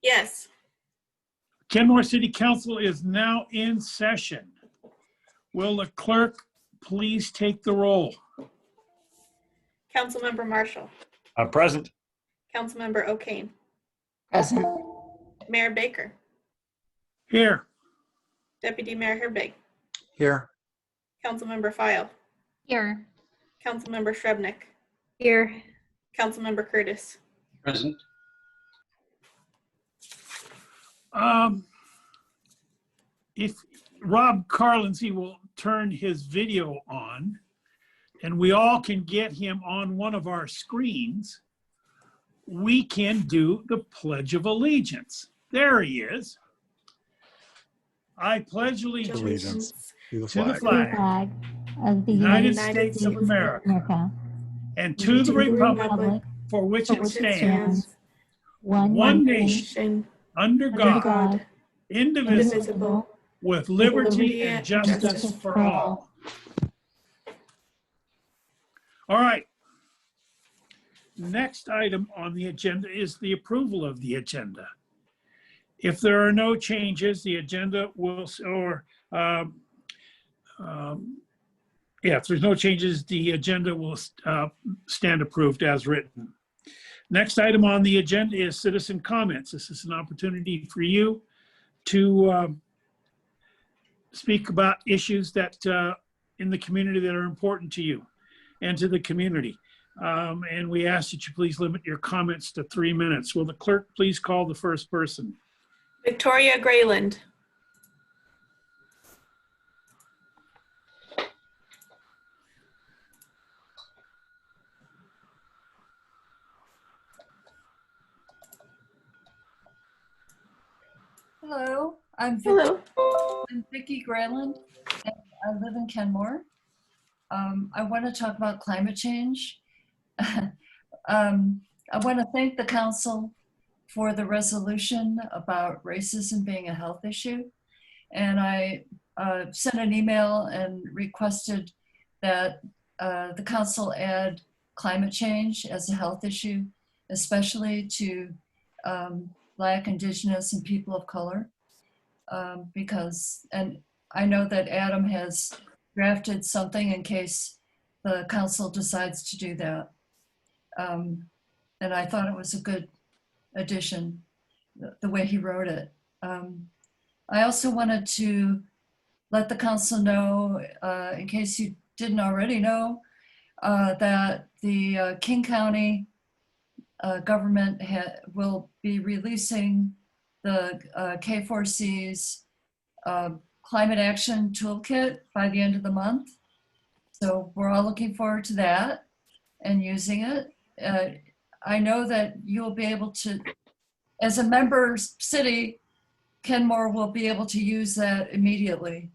Yes. Kenmore City Council is now in session. Will the clerk please take the roll? Councilmember Marshall. Present. Councilmember O'Kane. Present. Mayor Baker. Here. Deputy Mayor Herbig. Here. Councilmember File. Here. Councilmember Srebnick. Here. Councilmember Curtis. Present. If Rob Carlinzy will turn his video on and we all can get him on one of our screens, we can do the Pledge of Allegiance. There he is. I pledge allegiance To the to the flag flag Of the United United States of America and to to the the republic republic for which for it which it stands, one one nation, nation, Under under under God, God, indivisible, indivisible, with liberty liberty and and justice for all. All right. Next item on the agenda is the approval of the agenda. If there are no changes, the agenda will, if there's no changes, the agenda will stand approved as written. Next item on the agenda is citizen comments. This is an opportunity for you to speak about issues that in the community that are important to you and to the community. And we ask that you please limit your comments to 3 minutes. Will the clerk please call the first person? Victoria Grayland. Hello, I'm Vicki Grayland, and I live in Kenmore. I want to talk about climate change. I want to thank the council for the resolution about racism being a health issue. And I sent an email and requested that the council add climate change as a health issue, especially to Black, Indigenous, and people of color. And I know that Adam has drafted something in case the council decides to do that. And I thought it was a good addition, the way he wrote it. I also wanted to let the council know, in case you didn't already know, that the King County government will be releasing the K4C's Climate Action Toolkit by the end of the month. So we're all looking forward to that and using it. I know that you'll be able to, as a member city, Kenmore will be able to use that immediately.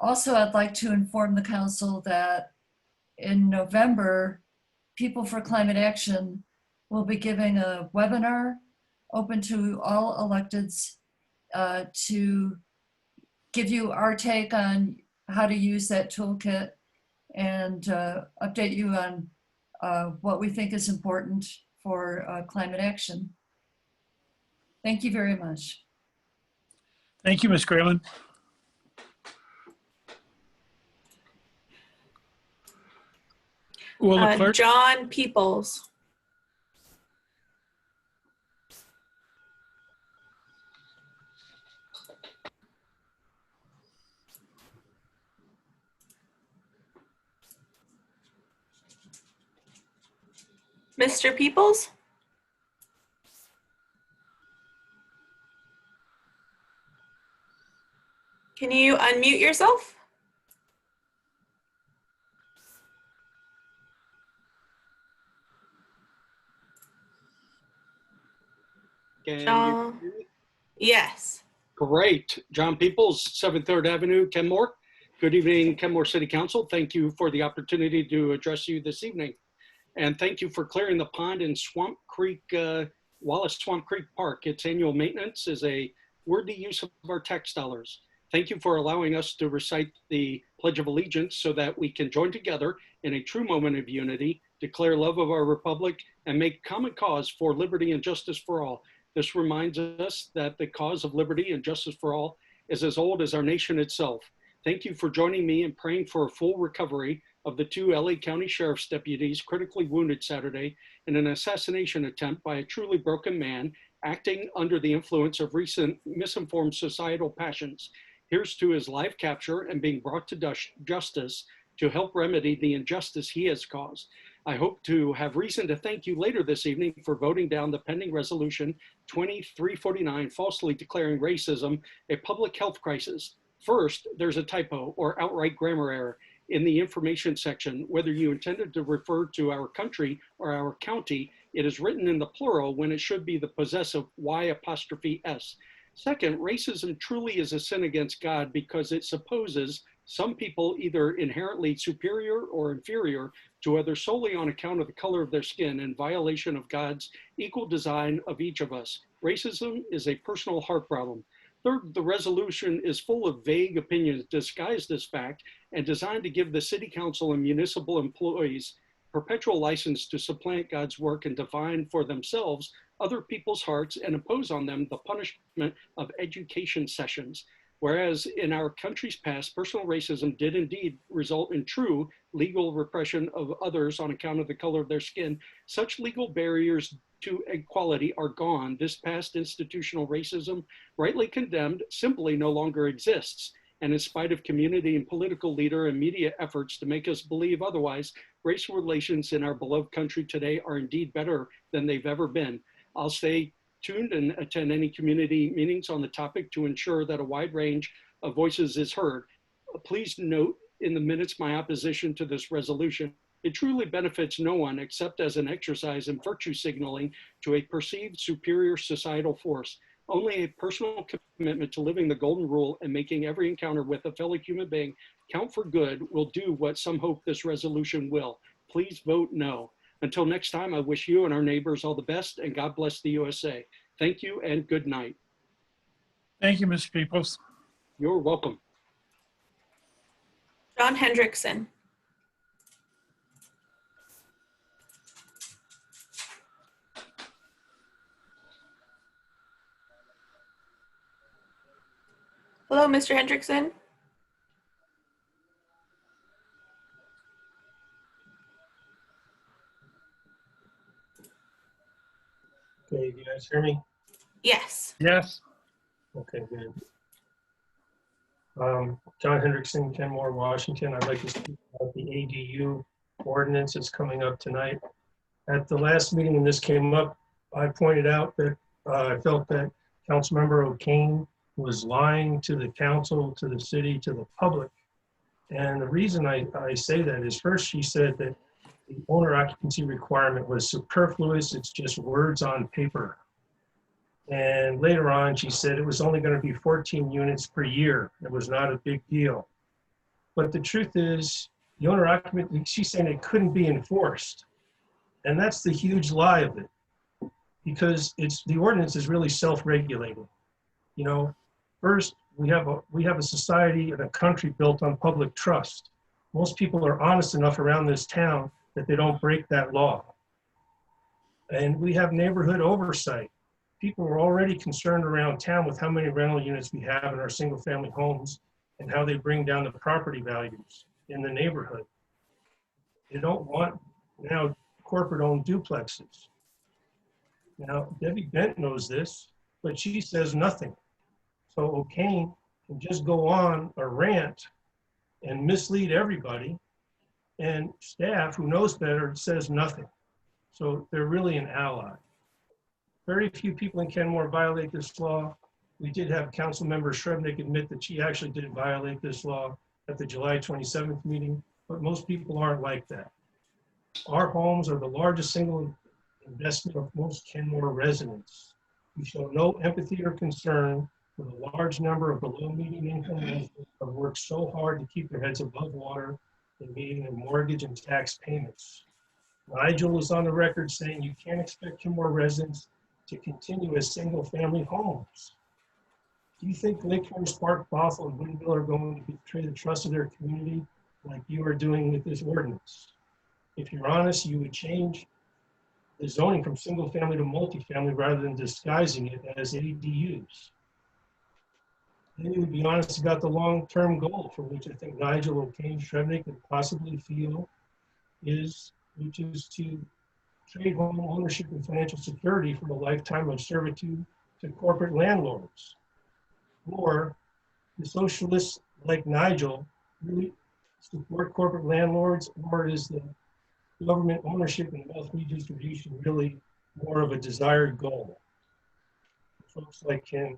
Also, I'd like to inform the council that in November, People for Climate Action will be giving a webinar open to all electeds to give you our take on how to use that toolkit and update you on what we think is important for climate action. Thank you very much. Thank you, Ms. Grayland. Will the clerk? John Peoples. Mr. Peoples? Can you unmute yourself? John. Yes. Great. John Peoples, 73rd Avenue, Kenmore. Good evening, Kenmore City Council. Thank you for the opportunity to address you this evening. And thank you for clearing the pond in Swamp Creek, Wallace Swamp Creek Park. Its annual maintenance is a worthy use of our tax dollars. Thank you for allowing us to recite the Pledge of Allegiance so that we can join together in a true moment of unity, declare love of our republic, and make common cause for liberty and justice for all. This reminds us that the cause of liberty and justice for all is as old as our nation itself. Thank you for joining me in praying for a full recovery of the 2 LA County Sheriff's deputies critically wounded Saturday in an assassination attempt by a truly broken man acting under the influence of recent misinformed societal passions. Here's to his life capture and being brought to justice to help remedy the injustice he has caused. I hope to have reason to thank you later this evening for voting down the pending resolution 2349, falsely declaring racism a public health crisis. First, there's a typo or outright grammar error in the information section. Whether you intended to refer to our country or our county, it is written in the plural when it should be the possessive Y''S. Second, racism truly is a sin against God because it supposes some people either inherently superior or inferior to others solely on account of the color of their skin, in violation of God's equal design of each of us. Racism is a personal heart problem. Third, the resolution is full of vague opinions disguised as fact and designed to give the city council and municipal employees perpetual license to supplant God's work and define for themselves other people's hearts and impose on them the punishment of education sessions. Whereas in our country's past, personal racism did indeed result in true legal repression of others on account of the color of their skin, such legal barriers to equality are gone. This past institutional racism, rightly condemned, simply no longer exists. And in spite of community and political leader and media efforts to make us believe otherwise, racial relations in our beloved country today are indeed better than they've ever been. I'll stay tuned and attend any community meetings on the topic to ensure that a wide range of voices is heard. Please note in the minutes my opposition to this resolution. It truly benefits no one except as an exercise in virtue signaling to a perceived superior societal force. Only a personal commitment to living the golden rule and making every encounter with a fellow human being count for good will do what some hope this resolution will. Please vote no. Until next time, I wish you and our neighbors all the best, and God bless the USA. Thank you and good night. Thank you, Mr. Peoples. You're welcome. John Hendrickson. Hello, Mr. Hendrickson. Okay, do you guys hear me? Yes. Yes. Okay, good. John Hendrickson, Kenmore, Washington. I'd like to speak about the ADU ordinance that's coming up tonight. At the last meeting when this came up, I pointed out that I felt that Councilmember O'Kane was lying to the council, to the city, to the public. And the reason I say that is, first she said that the owner occupancy requirement was superfluous. It's just words on paper. And later on, she said it was only going to be 14 units per year. It was not a big deal. But the truth is, the owner occupancy, she's saying it couldn't be enforced. And that's the huge lie of it, because the ordinance is really self-regulating. You know, first, we have a society and a country built on public trust. Most people are honest enough around this town that they don't break that law. And we have neighborhood oversight. People are already concerned around town with how many rental units we have in our single family homes and how they bring down the property values in the neighborhood. They don't want now corporate owned duplexes. Now, Debbie Bent knows this, but she says nothing. So O'Kane can just go on a rant and mislead everybody, and staff who knows better says nothing. So they're really an ally. Very few people in Kenmore violate this law. We did have Council Member Shrevenick admit that she actually didn't violate this law at the July 27th meeting, but most people aren't like that. Our homes are the largest single investment of most Kenmore residents. We show no empathy or concern for the large number of below median income residents who have worked so hard to keep their heads above water in meeting their mortgage and tax payments. Nigel is on the record saying you can't expect Kenmore residents to continue as single family homes. Do you think Lakehurst, Park, Bothell, and Woodinville are going to betray the trust of their community like you are doing with this ordinance? If you're honest, you would change the zoning from single family to multifamily rather than disguising it as ADUs. And you would be honest about the long-term goal for which I think Nigel O'Kane Shrevenick could possibly feel which is to trade home ownership and financial security for a lifetime of servitude to corporate landlords. Or the socialists like Nigel really support corporate landlords, or is the government ownership and wealth redistribution really more of a desired goal? Folks like him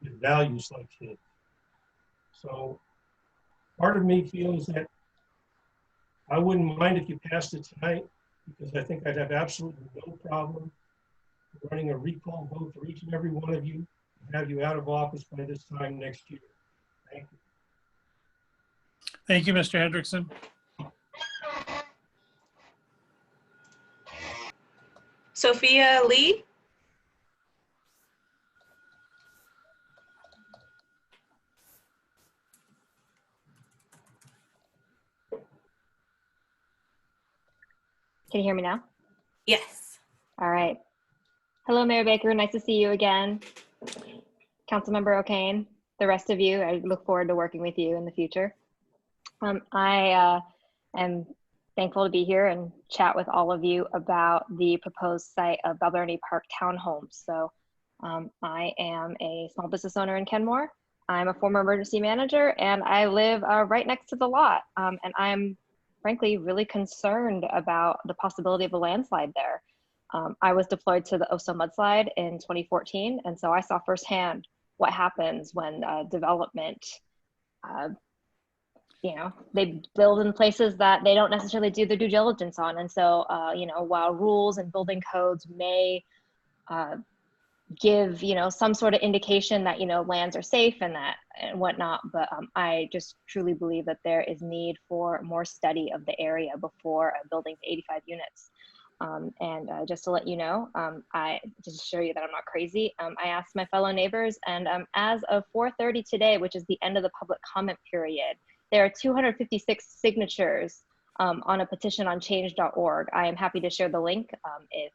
with values like his. So part of me feels that I wouldn't mind if you passed it tonight, because I think I'd have absolutely no problem running a recall vote for each and every one of you and have you out of office by this time next year. Thank you. Thank you, Mr. Hendrickson. Sophia Lee. Can you hear me now? Yes. All right. Hello, Mayor Baker. Nice to see you again. Councilmember O'Kane, the rest of you, I look forward to working with you in the future. I am thankful to be here and chat with all of you about the proposed site of Balburney Park Townhomes. So I am a small business owner in Kenmore. I'm a former emergency manager, and I live right next to the lot. And I'm frankly really concerned about the possibility of a landslide there. I was deployed to the Oso mudslide in 2014, and so I saw firsthand what happens when development, they build in places that they don't necessarily do their due diligence on. And so, while rules and building codes may give, some sort of indication that, lands are safe and whatnot, but I just truly believe that there is need for more study of the area before building to 85 units. Just to let you know, just to show you that I'm not crazy, I asked my fellow neighbors, and as of 4:30 today, which is the end of the public comment period, there are 256 signatures on a petition on change.org. I am happy to share the link if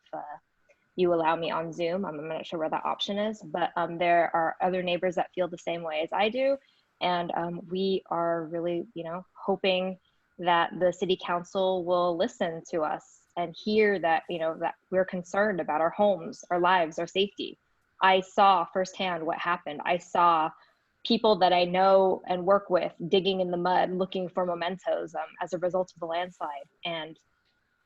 you allow me on Zoom. I'm not sure where that option is, but there are other neighbors that feel the same way as I do. And we are really, hoping that the city council will listen to us and hear that, that we're concerned about our homes, our lives, our safety. I saw firsthand what happened. I saw people that I know and work with digging in the mud, looking for mementos as a result of the landslide. And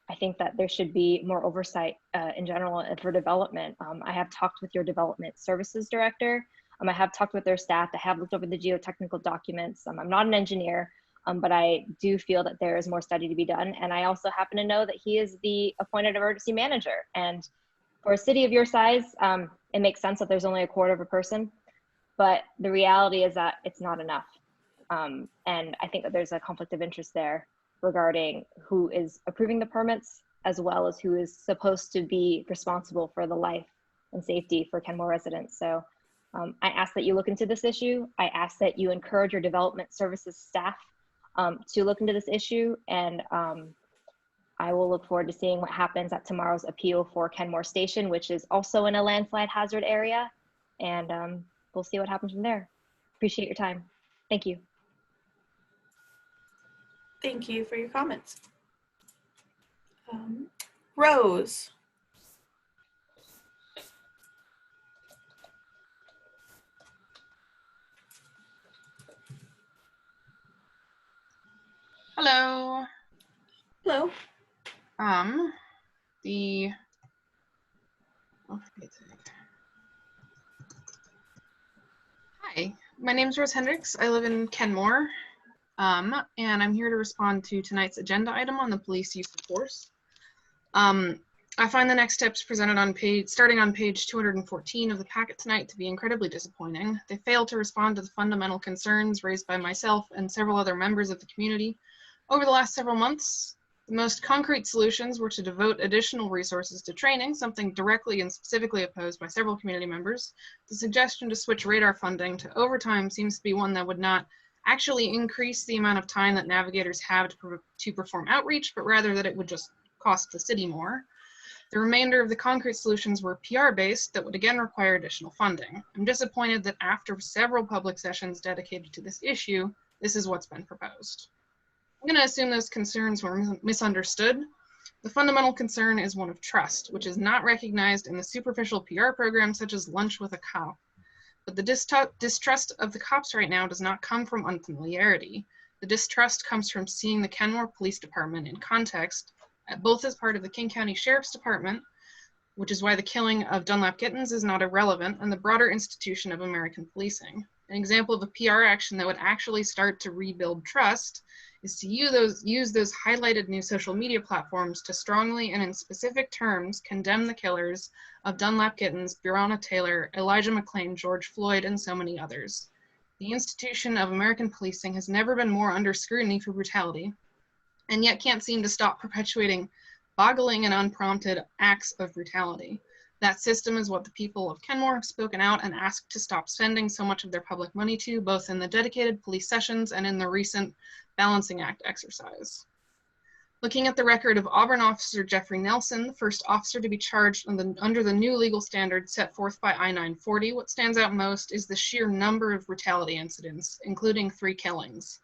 I think that there should be more oversight in general for development. I have talked with your development services director. I have talked with their staff. I have looked over the geotechnical documents. I'm not an engineer, but I do feel that there is more study to be done. And I also happen to know that he is the appointed emergency manager. And for a city of your size, it makes sense that there's only a quarter of a person, but the reality is that it's not enough. And I think that there's a conflict of interest there regarding who is approving the permits, as well as who is supposed to be responsible for the life and safety for Kenmore residents. So I ask that you look into this issue. I ask that you encourage your development services staff to look into this issue. And I will look forward to seeing what happens at tomorrow's appeal for Kenmore Station, which is also in a landslide hazard area. And we'll see what happens from there. Appreciate your time. Thank you. Thank you for your comments. Rose. Hello. Hello. Hi, my name is Rose Hendricks. I live in Kenmore, and I'm here to respond to tonight's agenda item on the police use of force. I find the next steps presented on starting on page 214 of the packet tonight to be incredibly disappointing. They fail to respond to the fundamental concerns raised by myself and several other members of the community over the last several months. The most concrete solutions were to devote additional resources to training, something directly and specifically opposed by several community members. The suggestion to switch radar funding to overtime seems to be one that would not actually increase the amount of time that navigators have to perform outreach, but rather that it would just cost the city more. The remainder of the concrete solutions were PR-based that would again require additional funding. I'm disappointed that after several public sessions dedicated to this issue, this is what's been proposed. I'm going to assume those concerns were misunderstood. The fundamental concern is one of trust, which is not recognized in the superficial PR programs such as Lunch with a Cop. But the distrust of the cops right now does not come from unfamiliarity. The distrust comes from seeing the Kenmore Police Department in context, both as part of the King County Sheriff's Department, which is why the killing of Dunlap Gittins is not irrelevant, and the broader institution of American policing. An example of a PR action that would actually start to rebuild trust is to use those highlighted new social media platforms to strongly and in specific terms condemn the killers of Dunlap Gittins, Breonna Taylor, Elijah McClain, George Floyd, and so many others. The institution of American policing has never been more under scrutiny for brutality, and yet can't seem to stop perpetuating boggling and unprompted acts of brutality. That system is what the people of Kenmore have spoken out and asked to stop spending so much of their public money to, both in the dedicated police sessions and in the recent balancing act exercise. Looking at the record of Auburn officer Jeffrey Nelson, the first officer to be charged under the new legal standards set forth by I-940, what stands out most is the sheer number of brutality incidents, including 3 killings.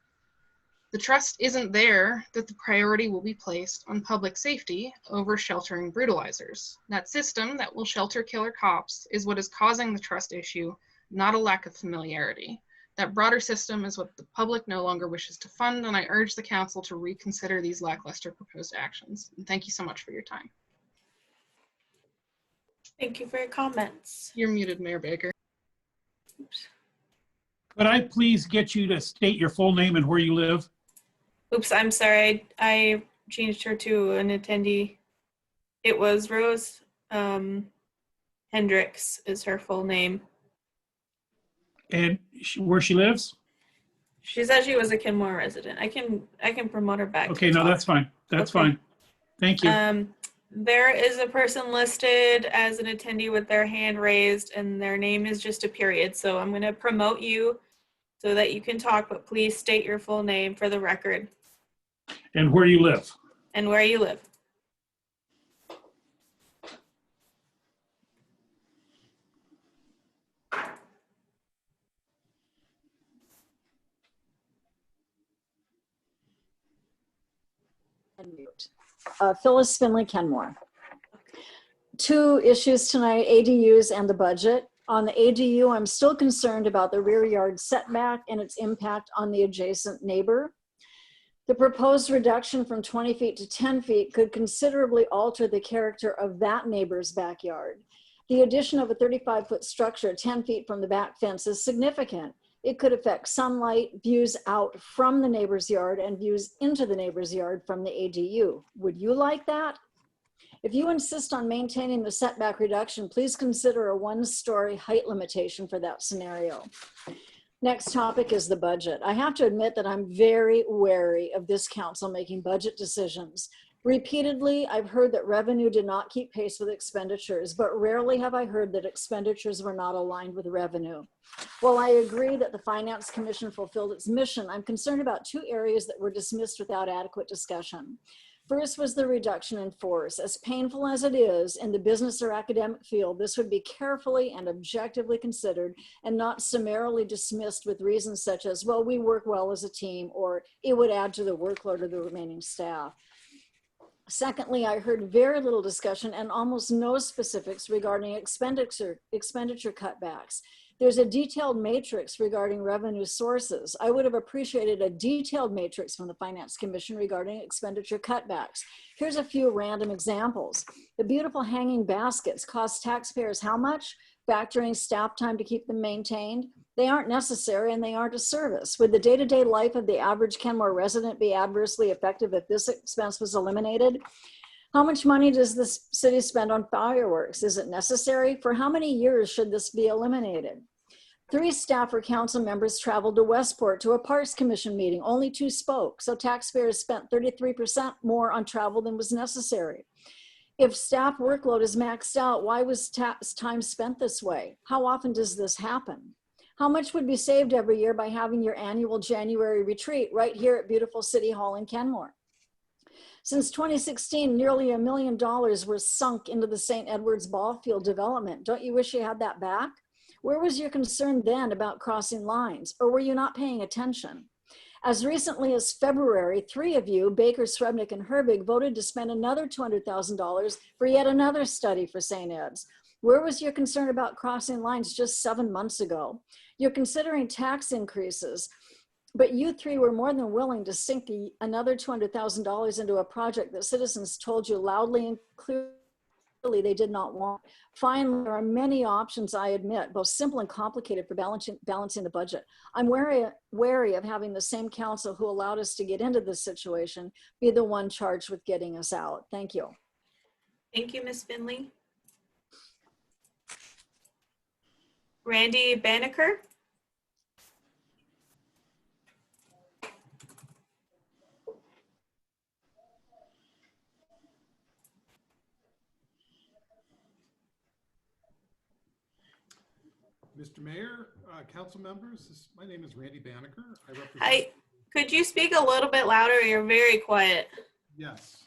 The trust isn't there that the priority will be placed on public safety over sheltering brutalizers. That system that will shelter killer cops is what is causing the trust issue, not a lack of familiarity. That broader system is what the public no longer wishes to fund, and I urge the council to reconsider these lackluster proposed actions. And thank you so much for your time. Thank you for your comments. You're muted, Mayor Baker. Oops. Could I please get you to state your full name and where you live? Oops, I'm sorry. I changed her to an attendee. It was Rose Hendricks is her full name. And where she lives? She said she was a Kenmore resident. I can promote her back. Okay, to no, talk. that's fine. That's Okay. fine. Thank you. There is a person listed as an attendee with their hand raised, and their name is just a period. So I'm going to promote you so that you can talk, but please state your full name for the record And where you live. and where you live. Phyllis Finley Kenmore. 2 issues tonight, ADUs and the budget. On the ADU, I'm still concerned about the rear yard setback and its impact on the adjacent neighbor. The proposed reduction from 20 feet to 10 feet could considerably alter the character of that neighbor's backyard. The addition of a 35-foot structure 10 feet from the back fence is significant. It could affect sunlight, views out from the neighbor's yard, and views into the neighbor's yard from the ADU. Would you like that? If you insist on maintaining the setback reduction, please consider a 1-story height limitation for that scenario. Next topic is the budget. I have to admit that I'm very wary of this council making budget decisions. Repeatedly, I've heard that revenue did not keep pace with expenditures, but rarely have I heard that expenditures were not aligned with revenue. While I agree that the Finance Commission fulfilled its mission, I'm concerned about 2 areas that were dismissed without adequate discussion. First was the reduction in force. As painful as it is in the business or academic field, this would be carefully and objectively considered and not summarily dismissed with reasons such as, well, we work well as a team, or it would add to the workload of the remaining staff. Secondly, I heard very little discussion and almost no specifics regarding expenditure cutbacks. There's a detailed matrix regarding revenue sources. I would have appreciated a detailed matrix from the Finance Commission regarding expenditure cutbacks. Here's a few random examples. The beautiful hanging baskets cost taxpayers how much? Factoring staff time to keep them maintained? They aren't necessary and they aren't a service. Would the day-to-day life of the average Kenmore resident be adversely affected if this expense was eliminated? How much money does the city spend on fireworks? Is it necessary? For how many years should this be eliminated? 3 staff or council members traveled to Westport to a Parks Commission meeting. Only 2 spoke, so taxpayers spent 33% more on travel than was necessary. If staff workload is maxed out, why was time spent this way? How often does this happen? How much would be saved every year by having your annual January retreat right here at beautiful City Hall in Kenmore? Since 2016, nearly $1 million were sunk into the St. Edwards ball field development. Don't you wish you had that back? Where was your concern then about crossing lines? Or were you not paying attention? As recently as February, 3 of you, Baker, Srebnick, and Herbig, voted to spend another $200,000 for yet another study for St. Ed's. Where was your concern about crossing lines just 7 months ago? You're considering tax increases, but you 3 were more than willing to sink another $200,000 into a project that citizens told you loudly and clearly they did not want. Finally, there are many options, I admit, both simple and complicated for balancing the budget. I'm wary of having the same council who allowed us to get into this situation be the one charged with getting us out. Thank you. Thank you, Ms. Finley. Randy Banneker. Mr. Mayor, council members, my name is Randy Banneker. I represent. Hi, could you speak a little bit louder? You're very quiet. Yes,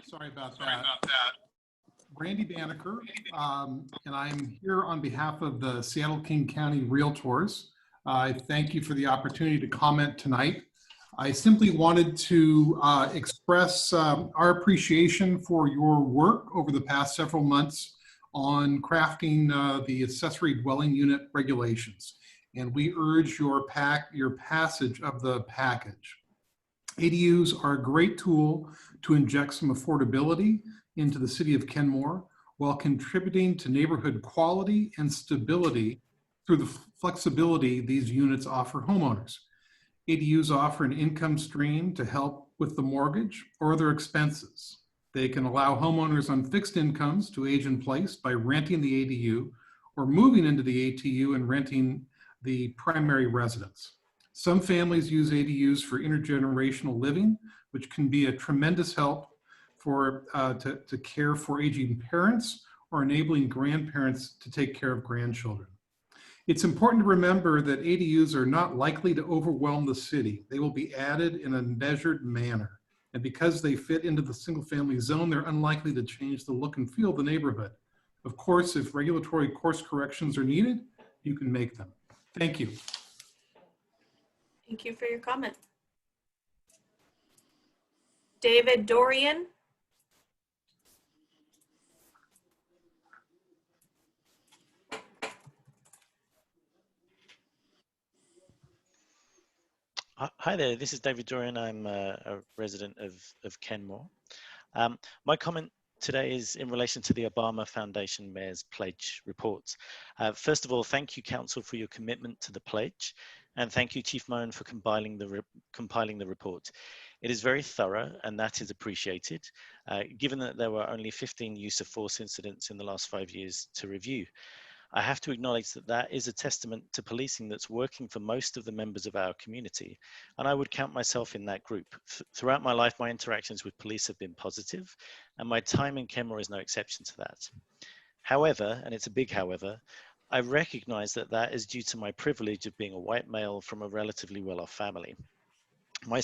sorry about that. Randy Banneker, and I'm here on behalf of the Seattle King County Realtors. I thank you for the opportunity to comment tonight. I simply wanted to express our appreciation for your work over the past several months on crafting the accessory dwelling unit regulations. And we urge your passage of the package. ADUs are a great tool to inject some affordability into the city of Kenmore while contributing to neighborhood quality and stability through the flexibility these units offer homeowners. ADUs offer an income stream to help with the mortgage or other expenses. They can allow homeowners on fixed incomes to age in place by renting the ADU or moving into the ATU and renting the primary residence. Some families use ADUs for intergenerational living, which can be a tremendous help for to care for aging parents or enabling grandparents to take care of grandchildren. It's important to remember that ADUs are not likely to overwhelm the city. They will be added in a measured manner. And because they fit into the single family zone, they're unlikely to change the look and feel of the neighborhood. Of course, if regulatory course corrections are needed, you can make them. Thank you. Thank you for your comment. David Dorian. Hi there, this is David Dorian. I'm a resident of Kenmore. My comment today is in relation to the Obama Foundation Mayor's Pledge report. First of all, thank you, Council, for your commitment to the pledge, and thank you, Chief Moen, for compiling the report. It is very thorough, and that is appreciated, given that there were only 15 use of force incidents in the last 5 years to review. I have to acknowledge that that is a testament to policing that's working for most of the members of our community, and I would count myself in that group. Throughout my life, my interactions with police have been positive, and my time in Kenmore is no exception to that. However, and it's a big however, I recognize that that is due to my privilege of being a white male from a relatively well-off family. My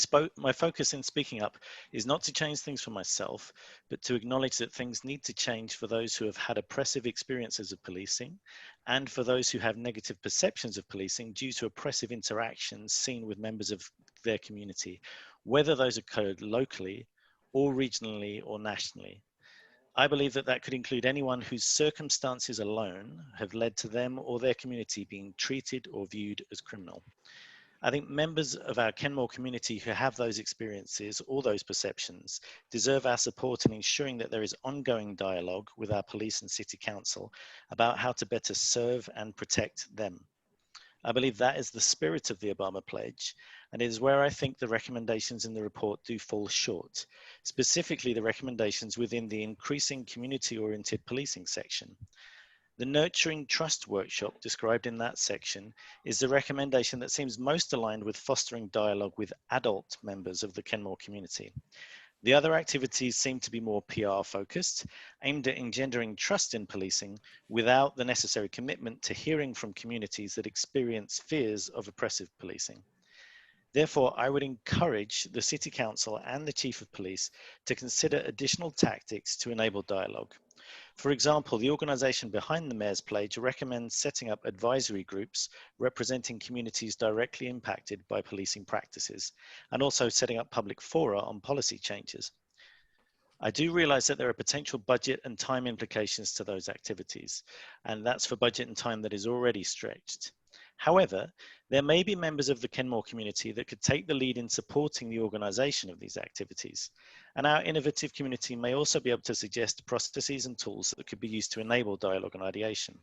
focus in speaking up is not to change things for myself, but to acknowledge that things need to change for those who have had oppressive experiences of policing and for those who have negative perceptions of policing due to oppressive interactions seen with members of their community, whether those occurred locally or regionally or nationally. I believe that that could include anyone whose circumstances alone have led to them or their community being treated or viewed as criminal. I think members of our Kenmore community who have those experiences or those perceptions deserve our support in ensuring that there is ongoing dialogue with our police and city council about how to better serve and protect them. I believe that is the spirit of the Obama Pledge, and it is where I think the recommendations in the report do fall short, specifically the recommendations within the increasing community-oriented policing section. The Nurturing Trust workshop described in that section is the recommendation that seems most aligned with fostering dialogue with adult members of the Kenmore community. The other activities seem to be more PR focused, aimed at engendering trust in policing without the necessary commitment to hearing from communities that experience fears of oppressive policing. Therefore, I would encourage the City Council and the Chief of Police to consider additional tactics to enable dialogue. For example, the organisation behind the Mayor's Pledge recommends setting up advisory groups representing communities directly impacted by policing practices, and also setting up public fora on policy changes. I do realise that there are potential budget and time implications to those activities, and that's for budget and time that is already stretched. However, there may be members of the Kenmore community that could take the lead in supporting the organisation of these activities. And our innovative community may also be able to suggest processes and tools that could be used to enable dialogue and ideation.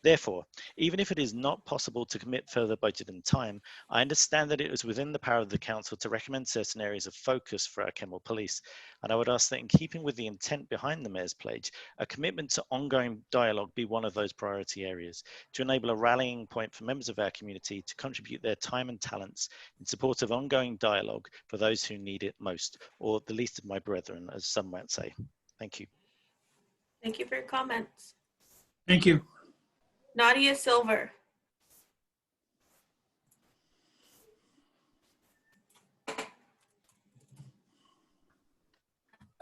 Therefore, even if it is not possible to commit further budget and time, I understand that it is within the power of the Council to recommend certain areas of focus for our Kenmore Police. And I would ask that, in keeping with the intent behind the Mayor's Pledge, a commitment to ongoing dialogue be one of those priority areas, to enable a rallying point for members of our community to contribute their time and talents in support of ongoing dialogue for those who need it most, or the least of my brethren, as some might say. Thank you. Thank you for your comments. Thank you. Nadia Silver.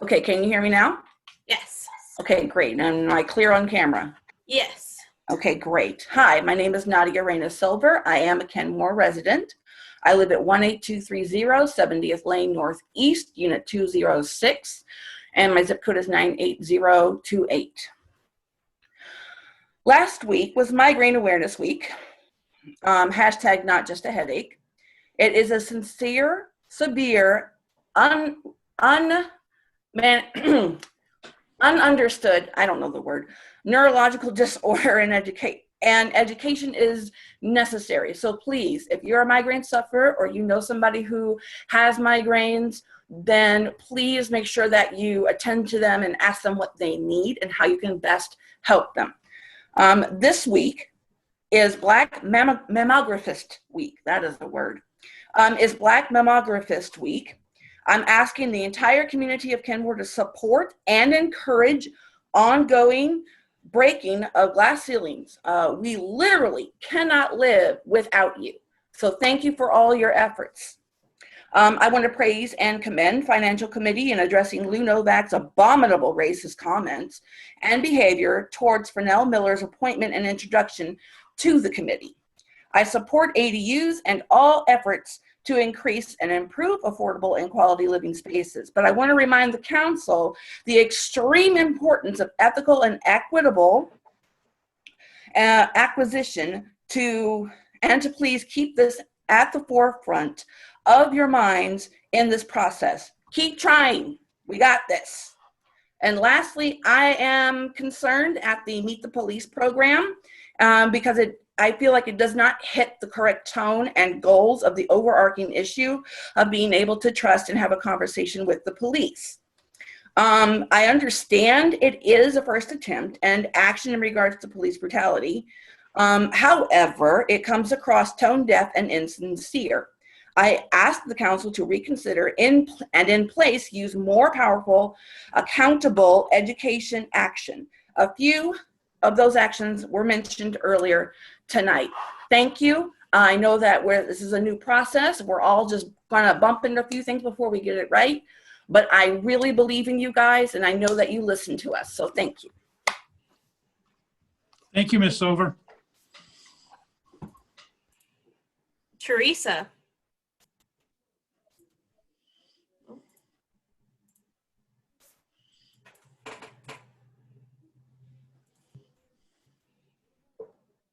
Okay, can you hear me now? Yes. Okay, great. And am I clear on camera? Yes. Okay, great. Hi, my name is Nadia Reyna Silver. I am a Kenmore resident. I live at 18230 70th Lane Northeast, Unit 206, and my zip code is 98028. Last week was Migraine Awareness Week. Hashtag not just a headache. It is a sincere, severe, ununderstood, I don't know the word, neurological disorder, and education is necessary. So please, if you're a migraine sufferer or you know somebody who has migraines, then please make sure that you attend to them and ask them what they need and how you can best help them. This week is Black Mammographist Week. That is the word. Is Black Mammographist Week. I'm asking the entire community of Kenmore to support and encourage ongoing breaking of glass ceilings. We literally cannot live without you. So thank you for all your efforts. I want to praise and commend Financial Committee in addressing Lou Novak's abominable racist comments and behavior towards Fernell Miller's appointment and introduction to the committee. I support ADUs and all efforts to increase and improve affordable and quality living spaces. But I want to remind the council the extreme importance of ethical and equitable acquisition to please keep this at the forefront of your minds in this process. Keep trying. We got this. And lastly, I am concerned at the Meet the Police program because I feel like it does not hit the correct tone and goals of the overarching issue of being able to trust and have a conversation with the police. I understand it is a first attempt and action in regards to police brutality. However, it comes across tone deaf and insincere. I asked the council to reconsider in place use more powerful, accountable education action. A few of those actions were mentioned earlier tonight. Thank you. I know that this is a new process. We're all just gonna bump into a few things before we get it right, but I really believe in you guys and I know that you listen to us, so thank you. Thank you, Ms. Silver. Teresa.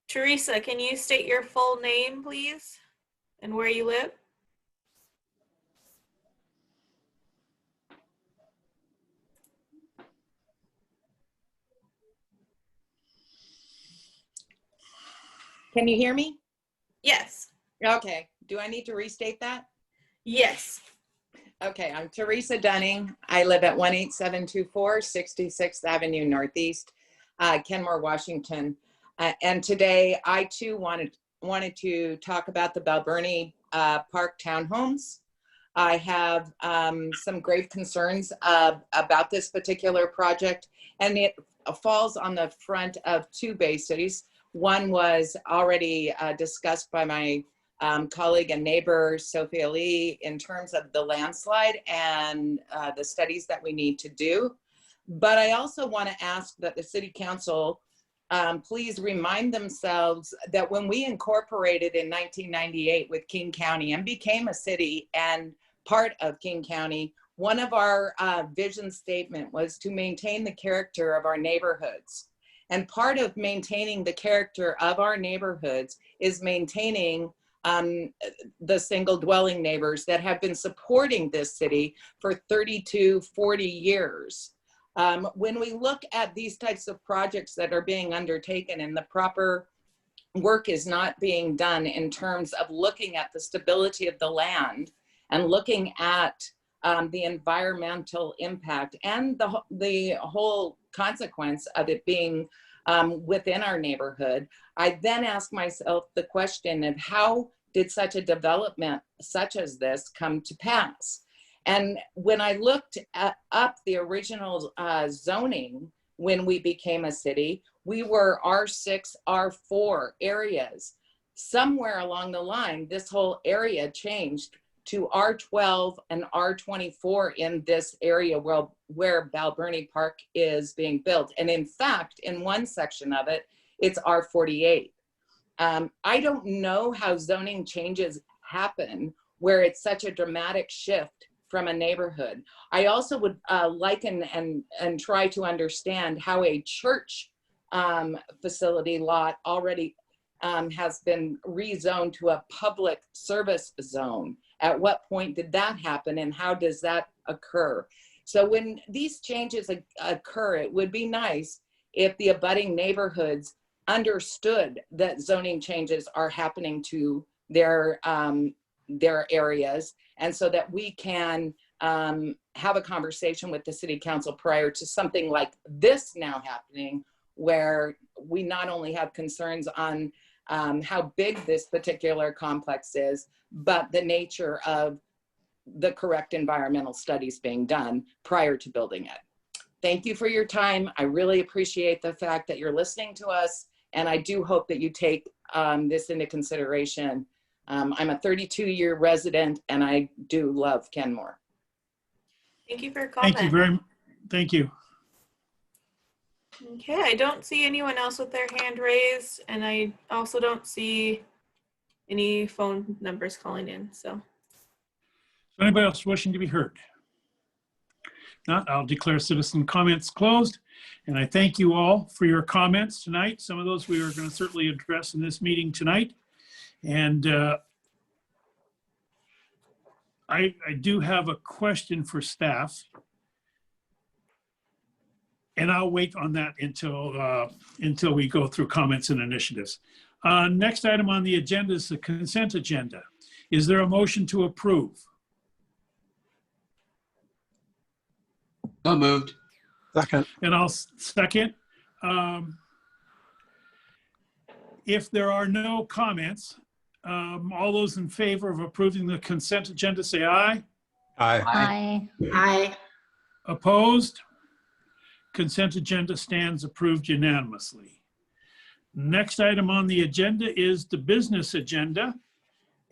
Teresa, can you state your full name, please, and where you live? Can you hear me? Yes. Okay. Do I need to restate that? Yes. Okay. I'm Teresa Dunning. I live at 18724 66th Avenue Northeast, Kenmore, Washington. And today I too wanted to talk about the Balburney Park townhomes. I have some grave concerns about this particular project, and it falls on the front of two Bay Cities. One was already discussed by my colleague and neighbor, Sophia Lee, in terms of the landslide and the studies that we need to do. But I also want to ask that the City Council please remind themselves that when we incorporated in 1998 with King County and became a city and part of King County, one of our vision statement was to maintain the character of our neighborhoods. And part of maintaining the character of our neighborhoods is maintaining the single dwelling neighbors that have been supporting this city for 32, 40 years. When we look at these types of projects that are being undertaken and the proper work is not being done in terms of looking at the stability of the land and looking at the environmental impact and the whole consequence of it being within our neighborhood, I then ask myself the question of how did such a development such as this come to pass? And when I looked up the original zoning when we became a city, we were R6, R4 areas. Somewhere along the line, this whole area changed to R12 and R24 in this area where Balburney Park is being built. And in fact, in one section of it, it's R48. I don't know how zoning changes happen where it's such a dramatic shift from a neighborhood. I also would liken and try to understand how a church facility lot already has been rezoned to a public service zone. At what point did that happen and how does that occur? So when these changes occur, it would be nice if the abutting neighborhoods understood that zoning changes are happening to their areas, and so that we can have a conversation with the City Council prior to something like this now happening, where we not only have concerns on how big this particular complex is, but the nature of the correct environmental studies being done prior to building it. Thank you for your time. I really appreciate the fact that you're listening to us, and I do hope that you take this into consideration. I'm a 32-year resident, and I do love Kenmore. Thank you for your comment. Thank you very much. Thank you. Okay, I don't see anyone else with their hand raised, and I also don't see any phone numbers calling in, so. Anybody else wishing to be heard? Not, I'll declare citizen comments closed. And I thank you all for your comments tonight. Some of those we are going to certainly address in this meeting tonight. And I do have a question for staff. And I'll wait on that until we go through comments and initiatives. Next item on the agenda is the consent agenda. Is there a motion to approve? So moved. Second. And I'll second. If there are no comments, all those in favor of approving the consent agenda say aye. Aye. Aye. Opposed? Consent agenda stands approved unanimously. Next item on the agenda is the business agenda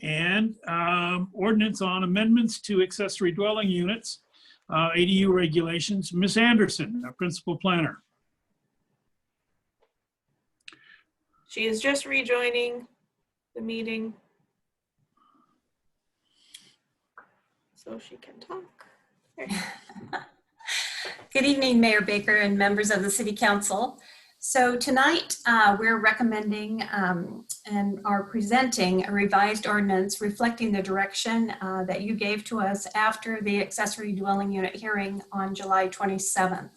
and ordinance on amendments to accessory dwelling units, ADU regulations. Ms. Anderson, our principal planner. She is just rejoining the meeting, so she can talk. There. Good evening, Mayor Baker and members of the City Council. So tonight we're recommending and are presenting a revised ordinance reflecting the direction that you gave to us after the accessory dwelling unit hearing on July 27th.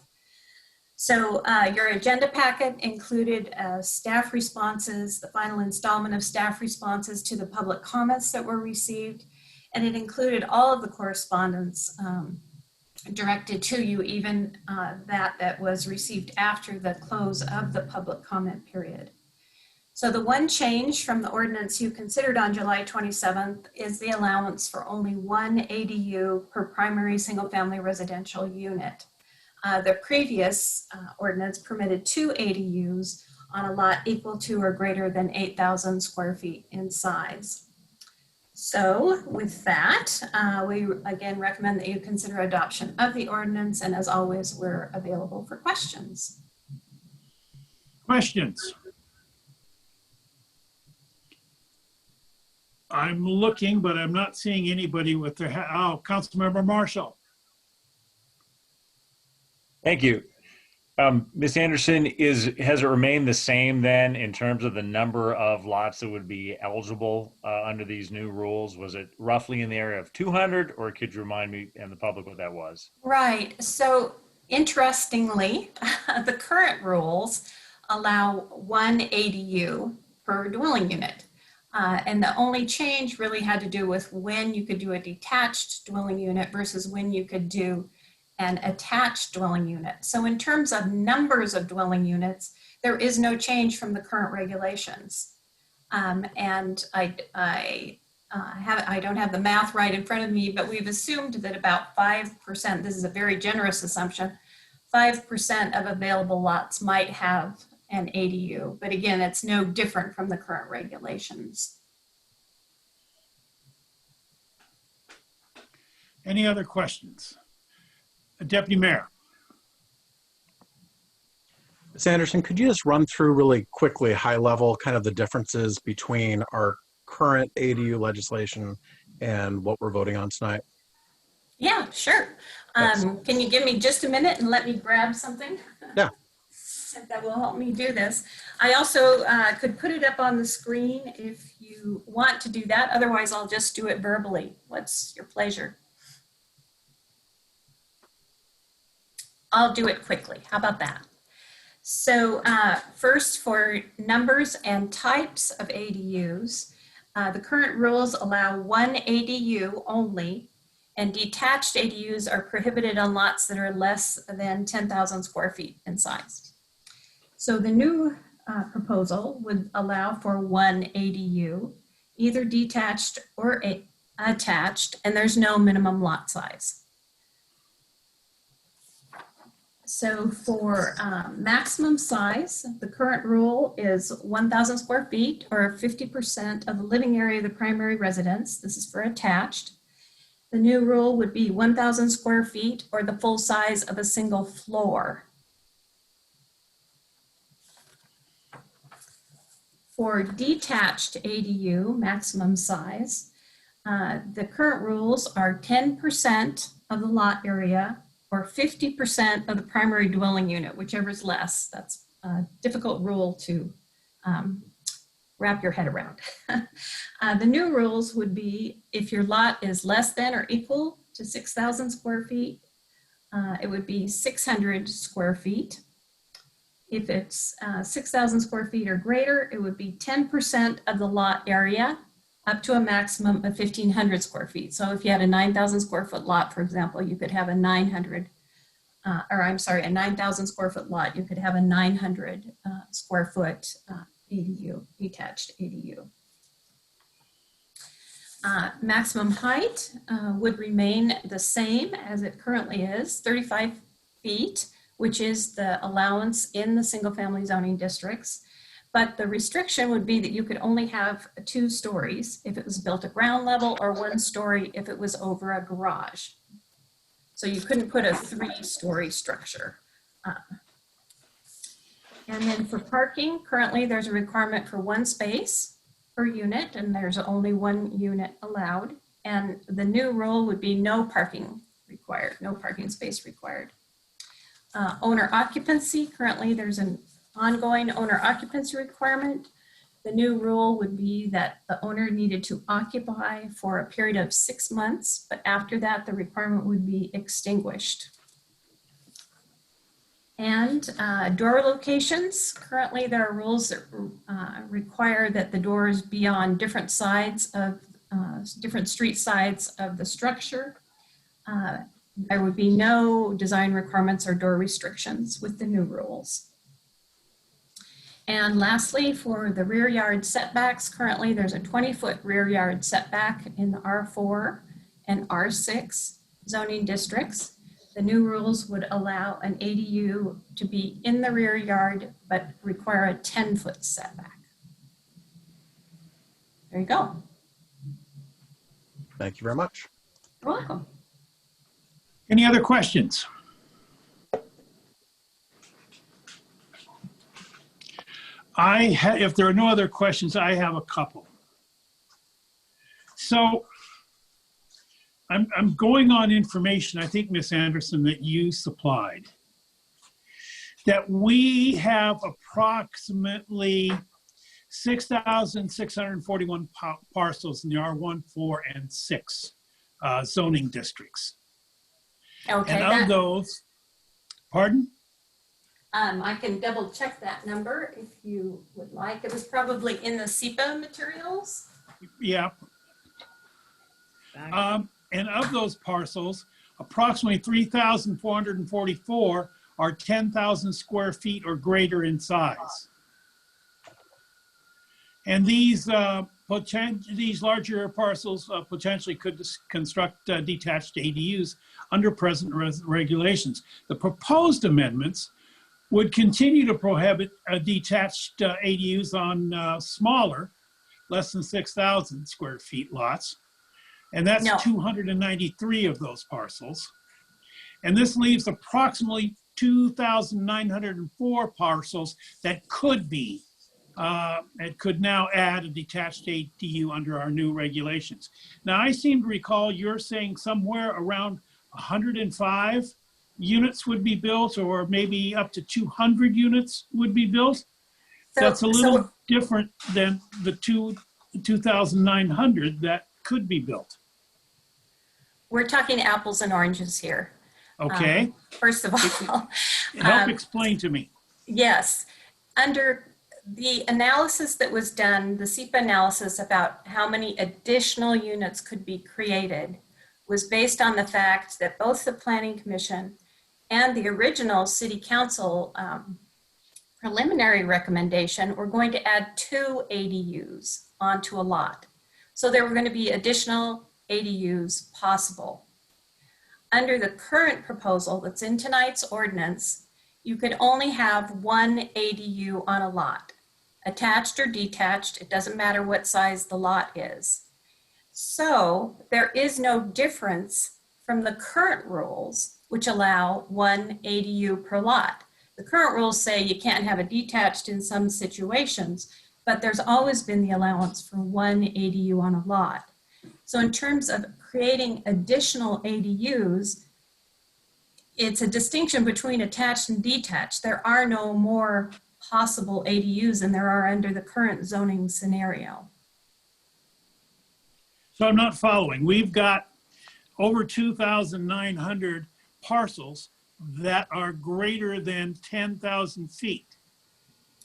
So your agenda packet included staff responses, the final installment of staff responses to the public comments that were received, and it included all of the correspondence directed to you, even that was received after the close of the public comment period. So the one change from the ordinance you considered on July 27th is the allowance for only one ADU per primary single-family residential unit. The previous ordinance permitted 2 ADUs on a lot equal to or greater than 8,000 square feet in size. So with that, we again recommend that you consider adoption of the ordinance, and as always, we're available for questions. Questions? I'm looking, but I'm not seeing anybody with their, oh, Councilmember Marshall. Thank you. Ms. Anderson, has it remained the same then in terms of the number of lots that would be eligible under these new rules? Was it roughly in the area of 200, or could you remind me and the public what that was? Right. So interestingly, the current rules allow 1 ADU per dwelling unit. And the only change really had to do with when you could do a detached dwelling unit versus when you could do an attached dwelling unit. So in terms of numbers of dwelling units, there is no change from the current regulations. And I don't have the math right in front of me, but we've assumed that about 5%, this is a very generous assumption, 5% of available lots might have an ADU. But again, it's no different from the current regulations. Any other questions? Deputy Mayor. Ms. Anderson, could you just run through really quickly, high level, kind of the differences between our current ADU legislation and what we're voting on tonight? Yeah, sure. Can you give me just a minute and let me grab something? Yeah. That will help me do this. I also could put it up on the screen if you want to do that. Otherwise, I'll just do it verbally. What's your pleasure? I'll do it quickly. How about that? So first, for numbers and types of ADUs, the current rules allow 1 ADU only, and detached ADUs are prohibited on lots that are less than 10,000 square feet in size. So the new proposal would allow for 1 ADU, either detached or attached, and there's no minimum lot size. So for maximum size, the current rule is 1,000 square feet or 50% of the living area of the primary residence. This is for attached. The new rule would be 1,000 square feet or the full size of a single floor. For detached ADU, maximum size, the current rules are 10% of the lot area or 50% of the primary dwelling unit, whichever is less. That's a difficult rule to wrap your head around. The new rules would be if your lot is less than or equal to 6,000 square feet, it would be 600 square feet. If it's 6,000 square feet or greater, it would be 10% of the lot area up to a maximum of 1,500 square feet. So if you had a 9,000 square foot lot, for example, you could have a 9,000 square foot lot, you could have a 900 square foot ADU, detached ADU. Maximum height would remain the same as it currently is, 35 feet, which is the allowance in the single family zoning districts. But the restriction would be that you could only have 2 stories if it was built at ground level, or 1 story if it was over a garage. So you couldn't put a 3-story structure. And then for parking, currently there's a requirement for 1 space per unit, and there's only 1 unit allowed. And the new rule would be no parking required, no parking space required. Owner occupancy, currently there's an ongoing owner occupancy requirement. The new rule would be that the owner needed to occupy for a period of 6 months, but after that, the requirement would be extinguished. And door locations, currently there are rules that require that the doors be on different sides of, different street sides of the structure. There would be no design requirements or door restrictions with the new rules. And lastly, for the rear yard setbacks, currently there's a 20-foot rear yard setback in the R4 and R6 zoning districts. The new rules would allow an ADU to be in the rear yard, but require a 10-foot setback. There you go. Thank you very much. You're welcome. Any other questions? If there are no other questions, I have a couple. So I'm going on information, I think, Ms. Anderson, that you supplied, that we have approximately 6,641 parcels in the R1, 4, and 6 zoning districts. Okay. And of those, pardon? I can double check that number if you would like. It was probably in the SEPA materials. Yeah. And of those parcels, approximately 3,444 are 10,000 square feet or greater in size. And these larger parcels potentially could construct detached ADUs under present regulations. The proposed amendments would continue to prohibit detached ADUs on smaller, less than 6,000 square feet lots. And that's 293 of those parcels. And this leaves approximately 2,904 parcels that could be, it could now add a detached ADU under our new regulations. Now, I seem to recall you're saying somewhere around 105 units would be built, or maybe up to 200 units would be built. That's a little different than the 2,900 that could be built. We're talking apples and oranges here. Okay. First of all. Help explain to me. Yes. Under the analysis that was done, the SEPA analysis about how many additional units could be created was based on the fact that both the Planning Commission and the original City Council preliminary recommendation were going to add 2 ADUs onto a lot. So there were going to be additional ADUs possible. Under the current proposal that's in tonight's ordinance, you could only have 1 ADU on a lot, attached or detached. It doesn't matter what size the lot is. So there is no difference from the current rules, which allow 1 ADU per lot. The current rules say you can't have a detached in some situations, but there's always been the allowance for 1 ADU on a lot. So in terms of creating additional ADUs, it's a distinction between attached and detached. There are no more possible ADUs than there are under the current zoning scenario. So I'm not following. We've got over 2,900 parcels that are greater than 10,000 feet.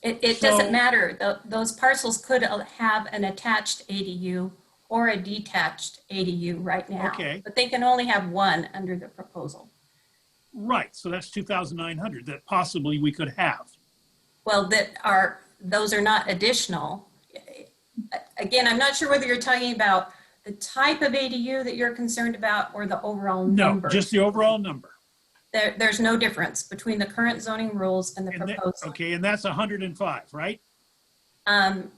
It doesn't matter. Those parcels could have an attached ADU or a detached ADU right now. Okay. But they can only have 1 under the proposal. Right, so that's 2,900 that possibly we could have. Well, those are not additional. Again, I'm not sure whether you're talking about the type of ADU that you're concerned about or the overall number. No, just the overall number. There's no difference between the current zoning rules and the proposed. Okay, and that's 105, right? I'd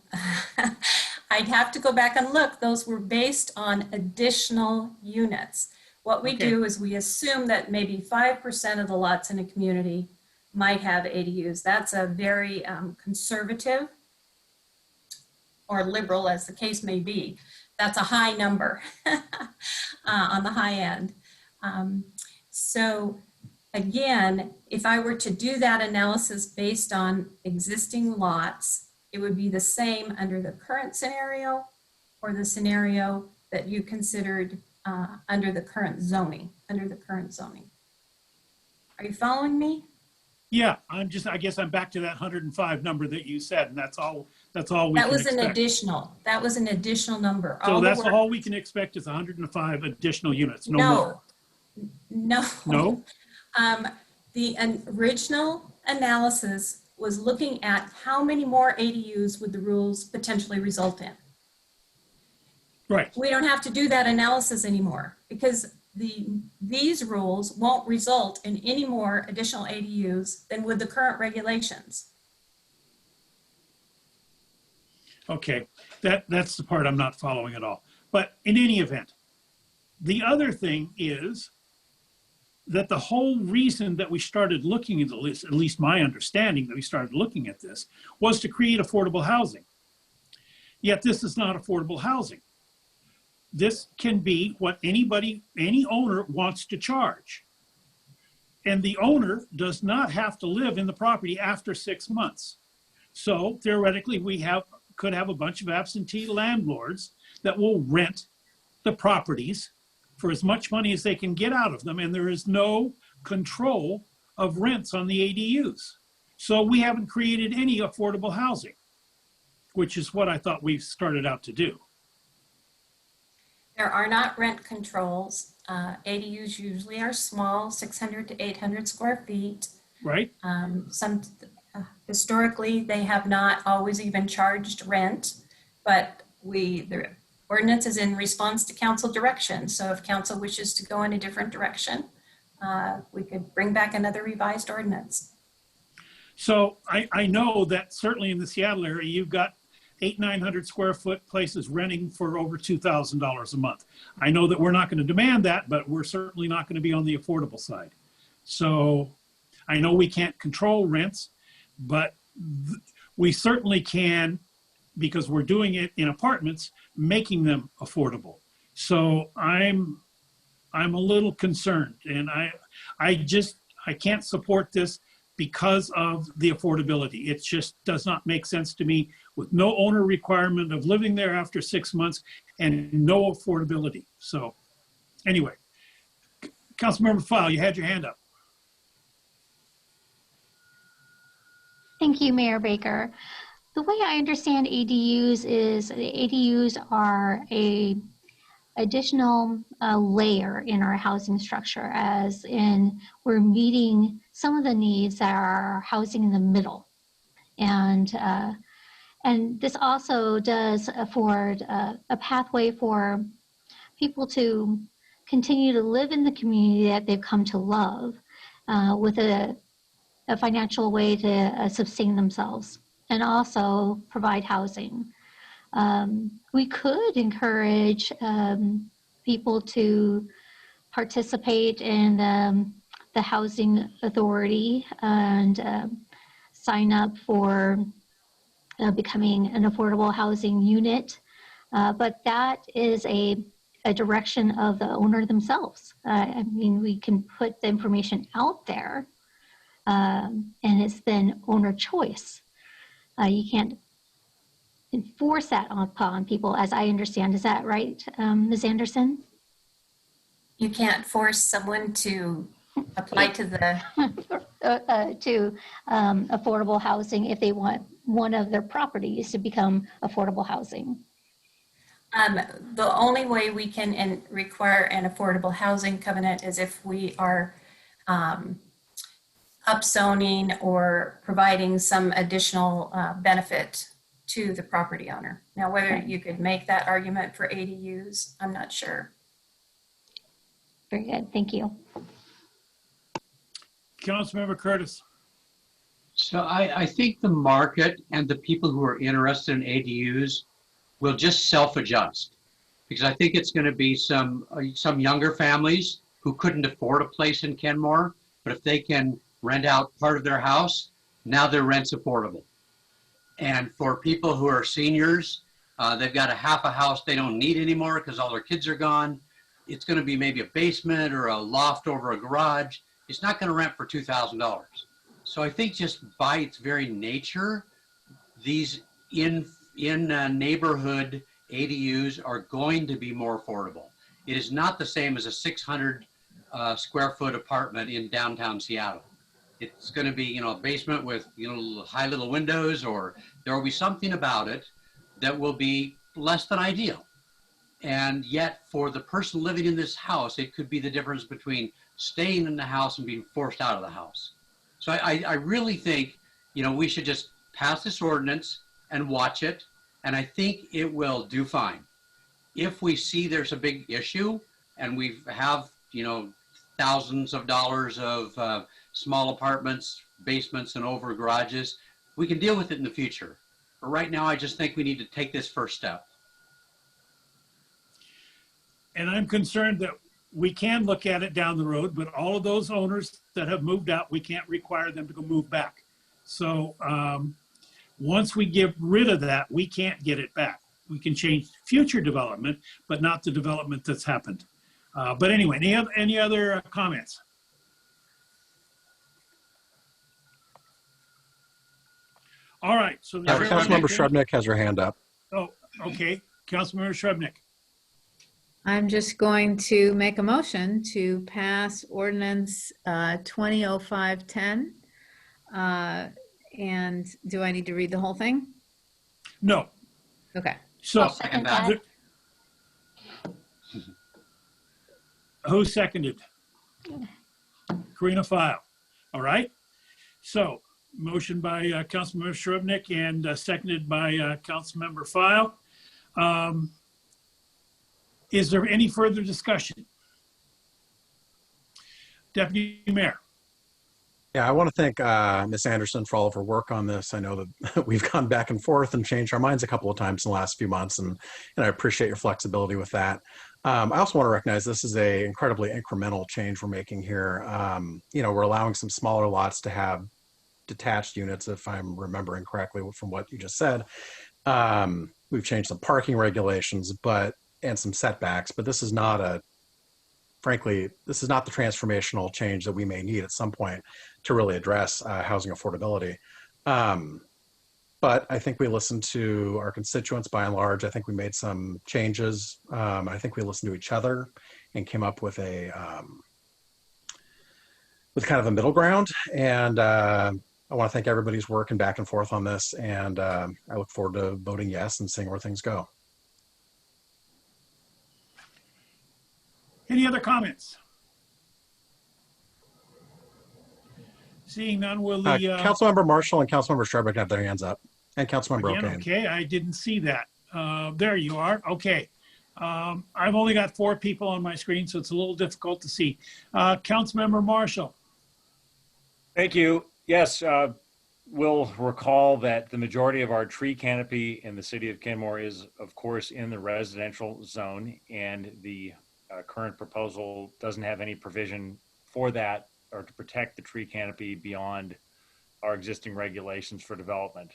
have to go back and look. Those were based on additional units. What we do is we assume that maybe 5% of the lots in a community might have ADUs. That's a very conservative or liberal, as the case may be. That's a high number on the high end. So again, if I were to do that analysis based on existing lots, it would be the same under the current scenario or the scenario that you considered under the current zoning, Are you following me? Yeah, I guess I'm back to that 105 number that you said, and that's all we can expect. That was an additional number. So that's all we can expect is 105 additional units, no more. No. No? The original analysis was looking at how many more ADUs would the rules potentially result in. Right. We don't have to do that analysis anymore because these rules won't result in any more additional ADUs than with the current regulations. Okay, that's the part I'm not following at all. But in any event, The other thing is that the whole reason that we started looking into this, at least my understanding that we started looking at this, was to create affordable housing. Yet this is not affordable housing. This can be what anybody, any owner wants to charge. And the owner does not have to live in the property after 6 months. So theoretically, we could have a bunch of absentee landlords that will rent the properties for as much money as they can get out of them, and there is no control of rents on the ADUs. So we haven't created any affordable housing, which is what I thought we started out to do. There are not rent controls. ADUs usually are small, 600 to 800 square feet. Right. Historically, they have not always even charged rent, but the ordinance is in response to council direction. So if council wishes to go in a different direction, we could bring back another revised ordinance. So I know that certainly in the Seattle area, you've got 800-900 square foot places renting for over $2,000 a month. I know that we're not going to demand that, but we're certainly not going to be on the affordable side. So I know we can't control rents, but we certainly can, because we're doing it in apartments, making them affordable. So I'm a little concerned, and I can't support this because of the affordability. It just does not make sense to me, with no owner requirement of living there after 6 months and no affordability. So anyway, Councilmember File, you had your hand up. Thank you, Mayor Baker. The way I understand ADUs is the ADUs are a additional layer in our housing structure, as in we're meeting some of the needs that are housing in the middle. And this also does afford a pathway for people to continue to live in the community that they've come to love with a financial way to sustain themselves and also provide housing. We could encourage people to participate in the housing authority and sign up for becoming an affordable housing unit, but that is a direction of the owner themselves. I mean, we can put the information out there, and it's then owner choice. You can't enforce that upon people, as I understand. Is that right, Ms. Anderson? You can't force someone to apply to the affordable housing if they want one of their properties to become affordable housing. The only way we can require an affordable housing covenant is if we are upzoning or providing some additional benefit to the property owner. Now, whether you could make that argument for ADUs, I'm not sure. Very good, thank you. Councilmember Curtis. So I think the market and the people who are interested in ADUs will just self-adjust, because I think it's going to be some younger families who couldn't afford a place in Kenmore, but if they can rent out part of their house, now their rent's affordable. And for people who are seniors, they've got a half a house they don't need anymore because all their kids are gone. It's going to be maybe a basement or a loft over a garage. It's not going to rent for $2,000. So I think just by its very nature, these in neighborhood ADUs are going to be more affordable. It is not the same as a 600 square foot apartment in downtown Seattle. It's going to be, a basement with, high little windows, or there will be something about it that will be less than ideal. And yet for the person living in this house, it could be the difference between staying in the house and being forced out of the house. So I really think, we should just pass this ordinance and watch it. And I think it will do fine. If we see there's a big issue and we have, thousands of dollars of small apartments, basements, and over garages, we can deal with it in the future. But right now, I just think we need to take this first step. And I'm concerned that we can look at it down the road, but all of those owners that have moved out, we can't require them to go move back. So once we get rid of that, we can't get it back. We can change future development, but not the development that's happened. But anyway, any other comments? All right. So Councilmember Shrubnik has her hand up. Oh, okay. Councilmember Shrubnik. I'm just going to make a motion to pass ordinance 200510. And do I need to read the whole thing? No. Okay. So, second that. Who seconded? Karina File. All right. So, motion by Councilmember Shrubnik and seconded by Councilmember File. Is there any further discussion? Deputy Mayor. Yeah, I want to thank Ms. Anderson for all of her work on this. I know that we've gone back and forth and changed our minds a couple of times in the last few months, and I appreciate your flexibility with that. I also want to recognize this is a incredibly incremental change we're making here. We're allowing some smaller lots to have detached units, if I'm remembering correctly from what you just said. We've changed some parking regulations, and some setbacks, but this is not frankly, this is not the transformational change that we may need at some point to really address housing affordability. But I think we listened to our constituents by and large. I think we made some changes. I think we listened to each other and came up with with kind of a middle ground. And I want to thank everybody's work and back and forth on this. And I look forward to voting yes and seeing where things go. Any other comments? Seeing none, will the Councilmember Marshall and Councilmember Shrubnik have their hands up, and Councilmember O'Kane. Okay, I didn't see that. There you are. Okay. I've only got 4 people on my screen, so it's a little difficult to see. Councilmember Marshall. Thank you. Yes, we'll recall that the majority of our tree canopy in the city of Kenmore is, of course, in the residential zone, and the current proposal doesn't have any provision for that or to protect the tree canopy beyond our existing regulations for development.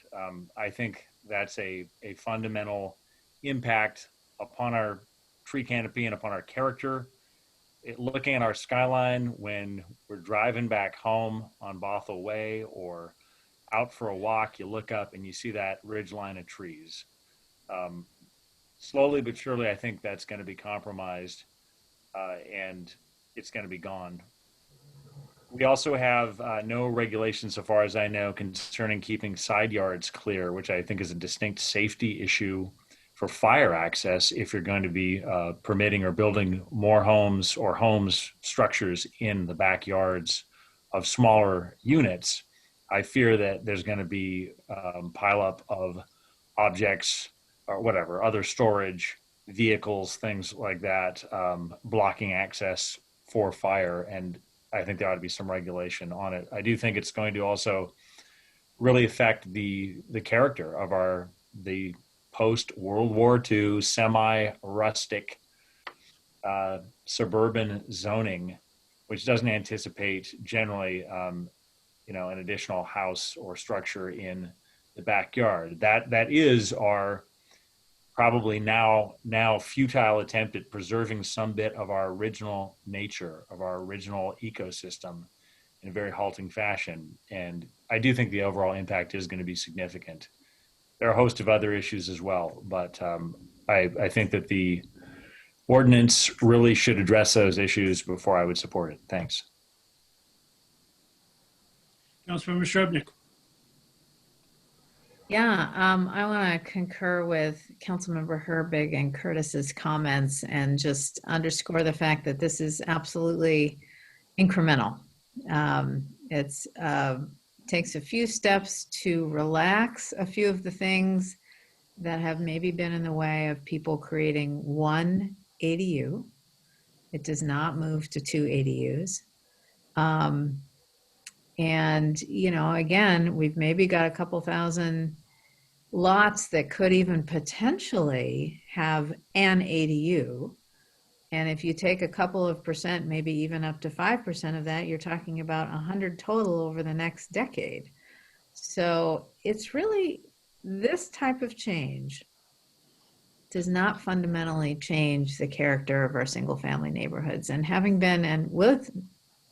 I think that's a fundamental impact upon our tree canopy and upon our character. Looking at our skyline when we're driving back home on Bothell Way or out for a walk, you look up and you see that ridge line of trees. Slowly but surely, I think that's going to be compromised and it's going to be gone. We also have no regulations, so far as I know, concerning keeping side yards clear, which I think is a distinct safety issue for fire access if you're going to be permitting or building more homes or homes structures in the backyards of smaller units. I fear that there's going to be pileup of objects or whatever, other storage, vehicles, things like that, blocking access for fire. And I think there ought to be some regulation on it. I do think it's going to also really affect the character of the post-World War II semi-rustic suburban zoning, which doesn't anticipate generally, an additional house or structure in the backyard. That is our probably now futile attempt at preserving some bit of our original nature, of our original ecosystem in a very halting fashion. And I do think the overall impact is going to be significant. There are a host of other issues as well, but I think that the ordinance really should address those issues before I would support it. Thanks. Councilmember Shrubnik. Yeah, I want to concur with Councilmember Herbig and Curtis's comments and just underscore the fact that this is absolutely incremental. It takes a few steps to relax a few of the things that have maybe been in the way of people creating one ADU. It does not move to 2 ADUs. And, again, we've maybe got a couple thousand lots that could even potentially have an ADU. And if you take a couple of percent, maybe even up to 5% of that, you're talking about 100 total over the next decade. So it's really, this type of change does not fundamentally change the character of our single family neighborhoods. And having been and with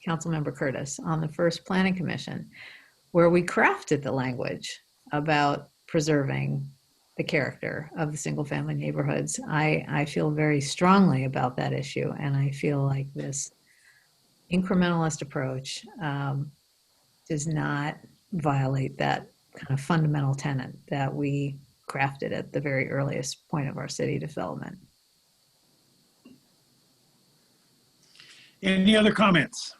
Councilmember Curtis on the first Planning Commission, where we crafted the language about preserving the character of the single family neighborhoods, I feel very strongly about that issue. And I feel like this incrementalist approach does not violate that kind of fundamental tenet that we crafted at the very earliest point of our city development. Any other comments?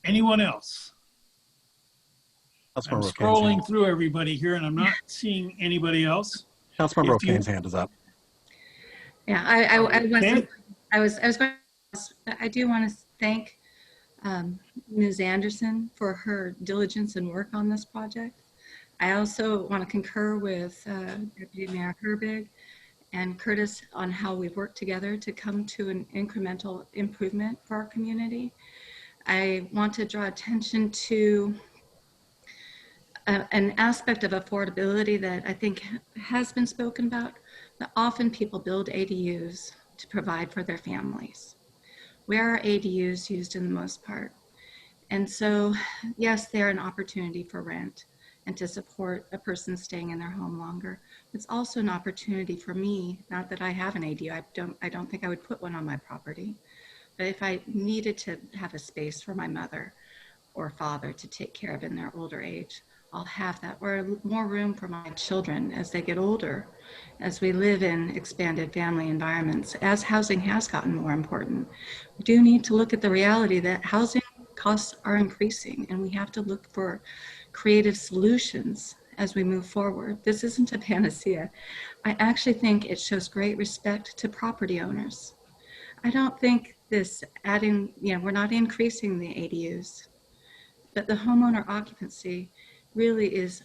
Anyone else? I'm Councilmember O'Kane's scrolling hand. through everybody here and I'm not seeing anybody else. Councilmember If you- O'Kane's hand is up. Yeah, I Okay. was going to, I do want to thank Ms. Anderson for her diligence and work on this project. I also want to concur with Deputy Mayor Herbig and Curtis on how we've worked together to come to an incremental improvement for our community. I want to draw attention to an aspect of affordability that I think has been spoken about, that often people build ADUs to provide for their families. Where are ADUs used in the most part? And so, yes, they're an opportunity for rent and to support a person staying in their home longer. It's also an opportunity for me, not that I have an ADU, I don't think I would put one on my property, but if I needed to have a space for my mother or father to take care of in their older age, I'll have that, or more room for my children as they get older, as we live in expanded family environments, as housing has gotten more important. We do need to look at the reality that housing costs are increasing and we have to look for creative solutions as we move forward. This isn't a panacea. I actually think it shows great respect to property owners. I don't think this adding, we're not increasing the ADUs, but the homeowner occupancy really is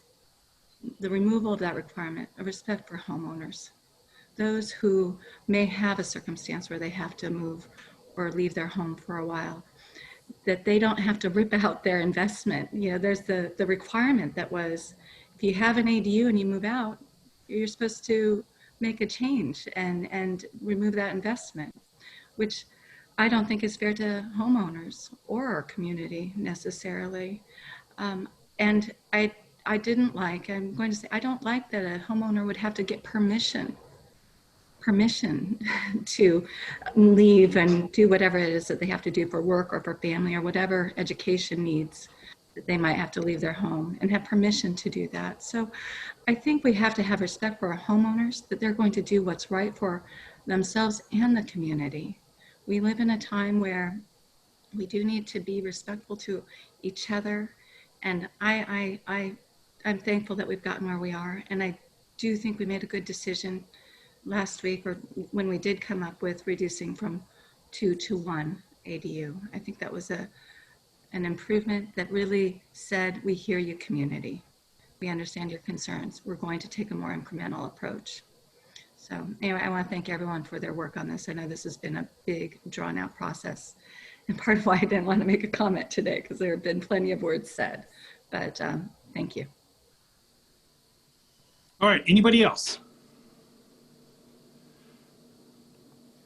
the removal of that requirement, a respect for homeowners. Those who may have a circumstance where they have to move or leave their home for a while, that they don't have to rip out their investment. There's the requirement that was, if you have an ADU and you move out, you're supposed to make a change and remove that investment, which I don't think is fair to homeowners or our community necessarily. And I didn't like, I'm going to say, I don't like that a homeowner would have to get permission to leave and do whatever it is that they have to do for work or for family or whatever education needs that they might have to leave their home and have permission to do that. So I think we have to have respect for our homeowners, that they're going to do what's right for themselves and the community. We live in a time where we do need to be respectful to each other. And I'm thankful that we've gotten where we are. And I do think we made a good decision last week, or when we did come up with reducing from 2 to 1 ADU. I think that was an improvement that really said, we hear you, community. We understand your concerns. We're going to take a more incremental approach. So anyway, I want to thank everyone for their work on this. I know this has been a big, drawn out process, and part of why I didn't want to make a comment today, because there have been plenty of words said, but thank you. All right, anybody else?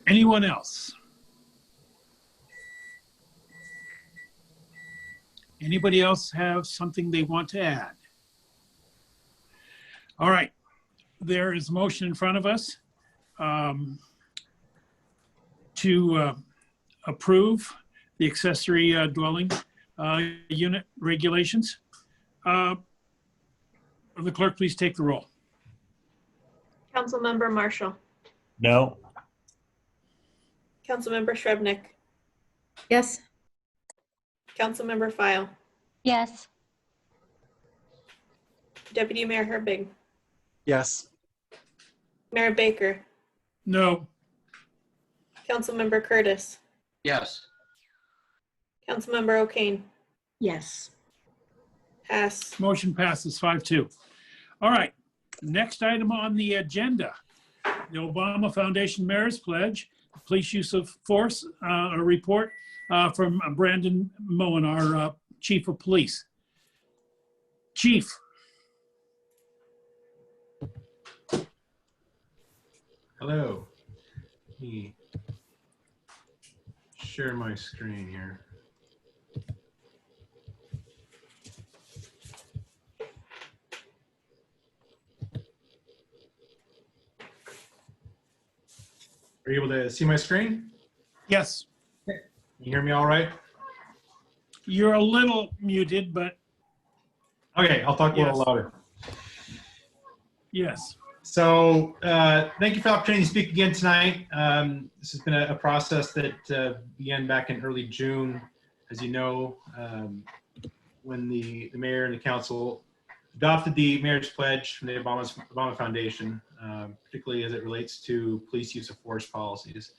Anyone else? Anybody else have something they want to add? All right, there is a motion in front of us to approve the accessory dwelling unit regulations. Will the clerk please take the roll? Councilmember Marshall. No. Councilmember Shrevenick. Yes. Councilmember File. Yes. Deputy Mayor Herbig. Yes. Mayor Baker. No. Councilmember Curtis. Yes. Councilmember O'Kane. Yes. Pass. Motion passes 5-2. All right, next item on the agenda The Obama Foundation Mayor's Pledge, Police Use of Force, a report from Brandon Moen, our Chief of Police. Chief. Hello. Let me share my screen here. Are you able to see my screen? Yes. Okay. You hear me all right? You're a little muted, but. Okay, I'll talk a little louder. Yes. So thank you for the opportunity to speak again tonight. This has been a process that began back in early June. As you know, when the mayor and the council adopted the mayor's pledge from the Obama Foundation, particularly as it relates to police use of force policies.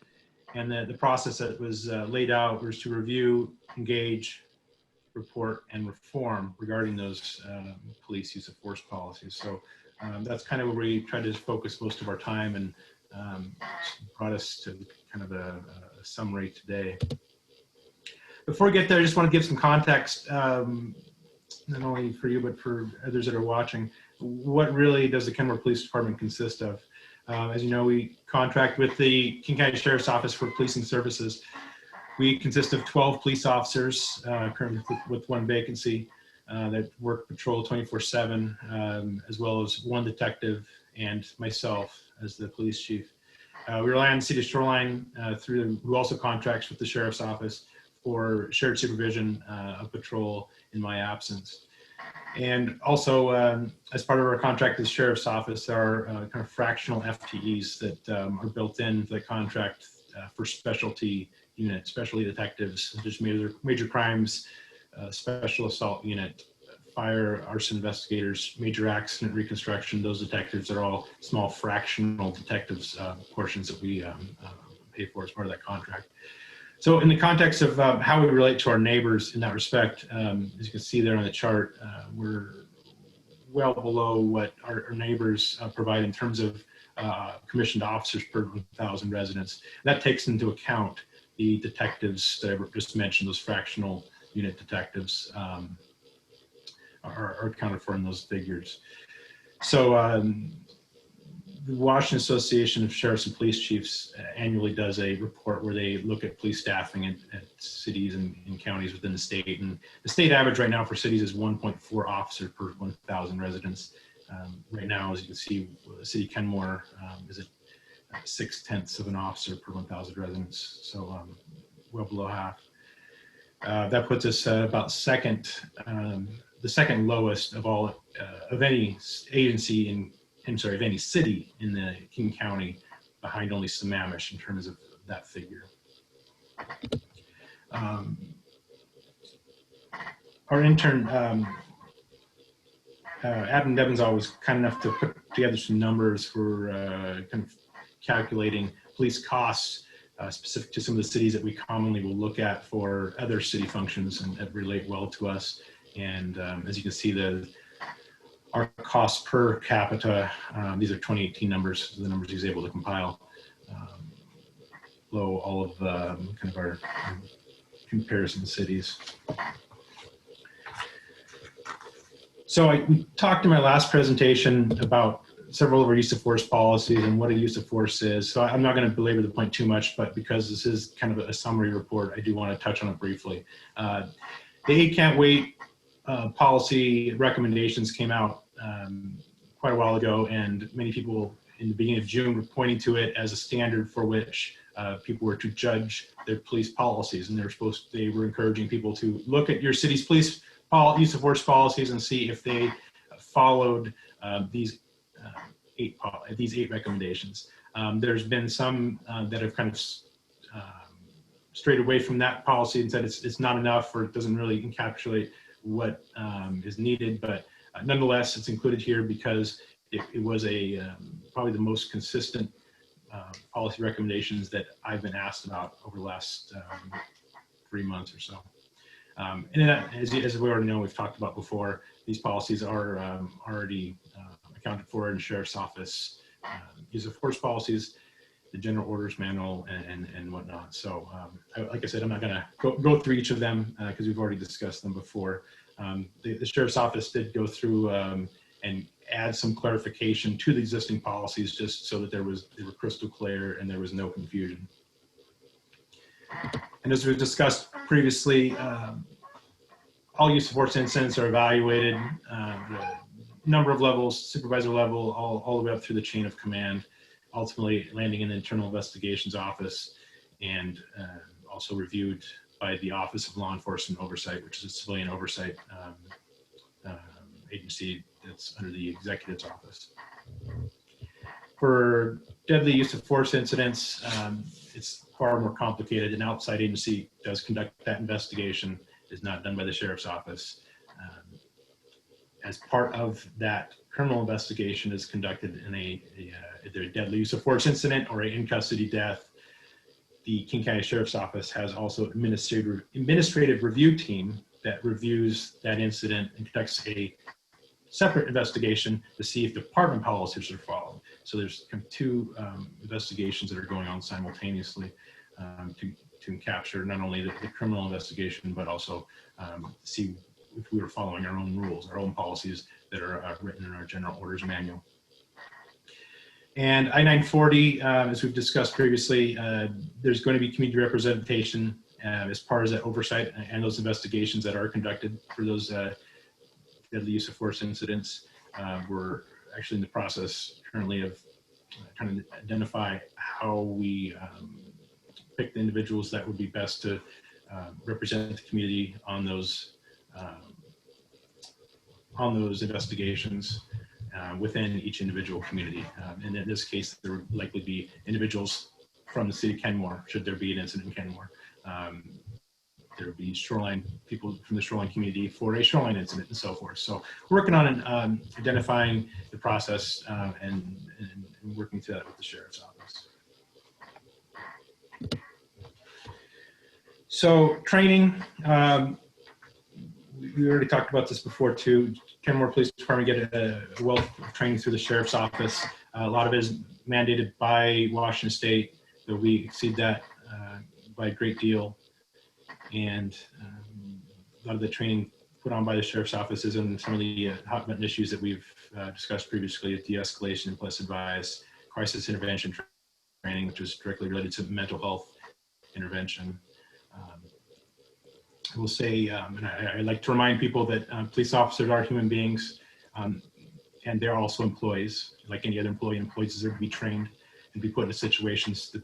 And the process that was laid out was to review, engage, report, and reform regarding those police use of force policies. So that's kind of where we tried to focus most of our time, and brought us to kind of a summary today. Before we get there, I just want to give some context, not only for you, but for others that are watching. What really does the Kenmore Police Department consist of? As you know, we contract with the King County Sheriff's Office for policing services. We consist of 12 police officers, currently with one vacancy, that work patrol 24/7, as well as one detective and myself as the police chief. We rely on the City of Shoreline, who also contracts with the Sheriff's Office for shared supervision of patrol in my absence. And also, as part of our contract with the Sheriff's Office, there are kind of fractional FTEs that are built into the contract for specialty units, specialty detectives, just major crimes, special assault unit, fire, arson investigators, major accident reconstruction. Those detectives are all small fractional detectives portions that we pay for as part of that contract. So in the context of how we relate to our neighbors in that respect, as you can see there on the chart, we're well below what our neighbors provide in terms of commissioned officers per 1,000 residents. That takes into account the detectives that I just mentioned, those fractional unit detectives are accounted for in those figures. So the Washington Association of Sheriffs and Police Chiefs annually does a report where they look at police staffing at cities and counties within the state. And the state average right now for cities is 1.4 officers per 1,000 residents. Right now, as you can see, the city of Kenmore is at 0.6 of an officer per 1,000 residents. So well below half. That puts us about the second lowest of all, of any agency of any city in the King County, behind only Sammamish in terms of that figure. Our intern, Adam Devon's always kind enough to put together some numbers for kind of calculating police costs specific to some of the cities that we commonly will look at for other city functions and that relate well to us. And as you can see, our costs per capita, these are 2018 numbers, the numbers he's able to compile, below all of kind of our comparison cities. So we talked in my last presentation about several of our use of force policies and what a use of force is. So I'm not going to belabor the point too much, but because this is kind of a summary report, I do want to touch on it briefly. The 8 Can't Wait policy recommendations came out quite a while ago, and many people in the beginning of June were pointing to it as a standard for which people were to judge their police policies, and they were encouraging people to look at your city's police use of force policies and see if they followed these 8 recommendations. There's been some that have kind of strayed away from that policy and said it's not enough, or it doesn't really encapsulate what is needed, but nonetheless, it's included here because it was probably the most consistent policy recommendations that I've been asked about over the last 3 months or so. And then, as we already know, we've talked about before, these policies are already accounted for in the Sheriff's Office use of force policies, the general orders manual, and whatnot. So like I said, I'm not going to go through each of them because we've already discussed them before. The Sheriff's Office did go through and add some clarification to the existing policies just so that they were crystal clear and there was no confusion. And as we've discussed previously, all use of force incidents are evaluated, the number of levels, supervisor level, all the way up through the chain of command, ultimately landing in the Internal Investigations Office, and also reviewed by the Office of Law Enforcement Oversight, which is a civilian oversight agency that's under the Executive's Office. For deadly use of force incidents, it's far more complicated. An outside agency does conduct that investigation. It's not done by the Sheriff's Office. As part of that criminal investigation is conducted in either a deadly use of force incident or an in-custody death, the King County Sheriff's Office has also administrative review team that reviews that incident and conducts a separate investigation to see if department policies are followed. So there's two investigations that are going on simultaneously to capture not only the criminal investigation, but also see if we were following our own rules, our own policies that are written in our general orders manual. And I-940, as we've discussed previously, there's going to be community representation as part of that oversight and those investigations that are conducted for those deadly use of force incidents. We're actually in the process currently of trying to identify how we pick the individuals that would be best to represent the community on those investigations within each individual community. And in this case, there would likely be individuals from the city of Kenmore, should there be an incident in Kenmore. There would be people from the shoreline community for a shoreline incident and so forth. So we're working on identifying the process and working through that with the Sheriff's Office. So training, we already talked about this before too. Kenmore Police Department get a wealth of training through the Sheriff's Office. A lot of it is mandated by Washington State, but we exceed that by a great deal. And a lot of the training put on by the Sheriff's Office is in some of the hot button issues that we've discussed previously: de-escalation, implicit bias, crisis intervention training, which is directly related to mental health intervention. I will say, and I like to remind people that police officers are human beings, and they're also employees. Like any other employee, employees deserve to be trained and be put into situations that,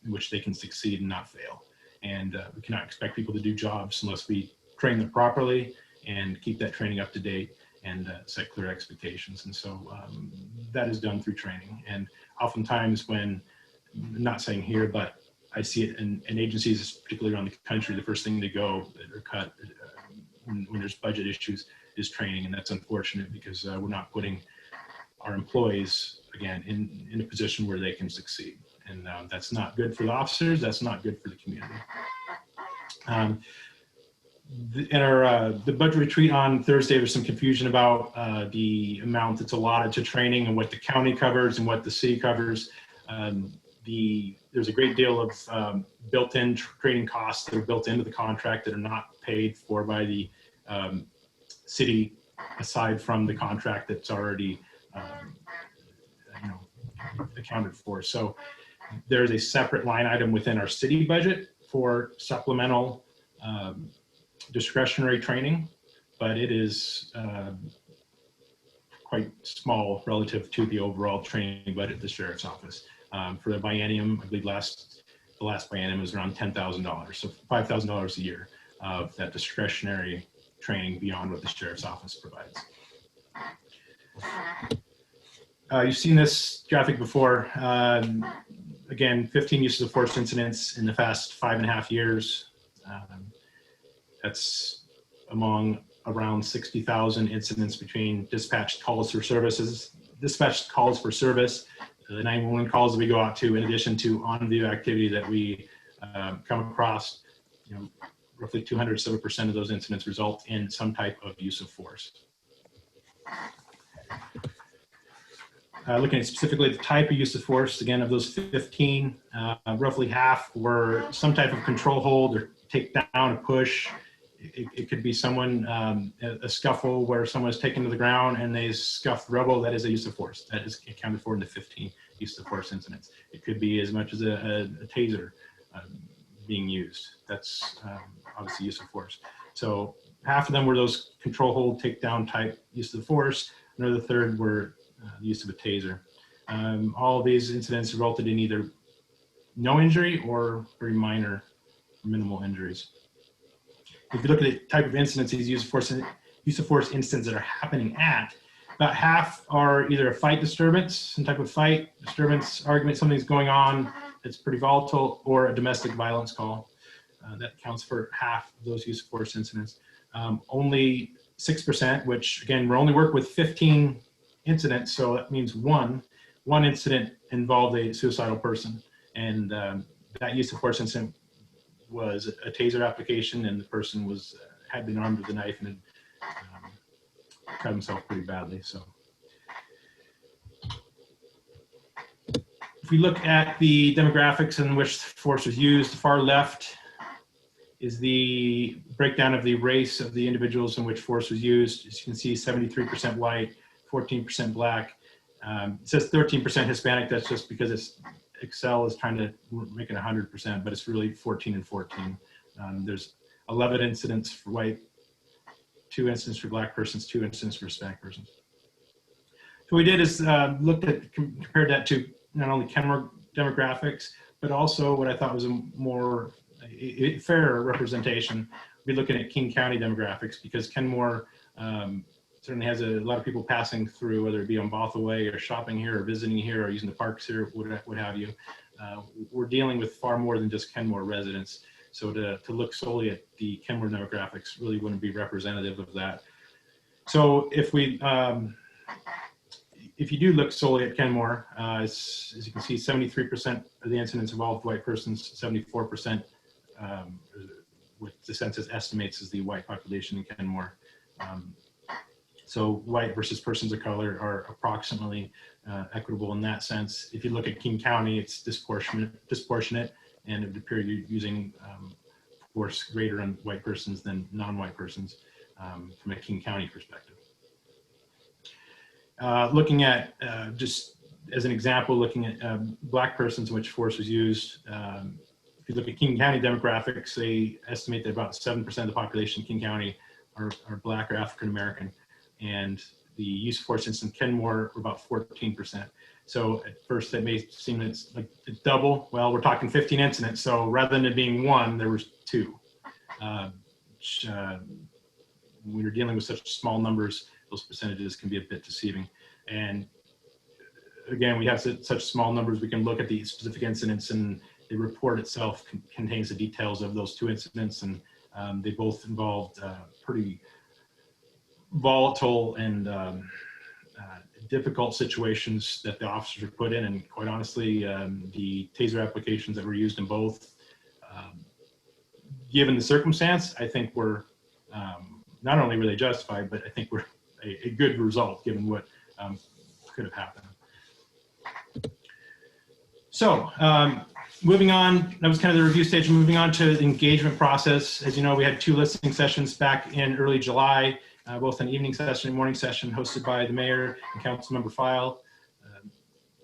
in which they can succeed and not fail. And we cannot expect people to do jobs unless we train them properly and keep that training up to date and set clear expectations. And so that is done through training. And oftentimes when, I'm not saying here, but I see it in agencies, particularly around the country, the first thing to go or cut when there's budget issues is training. And that's unfortunate because we're not putting our employees, again, in a position where they can succeed. And that's not good for the officers. That's not good for the community. In our the budget retreat on Thursday, there's some confusion about the amount that's allotted to training and what the county covers and what the city covers. There's a great deal of built-in training costs that are built into the contract that are not paid for by the city, aside from the contract that's already accounted for. So there's a separate line item within our city budget for supplemental discretionary training, but it is quite small relative to the overall training budget of the Sheriff's Office. For the biennium, I believe the last biennium was around $10,000, so $5,000 a year of that discretionary training beyond what the Sheriff's Office provides. You've seen this graphic before. Again, 15 uses of force incidents in the past 5.5 years. That's among around 60,000 incidents between dispatched calls for service, the 911 calls that we go out to, in addition to on-view activity that we come across. Roughly 207% of those incidents result in some type of use of force. Looking at specifically the type of use of force, again, of those 15, roughly half were some type of control hold or take down, a push. It could be someone, a scuffle where someone is taken to the ground and they scuff rubble. That is a use of force. That is accounted for in the 15 use of force incidents. It could be as much as a taser being used. That's obviously use of force. So half of them were those control hold, takedown type use of force. Another third were the use of a taser. All of these incidents resulted in either no injury or very minor or minimal injuries. If you look at the type of incidents these use of force incidents that are happening at, about half are either a fight disturbance, some type of fight disturbance, argument, something's going on that's pretty volatile, or a domestic violence call. That accounts for half of those use of force incidents. Only 6%, which again, we're only working with 15 incidents, so that means one incident involved a suicidal person, and that use of force incident was a taser application, and the person had been armed with a knife and had cut himself pretty badly. So if we look at the demographics in which force was used, the far left is the breakdown of the race of the individuals in which force was used. As you can see, 73% white, 14% black. It says 13% Hispanic. That's just because Excel is trying to make it 100%, but it's really 14 and 14. There's 11 incidents for white, 2 incidents for black persons, 2 incidents for Hispanic persons. So what we did is compared that to not only Kenmore demographics, but also what I thought was a more fair representation. We're looking at King County demographics, because Kenmore certainly has a lot of people passing through, whether it be on Bothell Way or shopping here or visiting here or using the parks here, what have you. We're dealing with far more than just Kenmore residents. So to look solely at the Kenmore demographics really wouldn't be representative of that. So if you do look solely at Kenmore, as you can see, 73% of the incidents involved white persons, 74% what the census estimates is the white population in Kenmore. So white versus persons of color are approximately equitable in that sense. If you look at King County, it's disproportionate, and it would appear you're using force greater on white persons than non-white persons from a King County perspective. Looking at, just as an example, looking at black persons in which force was used, if you look at King County demographics, they estimate that about 7% of the population in King County are black or African American, and the use of force incidents in Kenmore were about 14%. So at first that may seem it's like double. Well, we're talking 15 incidents, so rather than it being 1, there was 2. When you're dealing with such small numbers, those percentages can be a bit deceiving. And again, we have such small numbers, we can look at the specific incidents, and the report itself contains the details of those 2 incidents, and they both involved pretty volatile and difficult situations that the officers were put in. And quite honestly, the taser applications that were used in both, given the circumstance, I think were not only were they justified, but I think were a good result given what could have happened. So moving on, that was kind of the review stage. Moving on to the engagement process. As you know, we had 2 listening sessions back in early July, both an evening session and morning session hosted by the mayor and Councilmember File.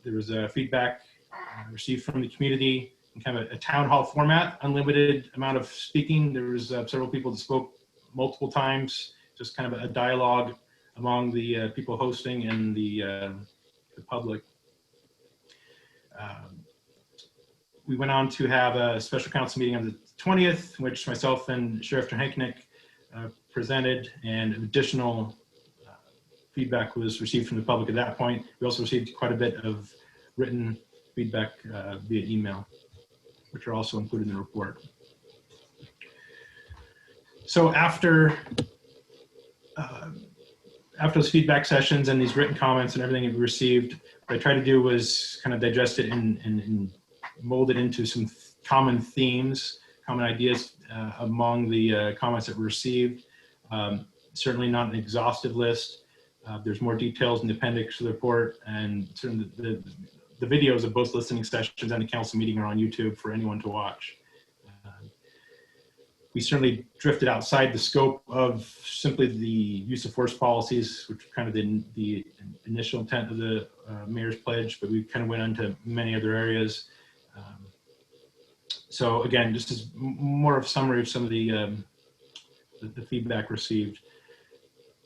There was feedback received from the community in kind of a town hall format, unlimited amount of speaking. There was several people that spoke multiple times, just kind of a dialogue among the people hosting and the public. We went on to have a special council meeting on the 20th, in which myself and Sheriff Hankenek presented, and additional feedback was received from the public at that point. We also received quite a bit of written feedback via email, which are also included in the report. So after those feedback sessions and these written comments and everything that we received, what I tried to do was kind of digest it and mold it into some common themes, common ideas among the comments that were received. Certainly not an exhaustive list, There's more details in the appendix to the report, and certainly the videos of both listening sessions and the council meeting are on YouTube for anyone to watch. We certainly drifted outside the scope of simply the use of force policies, which kind of the initial intent of the mayor's pledge, but we kind of went into many other areas. So again, just as more of a summary of some of the feedback received.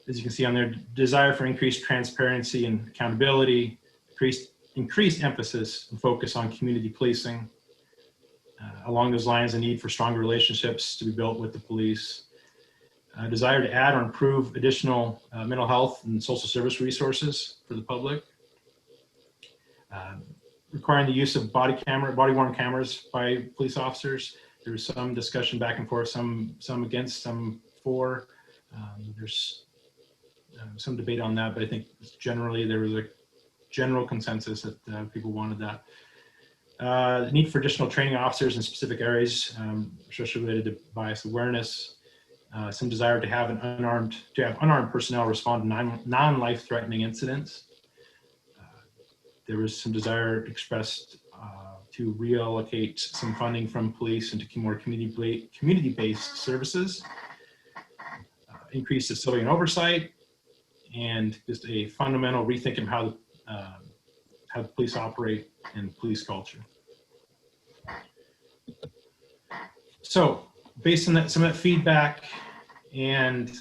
As you can see on there, desire for increased transparency and accountability, increased emphasis and focus on community policing. Along those lines, a need for stronger relationships to be built with the police. Desire to add or improve additional mental health and social service resources for the public. Requiring the use of body-worn cameras by police officers. There was some discussion back and forth, some against, some for. There's some debate on that, but I think generally there was a general consensus that people wanted that. The need for additional training officers in specific areas, especially related to bias awareness. Some desire to have unarmed personnel respond to non-life-threatening incidents. There was some desire expressed to reallocate some funding from police into more community-based services. Increase the civilian oversight, and just a fundamental rethink of how the police operate and police culture. So based on some of that feedback, and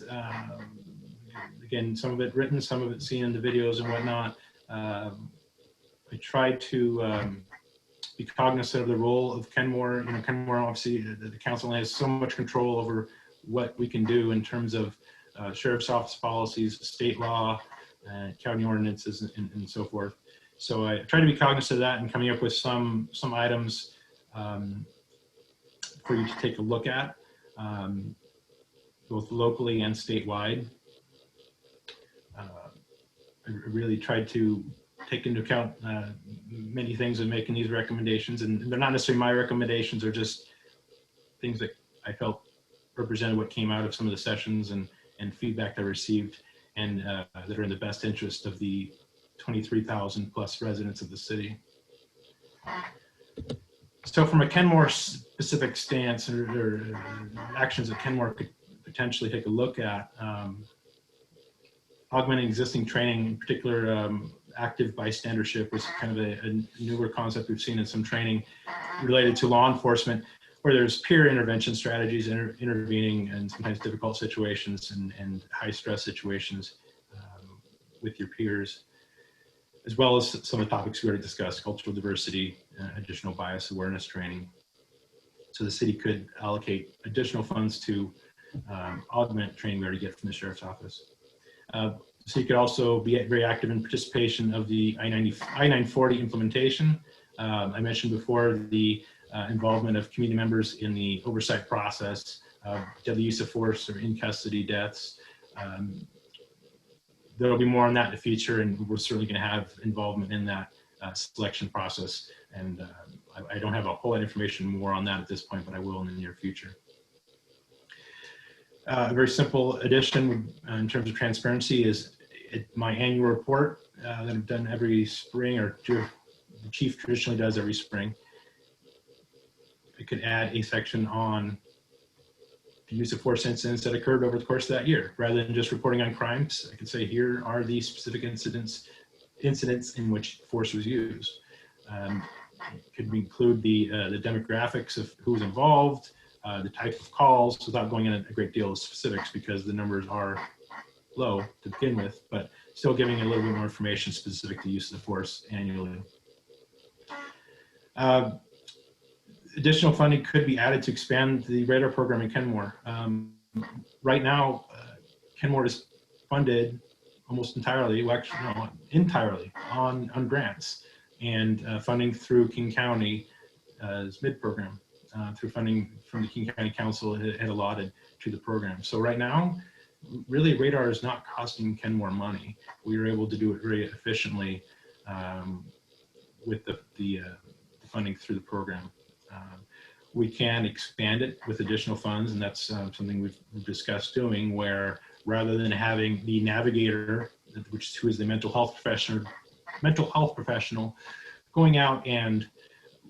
again, some of it written, some of it seen in the videos and whatnot, I tried to be cognizant of the role of Kenmore. You know, Kenmore, obviously, the council has so much control over what we can do in terms of sheriff's office policies, state law, county ordinances, and so forth. So I try to be cognizant of that and coming up with some items for you to take a look at, both locally and statewide. I really tried to take into account many things in making these recommendations, and they're not necessarily my recommendations, they're just things that I felt represented what came out of some of the sessions and feedback I received, and that are in the best interest of the 23,000 plus residents of the city. So from a Kenmore specific stance or actions that Kenmore could potentially take a look at, augmenting existing training, in particular active bystandership was kind of a newer concept we've seen in some training related to law enforcement, where there's peer intervention strategies, intervening in sometimes difficult situations and high stress situations with your peers, as well as some of the topics we already discussed, cultural diversity, additional bias awareness training. So the city could allocate additional funds to augment training we already get from the sheriff's office. So you could also be very active in participation of the I-940 implementation. I mentioned before the involvement of community members in the oversight process, deadly use of force or in custody deaths. There'll be more on that in the future, and we're certainly going to have involvement in that selection process. And I don't have a whole lot of information more on that at this point, but I will in the near future. A very simple addition in terms of transparency is my annual report that I've done every spring, or the chief traditionally does every spring. I could add a section on the use of force incidents that occurred over the course of that year. Rather than just reporting on crimes, I could say, here are these specific incidents in which force was used. Could include the demographics of who was involved, the type of calls, without going into a great deal of specifics because the numbers are low to begin with, but still giving a little bit more information specific to use of the force annually. Additional funding could be added to expand the radar program in Kenmore. Right now, Kenmore is funded almost entirely, well, actually, no, entirely on grants and funding through King County's MID program, through funding from the King County Council had allotted to the program. So right now, really radar is not costing Kenmore money. We were able to do it very efficiently with the funding through the program. We can expand it with additional funds, and that's something we've discussed doing, where rather than having the navigator who is the mental health professional, going out and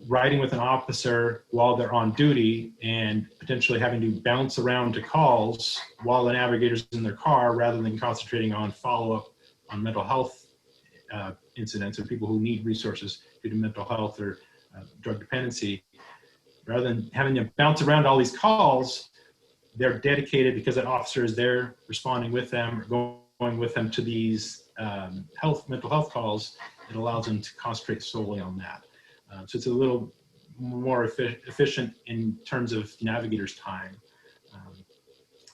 riding with an officer while they're on duty and potentially having to bounce around to calls while the navigator's in their car, rather than concentrating on follow-up on mental health incidents or people who need resources due to mental health or drug dependency. Rather than having to bounce around all these calls, they're dedicated because that officer is there responding with them or going with them to these mental health calls. It allows them to concentrate solely on that. So it's a little more efficient in terms of navigators' time.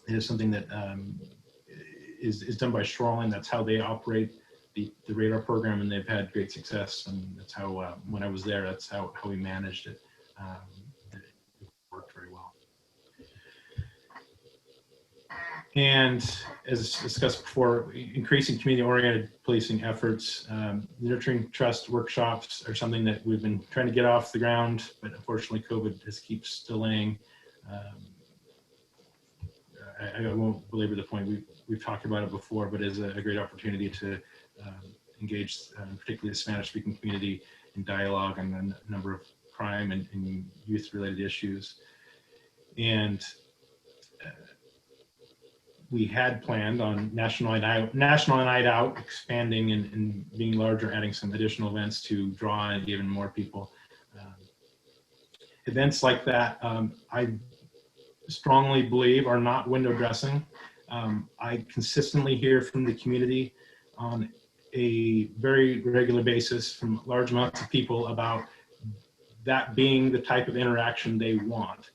It is something that is done by Shoreline. That's how they operate the radar program, and they've had great success. And that's how, when I was there, that's how we managed it. It worked very well. And as discussed before, increasing community-oriented policing efforts, nurturing trust workshops are something that we've been trying to get off the ground, but unfortunately COVID just keeps delaying. I won't belabor the point, we've talked about it before, but it is a great opportunity to engage particularly the Spanish-speaking community in dialogue on a number of crime and youth-related issues. And we had planned on National Night Out expanding and being larger, adding some additional events to draw in even more people. Events like that, I strongly believe are not window dressing. I consistently hear from the community on a very regular basis from large amounts of people about that being the type of interaction they want.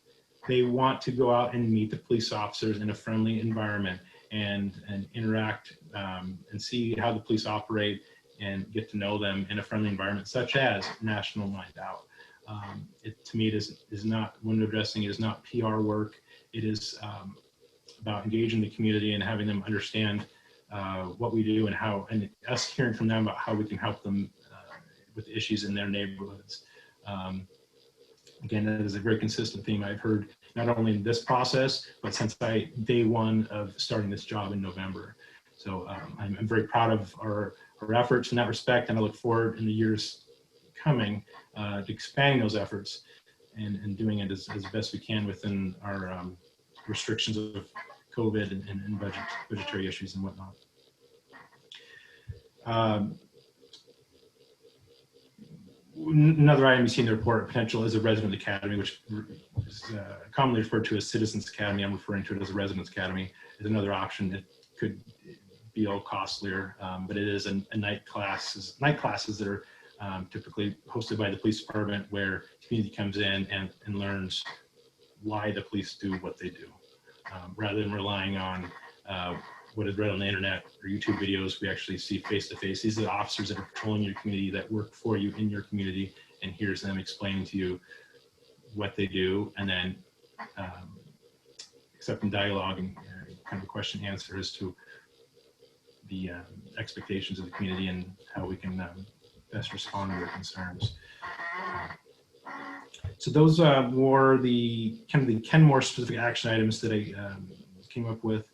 They want to go out and meet the police officers in a friendly environment and interact and see how the police operate and get to know them in a friendly environment, such as National Night Out. To me, it is not window dressing. It is not PR work. It is about engaging the community and having them understand what we do and us hearing from them about how we can help them with issues in their neighborhoods. Again, that is a very consistent theme I've heard, not only in this process, but since day one of starting this job in November. So I'm very proud of our efforts in that respect, and I look forward in the years coming to expanding those efforts and doing it as best we can within our restrictions of COVID and budgetary issues and whatnot. Another item you see in the report, potential, is a resident academy, which is commonly referred to as Citizens Academy. I'm referring to it as a Residence Academy. Is another option. It could be a little costlier, but it is a night classes that are typically hosted by the police department, where the community comes in and learns why the police do what they do, rather than relying on what is read on the internet or YouTube videos. We actually see face-to-face. These are the officers that are patrolling your community, that work for you in your community, and here's them explaining to you what they do, and then accepting dialogue and kind of a question answer as to the expectations of the community and how we can best respond to their concerns. So those were the Kenmore specific action items that I came up with.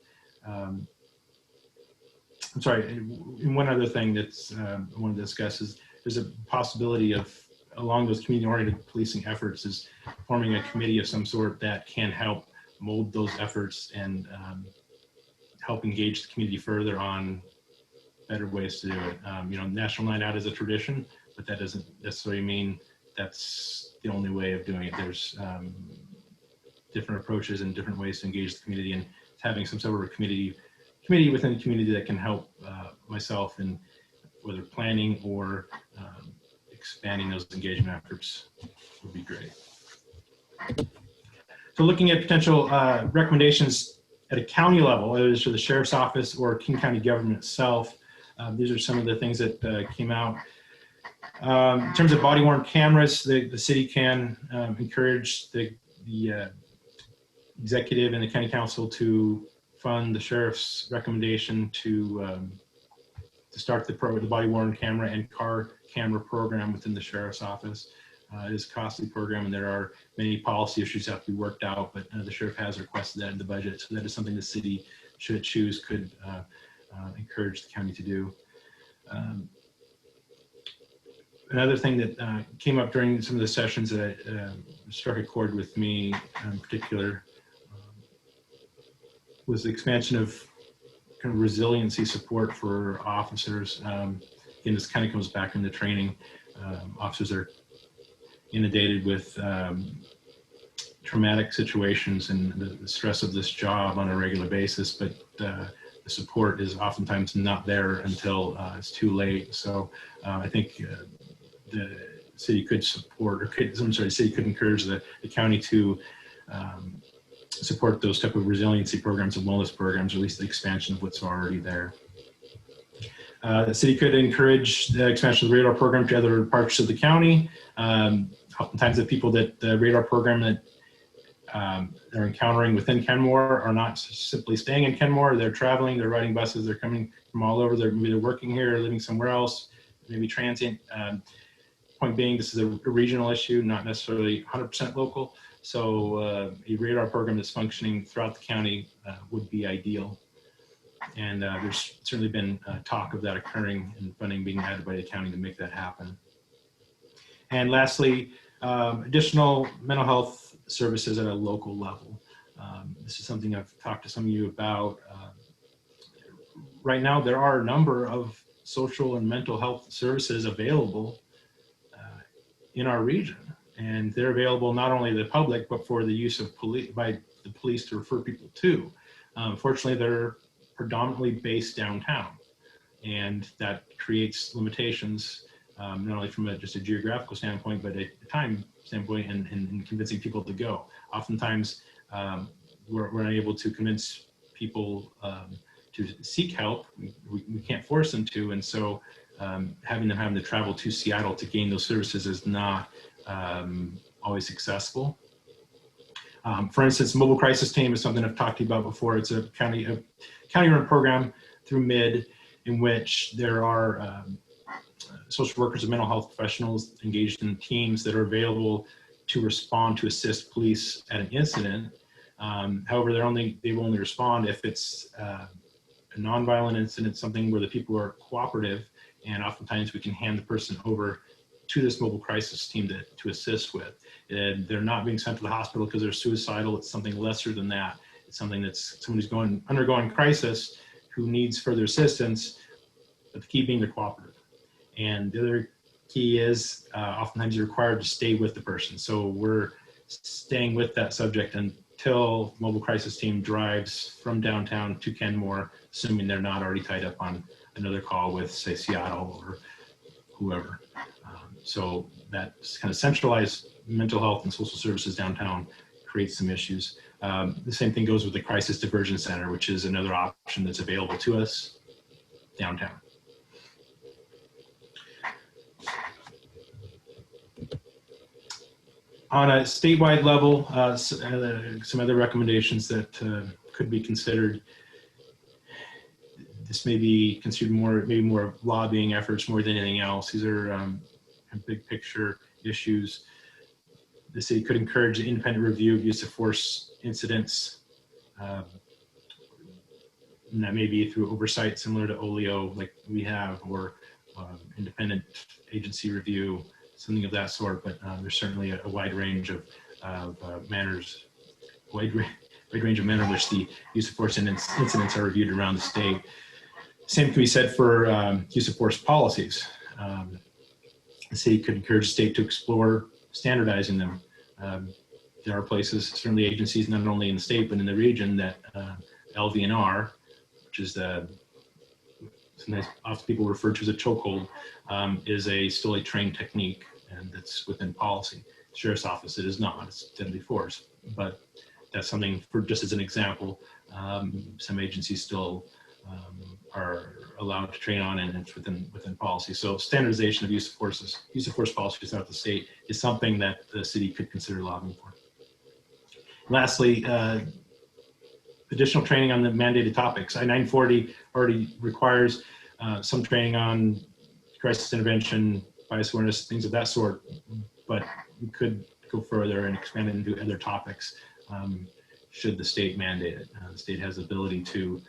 I'm sorry, and one other thing that's I want to discuss is there's a possibility of, along those community-oriented policing efforts, is forming a committee of some sort that can help mold those efforts and help engage the community further on better ways to do it. National Night Out is a tradition, but that doesn't necessarily mean that's the only way of doing it. There's different approaches and different ways to engage the community, and having some sort of a committee within the community that can help myself in whether planning or expanding those engagement efforts would be great. So looking at potential recommendations at a county level, whether it's for the sheriff's office or King County government itself, these are some of the things that came out. In terms of body-worn cameras, the city can encourage the executive and the county council to fund the sheriff's recommendation to start the body-worn camera and car camera program within the sheriff's office. It is a costly program, and there are many policy issues that have to be worked out, but the sheriff has requested that in the budget. So that is something the city, should it choose, could encourage the county to do. Another thing that came up during some of the sessions that struck a chord with me in particular was the expansion of kind of resiliency support for officers. Again, this kind of comes back into training. Officers are inundated with traumatic situations and the stress of this job on a regular basis, but the support is oftentimes not there until it's too late. So I think the city could support, or the city could encourage the county to support those type of resiliency programs and wellness programs, or at least the expansion of what's already there. The city could encourage the expansion of the radar program to other parts of the county. Oftentimes the people that the radar program that they're encountering within Kenmore are not simply staying in Kenmore, they're traveling, they're riding buses, they're coming from all over, maybe they're working here, living somewhere else, maybe transient. Point being, this is a regional issue, not necessarily 100% local. So a radar program that's functioning throughout the county would be ideal. And there's certainly been talk of that occurring and funding being added by the county to make that happen. And lastly, additional mental health services at a local level. This is something I've talked to some of you about. Right now, there are a number of social and mental health services available in our region. And they're available not only to the public, but for the use of by the police to refer people to. Fortunately, they're predominantly based downtown. And that creates limitations, not only from just a geographical standpoint, but a time standpoint and convincing people to go. Oftentimes, we're unable to convince people to seek help. We can't force them to. And so having to travel to Seattle to gain those services is not always successful. For instance, mobile crisis team is something I've talked to you about before. It's a county-run program through MID in which there are social workers and mental health professionals engaged in teams that are available to respond to assist police at an incident. However, they will only respond if it's a nonviolent incident, something where the people are cooperative, and oftentimes we can hand the person over to this mobile crisis team to assist with. And they're not being sent to the hospital because they're suicidal. It's something lesser than that. It's something that's somebody's undergoing crisis who needs further assistance, but the key being they're cooperative. And the other key is oftentimes you're required to stay with the person. So we're staying with that subject until mobile crisis team drives from downtown to Kenmore, assuming they're not already tied up on another call with, say, Seattle or whoever. So that kind of centralized mental health and social services downtown creates some issues. The same thing goes with the Crisis Diversion Center, which is another option that's available to us downtown. On a statewide level, some other recommendations that could be considered. This may be considered maybe more lobbying efforts more than anything else. These are big picture issues. The city could encourage an independent review of use of force incidents. And that may be through oversight similar to OLEO like we have, or independent agency review, something of that sort. But there's certainly a wide range of manners, wide range of manner in which the use of force incidents are reviewed around the state. Same can be said for use of force policies. The city could encourage the state to explore standardizing them. There are places, certainly agencies, not only in the state, but in the region that LVNR, which is sometimes often people refer to as a chokehold, is still a trained technique, and that's within policy. The Sheriff's Office, it is not, it's deadly force, but that's something for, just as an example, some agencies still are allowed to train on, and it's within policy. So standardization of use of force policies throughout the state is something that the city could consider lobbying for. Lastly, additional training on the mandated topics. I-940 already requires some training on crisis intervention, bias awareness, things of that sort, but we could go further and expand it into other topics should the state mandate it. The state has the ability to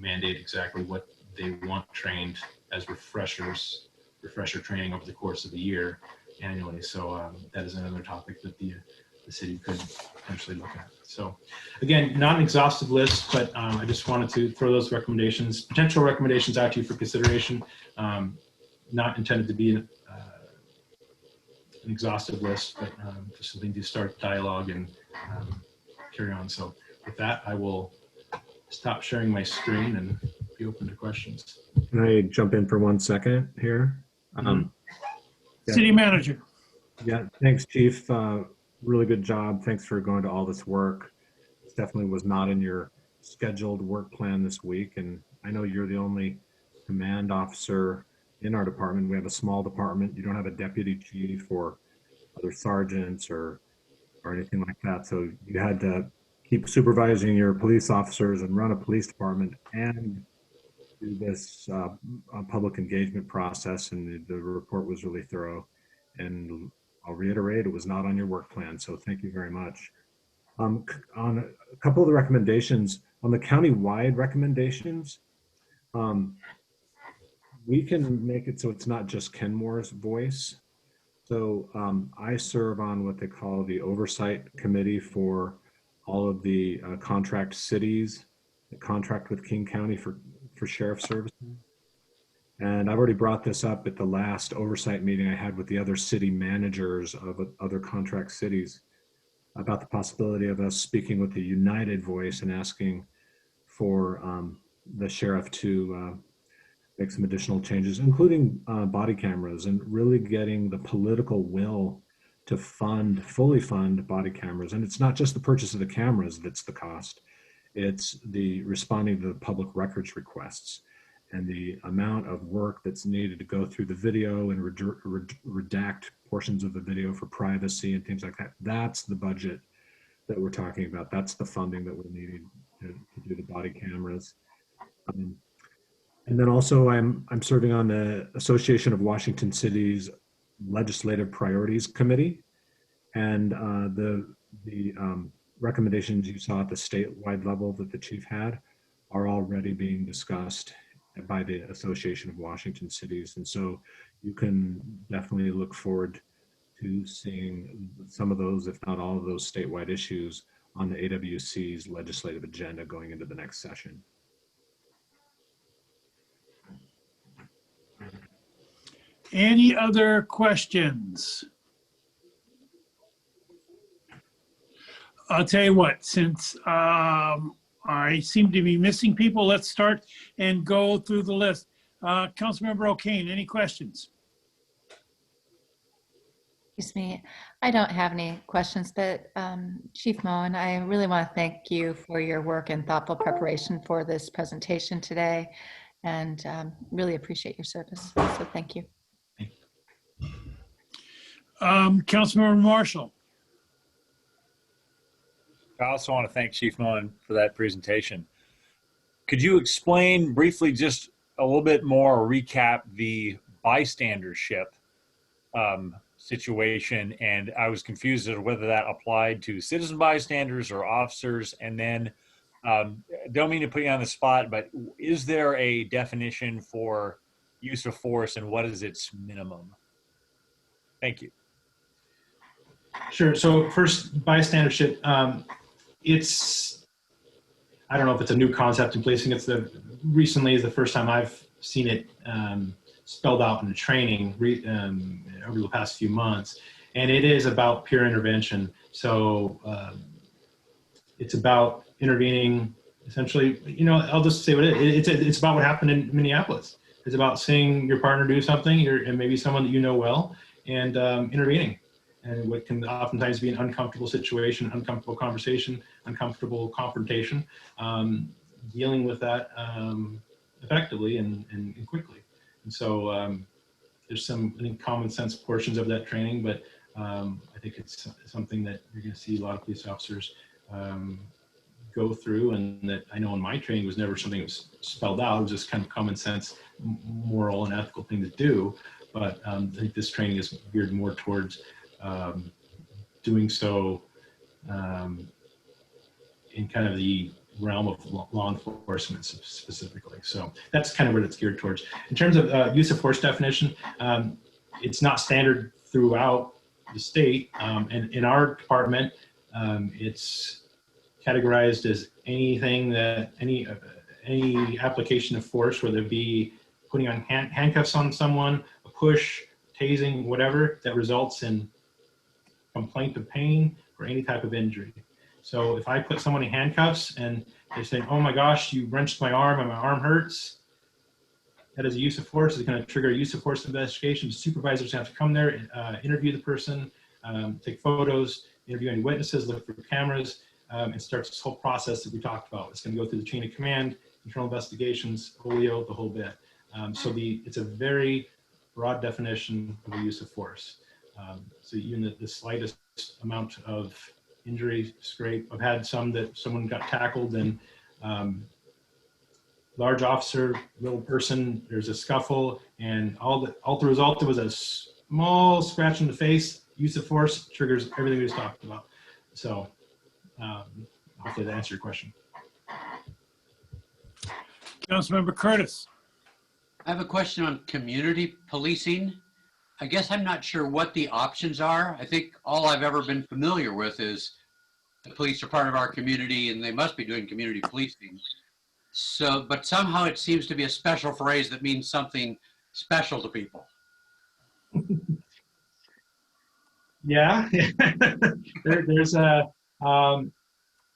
mandate exactly what they want trained as refresher training over the course of the year annually. So that is another topic that the city could potentially look at. So again, not an exhaustive list, but I just wanted to throw those potential recommendations out to you for consideration. Not intended to be an exhaustive list, but just something to start dialogue and carry on. So with that, I will stop sharing my screen and be open to questions. Can I jump in for 1 second here? Mm-hmm. City manager. Yeah, thanks, Chief. Really good job. Thanks for going to all this work. This definitely was not in your scheduled work plan this week. And I know you're the only command officer in our department. We have a small department. You don't have a deputy chief or other sergeants or anything like that. So you had to keep supervising your police officers and run a police department and do this public engagement process. And the report was really thorough. And I'll reiterate, it was not on your work plan. So thank you very much. On a couple of the recommendations, on the county-wide recommendations, we can make it so it's not just Kenmore's voice. So I serve on what they call the oversight committee for all of the contract cities that contract with King County for sheriff services. And I've already brought this up at the last oversight meeting I had with the other city managers of other contract cities about the possibility of us speaking with a united voice and asking for the sheriff to make some additional changes, including body cameras, and really getting the political will to fully fund body cameras. And it's not just the purchase of the cameras that's the cost. It's the responding to the public records requests and the amount of work that's needed to go through the video and redact portions of the video for privacy and things like that. That's the budget that we're talking about. That's the funding that we're needing to do the body cameras. And then also I'm serving on the Association of Washington Cities Legislative Priorities Committee. And the recommendations you saw at the statewide level that the chief had are already being discussed by the Association of Washington Cities. And so you can definitely look forward to seeing some of those, if not all of those statewide issues on the AWC's legislative agenda going into the next session. Any other questions? I'll tell you what, since I seem to be missing people, let's start and go through the list. Councilmember O'Kane, any questions? Excuse me, I don't have any questions, but Chief Moen, I really want to thank you for your work and thoughtful preparation for this presentation today, and really appreciate your service. So thank you. Councilmember Marshall. I also want to thank Chief Moen for that presentation. Could you explain briefly, just a little bit more, or recap the bystandership situation? And I was confused as to whether that applied to citizen bystanders or officers. And then, don't mean to put you on the spot, but is there a definition for use of force and what is its minimum? Thank you. Sure. So first, bystandership. I don't know if it's a new concept in policing. Recently is the first time I've seen it spelled out in the training over the past few months. And it is about peer intervention. So it's about intervening, essentially, I'll just say what it is. It's about what happened in Minneapolis. It's about seeing your partner do something, and maybe someone that you know well, and intervening. And what can oftentimes be an uncomfortable situation, uncomfortable conversation, uncomfortable confrontation, dealing with that effectively and quickly. And so there's some, I think, common sense portions of that training, but I think it's something that you're going to see a lot of police officers go through, and that I know in my training was never something that was spelled out. It was just kind of common sense, moral and ethical thing to do. But I think this training is geared more towards doing so in kind of the realm of law enforcement specifically. So that's kind of what it's geared towards. In terms of use of force definition, it's not standard throughout the state. And in our department, it's categorized as anything that any application of force, whether it be putting on handcuffs on someone, a push, tasing, whatever, that results in complaint of pain or any type of injury. So if I put someone in handcuffs and they say, "Oh my gosh, you wrenched my arm and my arm hurts," that is a use of force. It's going to trigger a use of force investigation. Supervisors have to come there, interview the person, take photos, interview any witnesses, look for cameras, and starts this whole process that we talked about. It's going to go through the chain of command, internal investigations, OLEO, the whole bit. So it's a very broad definition of the use of force. So even the slightest amount of injury, scrape. I've had some that someone got tackled and large officer, little person, there's a scuffle, and all the result was a small scratch in the face. Use of force triggers everything we just talked about. So hopefully that answered your question. Councilmember Curtis. I have a question on community policing. I guess I'm not sure what the options are. I think all I've ever been familiar with is the police are part of our community and they must be doing community policing. So, but somehow it seems to be a special phrase that means something special to people. Yeah, there's a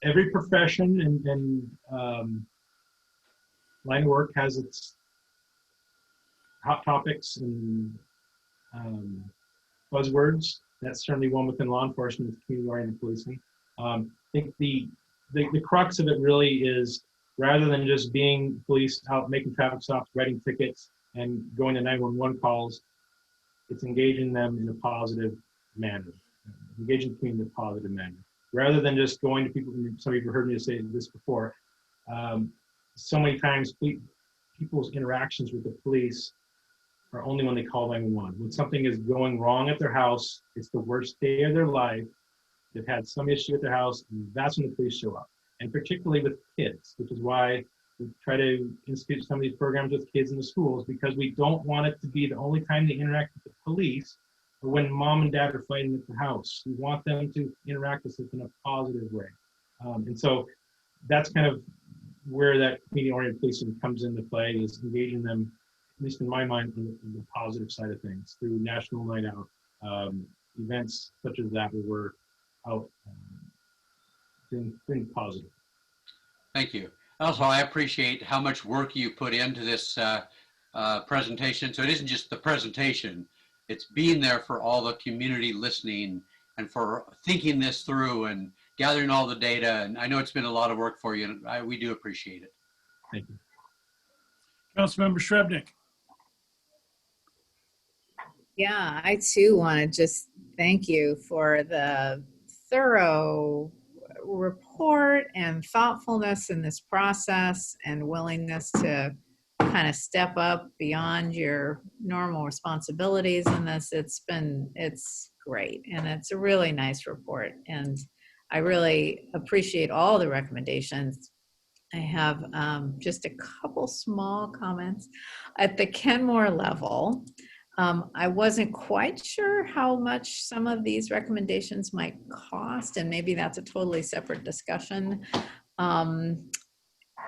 every profession and line of work has its hot topics and buzzwords. That's certainly one within law enforcement, is community-oriented policing. I think the crux of it really is, rather than just being police out making traffic stops, writing tickets, and going to 911 calls, it's engaging them in a positive manner, engaging the community in a positive manner. Rather than just going to people, some of you have heard me say this before, so many times people's interactions with the police are only when they call 911. When something is going wrong at their house, it's the worst day of their life, they've had some issue at their house, and that's when the police show up. And particularly with kids, which is why we try to institute some of these programs with kids in the schools, because we don't want it to be the only time they interact with the police or when mom and dad are fighting at the house. We want them to interact with us in a positive way. And so that's kind of where that community-oriented policing comes into play, is engaging them, at least in my mind, on the positive side of things through National Night Out, events such as that, where we're out doing positive. Thank you. Also, I appreciate how much work you put into this presentation. So it isn't just the presentation, it's being there for all the community listening and for thinking this through and gathering all the data. And I know it's been a lot of work for you, and we do appreciate it. Thank you. Councilmember Srebnick. Yeah, I too want to just thank you for the thorough report and thoughtfulness in this process and willingness to kind of step up beyond your normal responsibilities in this. It's great, and it's a really nice report, and I really appreciate all the recommendations. I have just a couple small comments. At the Kenmore level, I wasn't quite sure how much some of these recommendations might cost, and maybe that's a totally separate discussion.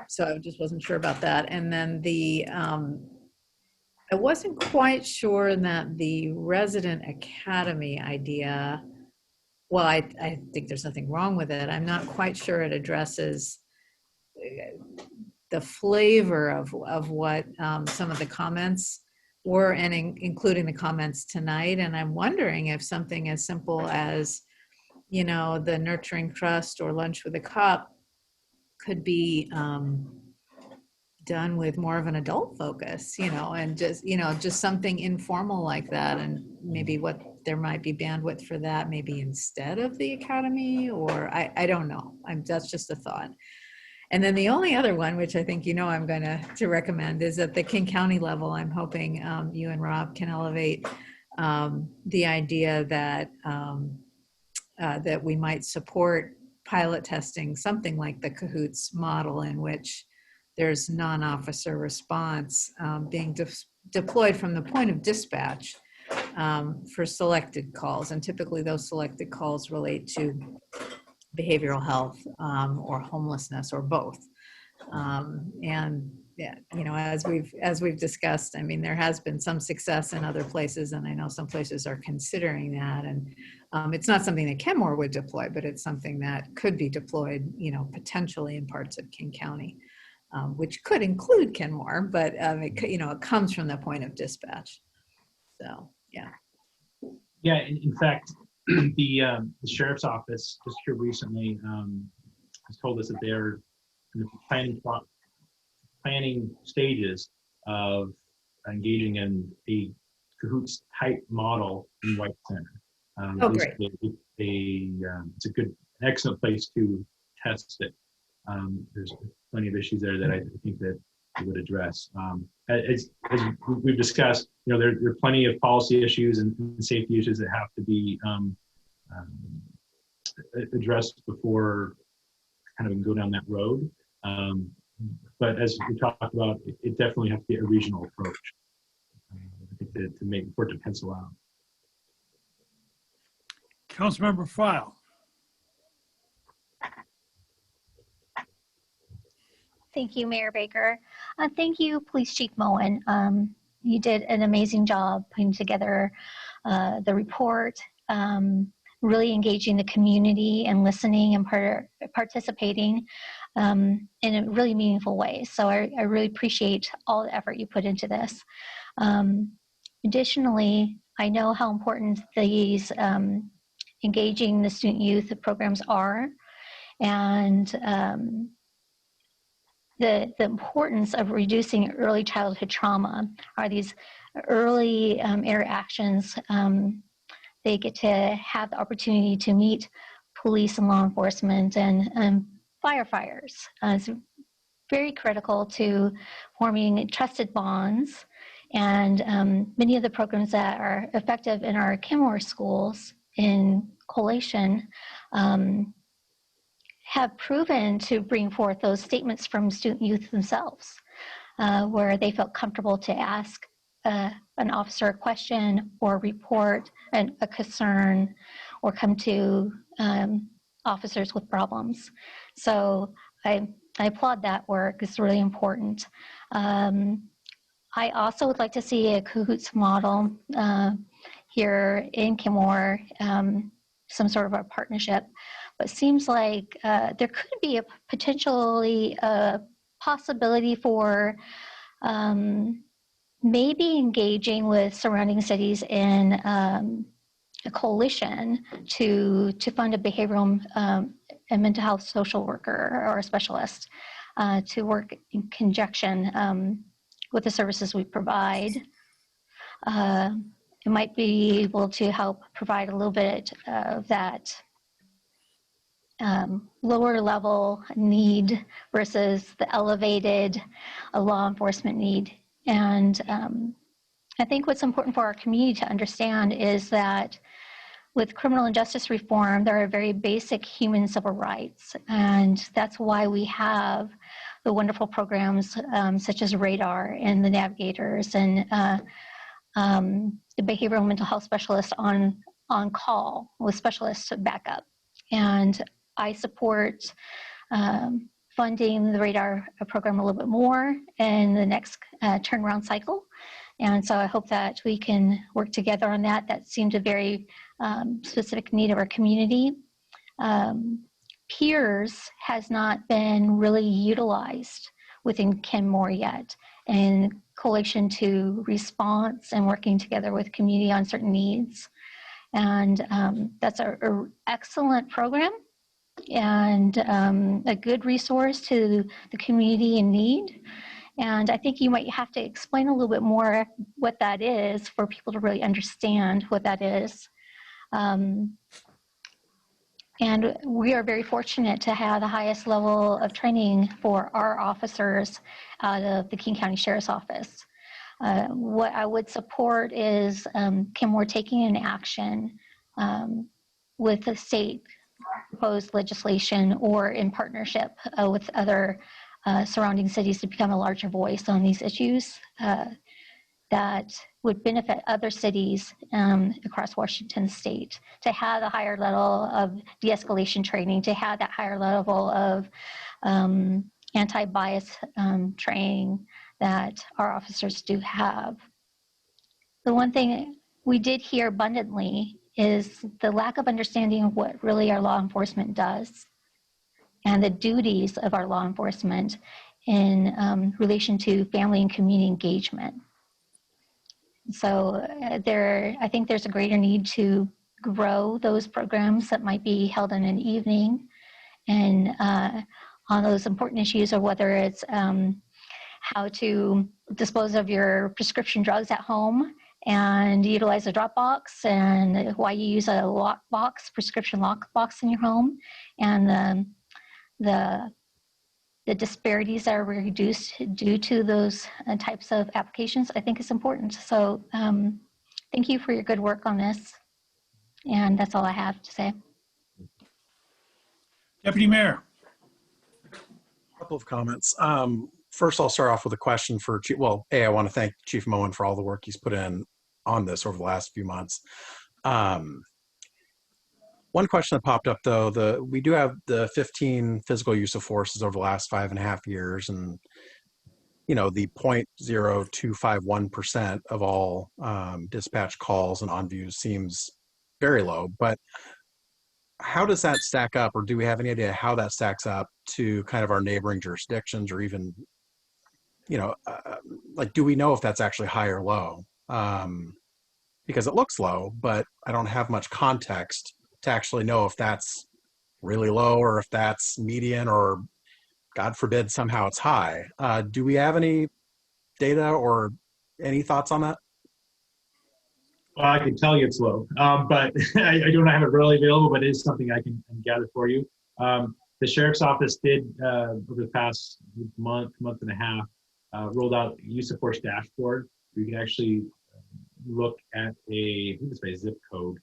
So I just wasn't sure about that. And then I wasn't quite sure that the resident academy idea, well, I think there's nothing wrong with it. I'm not quite sure it addresses the flavor of what some of the comments were, and including the comments tonight. And I'm wondering if something as simple as, the Nurturing Trust or Lunch with a Cop could be done with more of an adult focus, and just something informal like that, and maybe what there might be bandwidth for that, maybe instead of the academy, or I don't know. That's just a thought. And then the only other one, which I think I'm going to recommend, is at the King County level. I'm hoping you and Rob can elevate the idea that that we might support pilot testing something like the CAHOOTS model, in which there's non-officer response being deployed from the point of dispatch for selected calls. And typically those selected calls relate to behavioral health or homelessness or both. And yeah, you know, as we've discussed, I mean, there has been some success in other places, and I know some places are considering that. And it's not something that Kenmore would deploy, but it's something that could be deployed, you know, potentially in parts of King County, which could include Kenmore, but you know, it comes from the point of dispatch. So yeah. Yeah, in fact, the sheriff's office just here recently has told us that they're in the planning stages of engaging in a CAHOOTS type model in White Center. Oh, great. It's an excellent place to test it. There's plenty of issues there that I think that it would address. As we've discussed, you know, there are plenty of policy issues and safety issues that have to be addressed before kind of go down that road. But as we talked about, it definitely has to be a regional approach. I think to make for it to pencil out. Councilmember File. Thank you, Mayor Baker. Thank you, Police Chief Moen. You did an amazing job putting together the report, really engaging the community and listening and participating in a really meaningful way. So I really appreciate all the effort you put into this. Additionally, I know how important these engaging the student youth programs are, and the importance of reducing early childhood trauma are these early interactions. They get to have the opportunity to meet police and law enforcement and firefighters. It's very critical to forming trusted bonds. And many of the programs that are effective in our Kenmore schools in collation have proven to bring forth those statements from student youth themselves, where they felt comfortable to ask an officer a question or report a concern or come to officers with problems. So I applaud that work. It's really important. I also would like to see a CAHOOTS model here in Kenmore, some sort of a partnership. But it seems like there could be a potentially a possibility for maybe engaging with surrounding cities in a coalition to fund a behavioral and mental health social worker or a specialist to work in conjunction with the services we provide. It might be able to help provide a little bit of that lower level need versus the elevated law enforcement need. And I think what's important for our community to understand is that with criminal and justice reform, there are very basic human civil rights. And that's why we have the wonderful programs such as Radar and the Navigators and the behavioral mental health specialist on call with specialists to back up. And I support funding the Radar program a little bit more in the next turnaround cycle. And so I hope that we can work together on that. That seems a very specific need of our community. Peers has not been really utilized within Kenmore yet, in collation to response and working together with community on certain needs. And that's an excellent program and a good resource to the community in need. And I think you might have to explain a little bit more what that is for people to really understand what that is. And we are very fortunate to have the highest level of training for our officers out of the King County Sheriff's Office. What I would support is Kenmore taking an action with the state proposed legislation or in partnership with other surrounding cities to become a larger voice on these issues that would benefit other cities across Washington state to have a higher level of de-escalation training, to have that higher level of anti-bias training that our officers do have. The one thing we did hear abundantly is the lack of understanding of what really our law enforcement does and the duties of our law enforcement in relation to family and community engagement. So I think there's a greater need to grow those programs that might be held in an evening and on those important issues of whether it's how to dispose of your prescription drugs at home and utilize a drop box, and why you use a lock box, prescription lock box in your home, and the disparities that are reduced due to those types of applications, I think is important. So thank you for your good work on this. And that's all I have to say. Deputy Mayor. A couple of comments. First, I'll start off with a question for Chief. Well, I want to thank Chief Moen for all the work he's put in on this over the last few months. One question that popped up though, we do have the 15 physical use of forces over the last 5.5 years, and the 0.0251% of all dispatch calls and on views seems very low, but how does that stack up, or do we have any idea how that stacks up to kind of our neighboring jurisdictions, or even, like, do we know if that's actually high or low? Because it looks low, but I don't have much context to actually know if that's really low or if that's median, or God forbid somehow it's high. Do we have any data or any thoughts on that? Well, I can tell you it's low, but I don't have it readily available, but it is something I can gather for you. The Sheriff's Office did, over the past month and a half, rolled out the use of force dashboard. You can actually look at I think it's by zip code,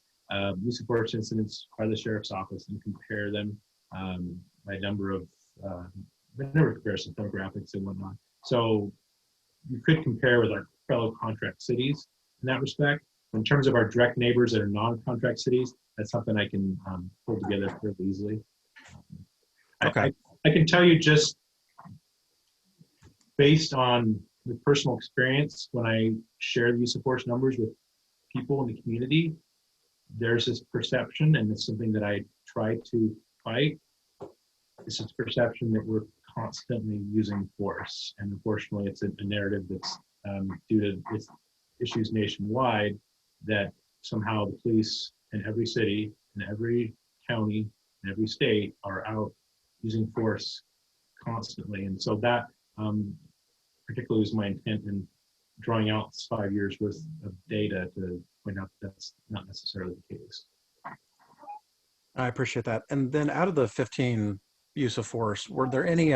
use of force incidents by the Sheriff's Office and compare them by number of comparisons, demographics and whatnot. So you could compare with our fellow contract cities in that respect. In terms of our direct neighbors that are non-contract cities, that's something I can pull together fairly easily. Okay. I can tell you just based on the personal experience, when I share the use of force numbers with people in the community, there's this perception, and it's something that I try to fight. It's this perception that we're constantly using force. And unfortunately, it's a narrative that's due to its issues nationwide, that somehow the police in every city, in every county, in every state are out using force constantly. And so that particularly was my intent in drawing out this 5 years worth of data to point out that that's not necessarily the case. I appreciate that. And then out of the 15 use of force, were there any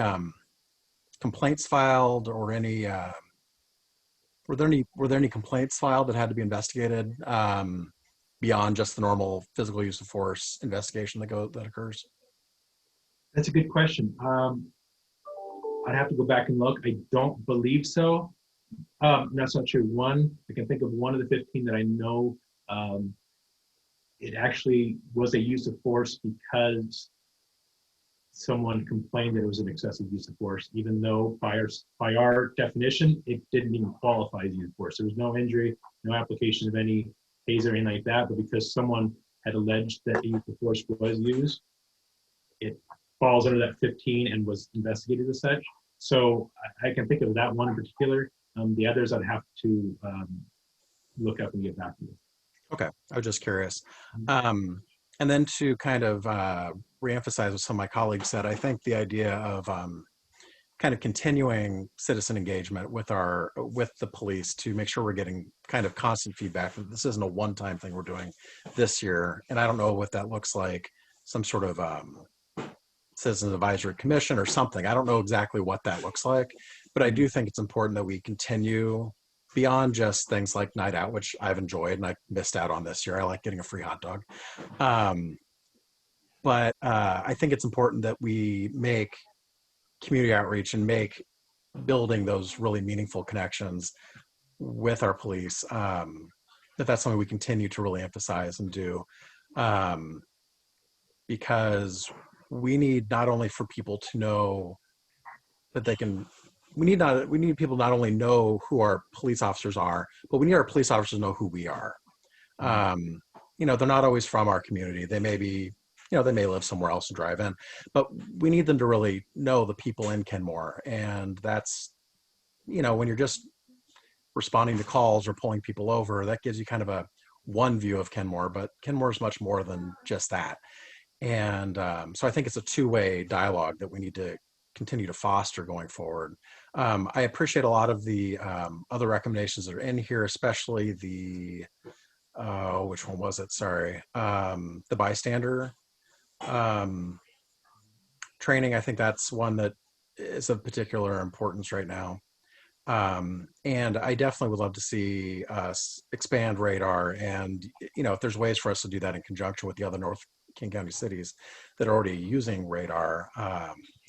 complaints filed, or any were there any complaints filed that had to be investigated beyond just the normal physical use of force investigation that occurs? That's a good question. I'd have to go back and look. I don't believe so. That's not true. I can think of one of the 15 that I know it actually was a use of force because someone complained that it was an excessive use of force, even though by our definition, it didn't even qualify as use of force. There was no injury, no application of any taser or anything like that, but because someone had alleged that use of force was used, it falls under that 15 and was investigated as such. So I can think of that one in particular. The others I'd have to look up and get back to you. Okay, I was just curious. And then to kind of reemphasize what some of my colleagues said, I think the idea of kind of continuing citizen engagement with the police to make sure we're getting kind of constant feedback. This isn't a one-time thing we're doing this year, and I don't know what that looks like, some sort of Citizen Advisory Commission or something. I don't know exactly what that looks like, but I do think it's important that we continue beyond just things like Night Out, which I've enjoyed and I missed out on this year. I like getting a free hot dog. But I think it's important that we make community outreach and make building those really meaningful connections with our police. That's something we continue to really emphasize and do, because we need not only for people to know that they can. We need people not only know who our police officers are, but we need our police officers to know who we are. You know, they're not always from our community. They may be, you know, they may live somewhere else and drive in, but we need them to really know the people in Kenmore. And that's, you know, when you're just responding to calls or pulling people over, that gives you kind of a one view of Kenmore, but Kenmore is much more than just that. And so I think it's a two-way dialogue that we need to continue to foster going forward. I appreciate a lot of the other recommendations that are in here, especially the, which one was it? Sorry. The bystander training. I think that's one that is of particular importance right now. And I definitely would love to see us expand radar, and, you know, if there's ways for us to do that in conjunction with the other North King County cities that are already using radar,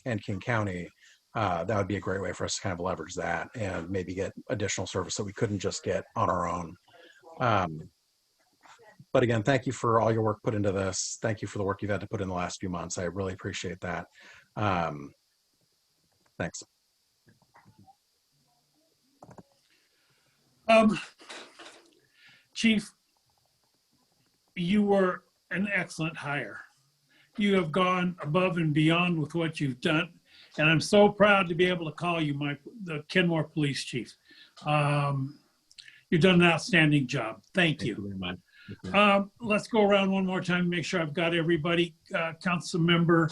and King County, that would be a great way for us to kind of leverage that and maybe get additional service that we couldn't just get on our own. But again, thank you for all your work put into this. Thank you for the work you've had to put in the last few months. I really appreciate that. Thanks. Chief, you were an excellent hire. You have gone above and beyond with what you've done, and I'm so proud to be able to call you the Kenmore Police Chief. You've done an outstanding job. Thank you. Very much. Let's go around one more time to make sure I've got everybody. Council member,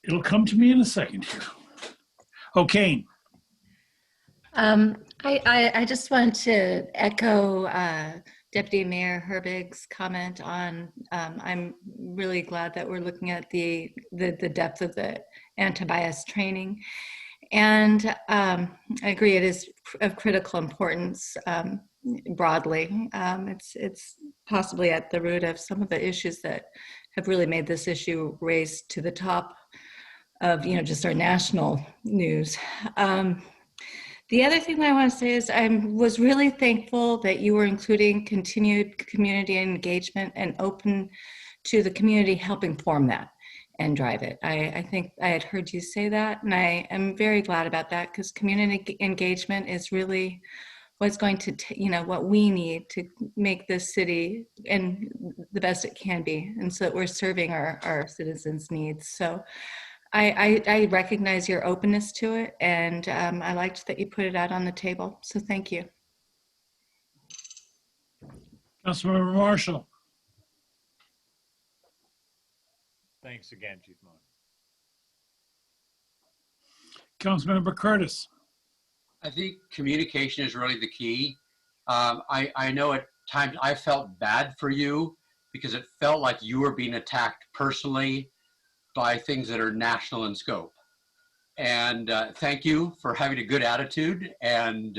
it'll come to me in a second here. Okay. I just want to echo Deputy Mayor Herbig's comment on, I'm really glad that we're looking at the depth of the anti-bias training. And I agree, it is of critical importance broadly. It's possibly at the root of some of the issues that have really made this issue raise to the top of, you know, just our national news. The other thing that I want to say is I was really thankful that you were including continued community engagement and open to the community helping form that and drive it. I think I had heard you say that, and I am very glad about that, because community engagement is really what's going to, you know, what we need to make this city and the best it can be, and so that we're serving our citizens' needs. So I recognize your openness to it, and I liked that you put it out on the table. So thank you. Councilmember Marshall. Thanks again, Chief Moen. Councilmember Curtis. I think communication is really the key. I know at times I felt bad for you because it felt like you were being attacked personally by things that are national in scope. And thank you for having a good attitude and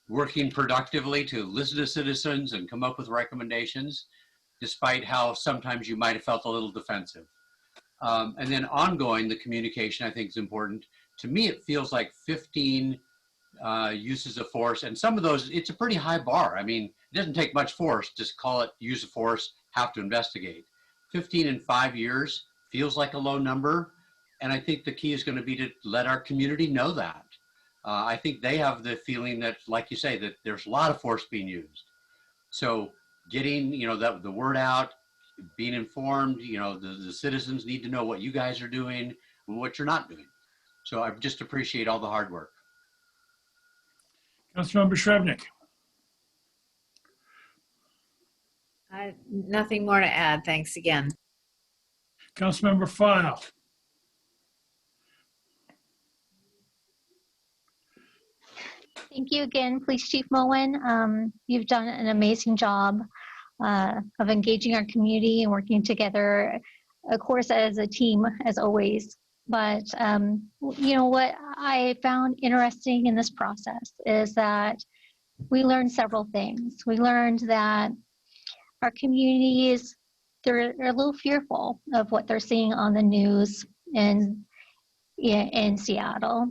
working productively to listen to citizens and come up with recommendations, despite how sometimes you might have felt a little defensive. And then ongoing, the communication I think is important. To me, it feels like 15 uses of force, and some of those, it's a pretty high bar. I mean, it doesn't take much force, just call it use of force, have to investigate. 15 in 5 years feels like a low number, and I think the key is going to be to let our community know that. I think they have the feeling that, like you say, that there's a lot of force being used. So getting, you know, the word out, being informed, you know, the citizens need to know what you guys are doing and what you're not doing. So I just appreciate all the hard work. Councilmember Shrevenick. Nothing more to add. Thanks again. Councilmember File. Thank you again, Police Chief Moen. You've done an amazing job of engaging our community and working together, of course, as a team, as always. But you know what I found interesting in this process is that we learned several things. We learned that our community is, they're a little fearful of what they're seeing on the news in Seattle,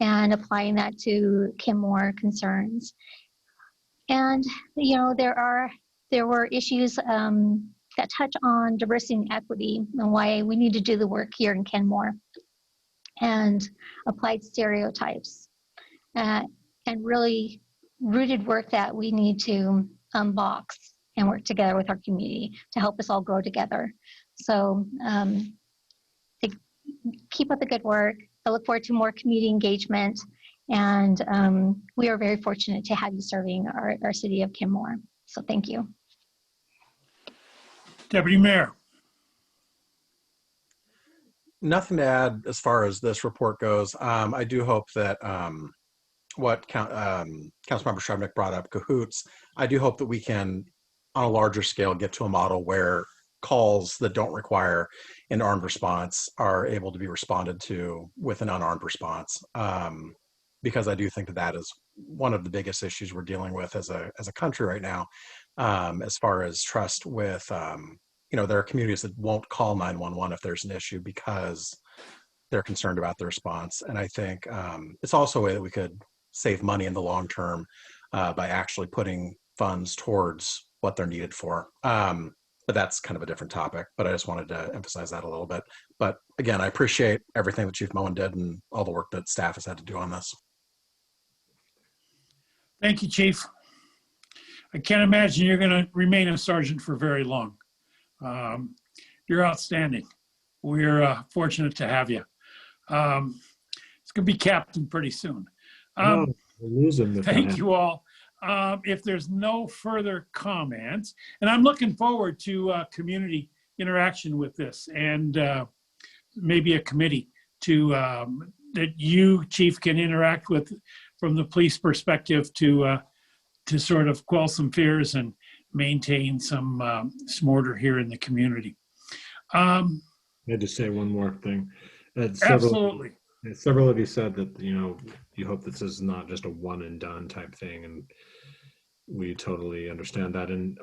and applying that to Kenmore concerns. And you know, there were issues that touch on diversity and equity, and why we need to do the work here in Kenmore, and applied stereotypes, and really rooted work that we need to unbox and work together with our community to help us all grow together. So keep up the good work. I look forward to more community engagement, and we are very fortunate to have you serving our city of Kenmore. So thank you. Deputy Mayor. Nothing to add as far as this report goes. I do hope that what Councilmember Shrevenick brought up, cahoots, I do hope that we can, on a larger scale, get to a model where calls that don't require an armed response are able to be responded to with an unarmed response. Because I do think that that is one of the biggest issues we're dealing with as a country right now, as far as trust with, you know, there are communities that won't call 911 if there's an issue because they're concerned about the response. And I think it's also a way that we could save money in the long term by actually putting funds towards what they're needed for. But that's kind of a different topic, but I just wanted to emphasize that a little bit. But again, I appreciate everything that Chief Moen did and all the work that staff has had to do on this. Thank you, Chief. I can't imagine you're going to remain a sergeant for very long. You're outstanding. We're fortunate to have you. It's going to be captain pretty soon. We'll lose him. Thank you all. If there's no further comments, and I'm looking forward to community interaction with this, and maybe a committee to that you, Chief, can interact with from the police perspective to sort of quell some fears and maintain some order here in the community. I had to say one more thing. Absolutely. Several of you said that, you know, you hope this is not just a one and done type thing, and we totally understand that. And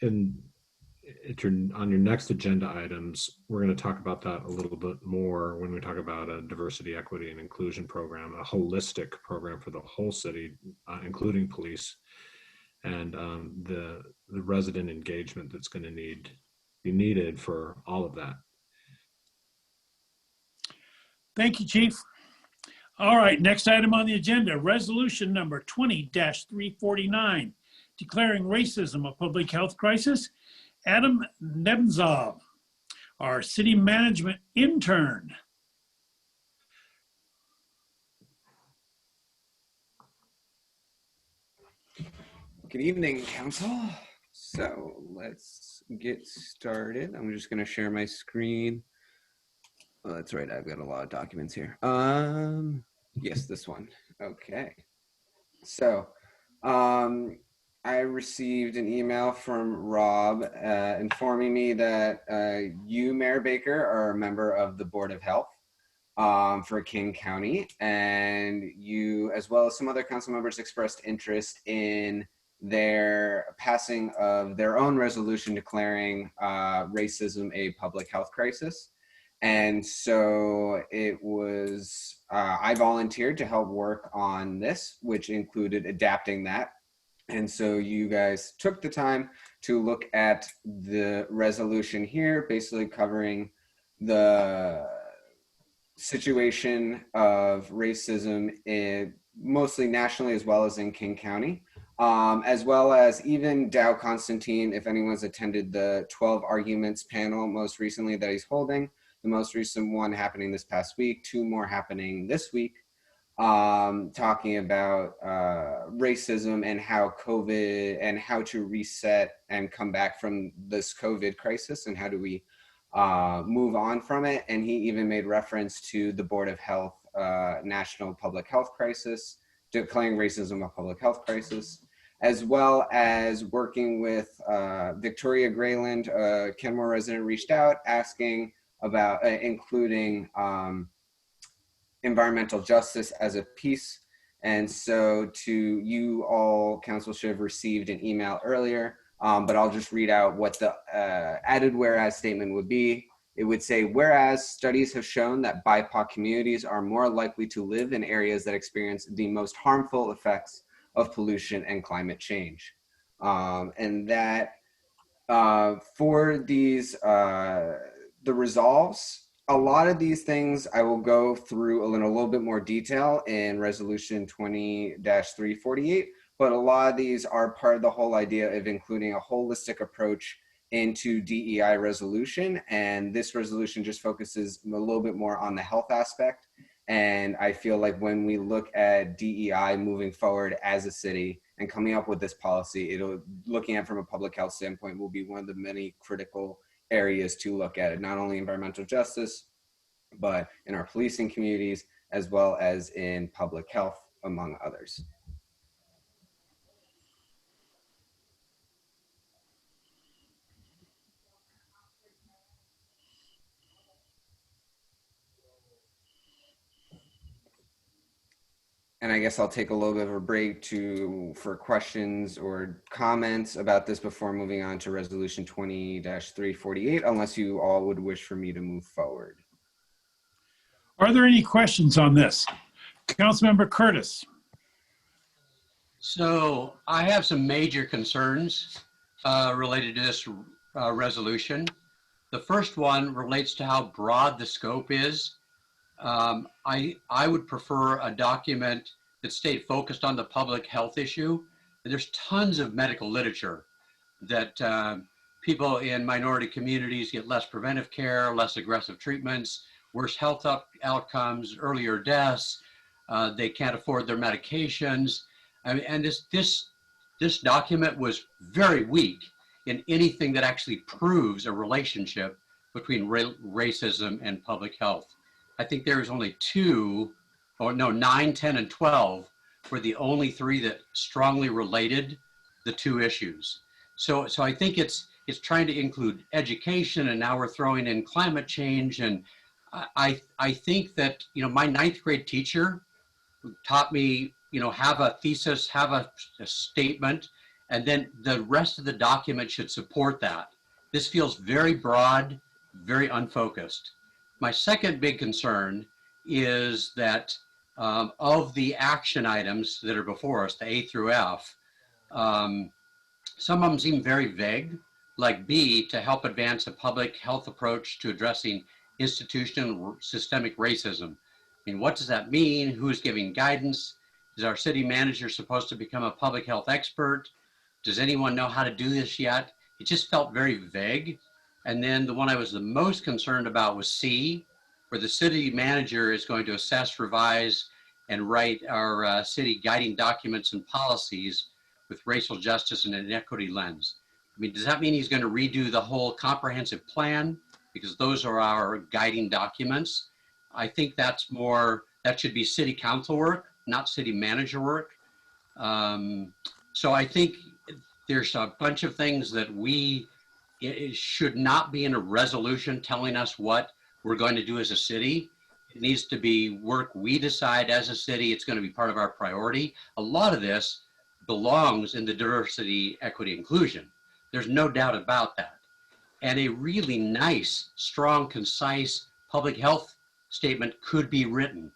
on your next agenda items, we're going to talk about that a little bit more when we talk about a diversity, equity, and inclusion program, a holistic program for the whole city, including police, and the resident engagement that's going to be needed for all of that. Thank you, Chief. All right, next item on the agenda, resolution number 20-349, declaring racism a public health crisis. Adam Nebenzov, our city management intern. Good evening, Council. So let's get started. I'm just going to share my screen. Oh, that's right. I've got a lot of documents here. Yes, this one. Okay. So I received an email from Rob informing me that you, Mayor Baker, are a member of the Board of Health for King County, and you, as well as some other council members, expressed interest in their passing of their own resolution declaring racism a public health crisis. And so it was, I volunteered to help work on this, which included adapting that. And so you guys took the time to look at the resolution here, basically covering the situation of racism mostly nationally as well as in King County, as well as even Dow Constantine, if anyone's attended the 12 arguments panel most recently that he's holding. The most recent one happening this past week, 2 more happening this week, talking about racism and how COVID and how to reset and come back from this COVID crisis and how do we move on from it. And he even made reference to the Board of Health National Public Health Crisis, declaring racism a public health crisis, as well as working with Victoria Grayland, a Kenmore resident, reached out asking about including environmental justice as a piece. And so to you all, Council should have received an email earlier but I'll just read out what the added whereas statement would be. It would say, whereas studies have shown that BIPOC communities are more likely to live in areas that experience the most harmful effects of pollution and climate change. And that for these, the resolves, a lot of these things I will go through in a little bit more detail in resolution 20-348, but a lot of these are part of the whole idea of including a holistic approach into DEI resolution. And this resolution just focuses a little bit more on the health aspect. And I feel like when we look at DEI moving forward as a city and coming up with this policy, looking at it from a public health standpoint will be one of the many critical areas to look at it, not only environmental justice, but in our policing communities, as well as in public health, among others. And I guess I'll take a little bit of a break for questions or comments about this before moving on to resolution 20-348, unless you all would wish for me to move forward. Are there any questions on this? Councilmember Curtis. So I have some major concerns related to this resolution. The first one relates to how broad the scope is. I would prefer a document that stayed focused on the public health issue. There's tons of medical literature that people in minority communities get less preventive care, less aggressive treatments, worse health outcomes, earlier deaths. They can't afford their medications. I mean, and this document was very weak in anything that actually proves a relationship between racism and public health. I think there was only 9, 10, and 12 were the only 3 that strongly related the 2 issues. So I think it's trying to include education, and now we're throwing in climate change. And I think that, my 9th grade teacher taught me, have a thesis, have a statement, and then the rest of the document should support that. This feels very broad, very unfocused. My second big concern is that of the action items that are before us, the A through F, some of them seem very vague, like B, to help advance a public health approach to addressing institutional systemic racism. I mean, what does that mean? Who's giving guidance? Is our city manager supposed to become a public health expert? Does anyone know how to do this yet? It just felt very vague. And then the one I was the most concerned about was C, where the city manager is going to assess, revise, and write our city guiding documents and policies with racial justice and an equity lens. I mean, does that mean he's going to redo the whole comprehensive plan? Because those are our guiding documents. I think that should be city council work, not city manager work. So I think there's a bunch of things that it should not be in a resolution telling us what we're going to do as a city. It needs to be work we decide as a city. It's going to be part of our priority. A lot of this belongs in the diversity, equity, inclusion. There's no doubt about that. And a really nice, strong, concise public health statement could be written,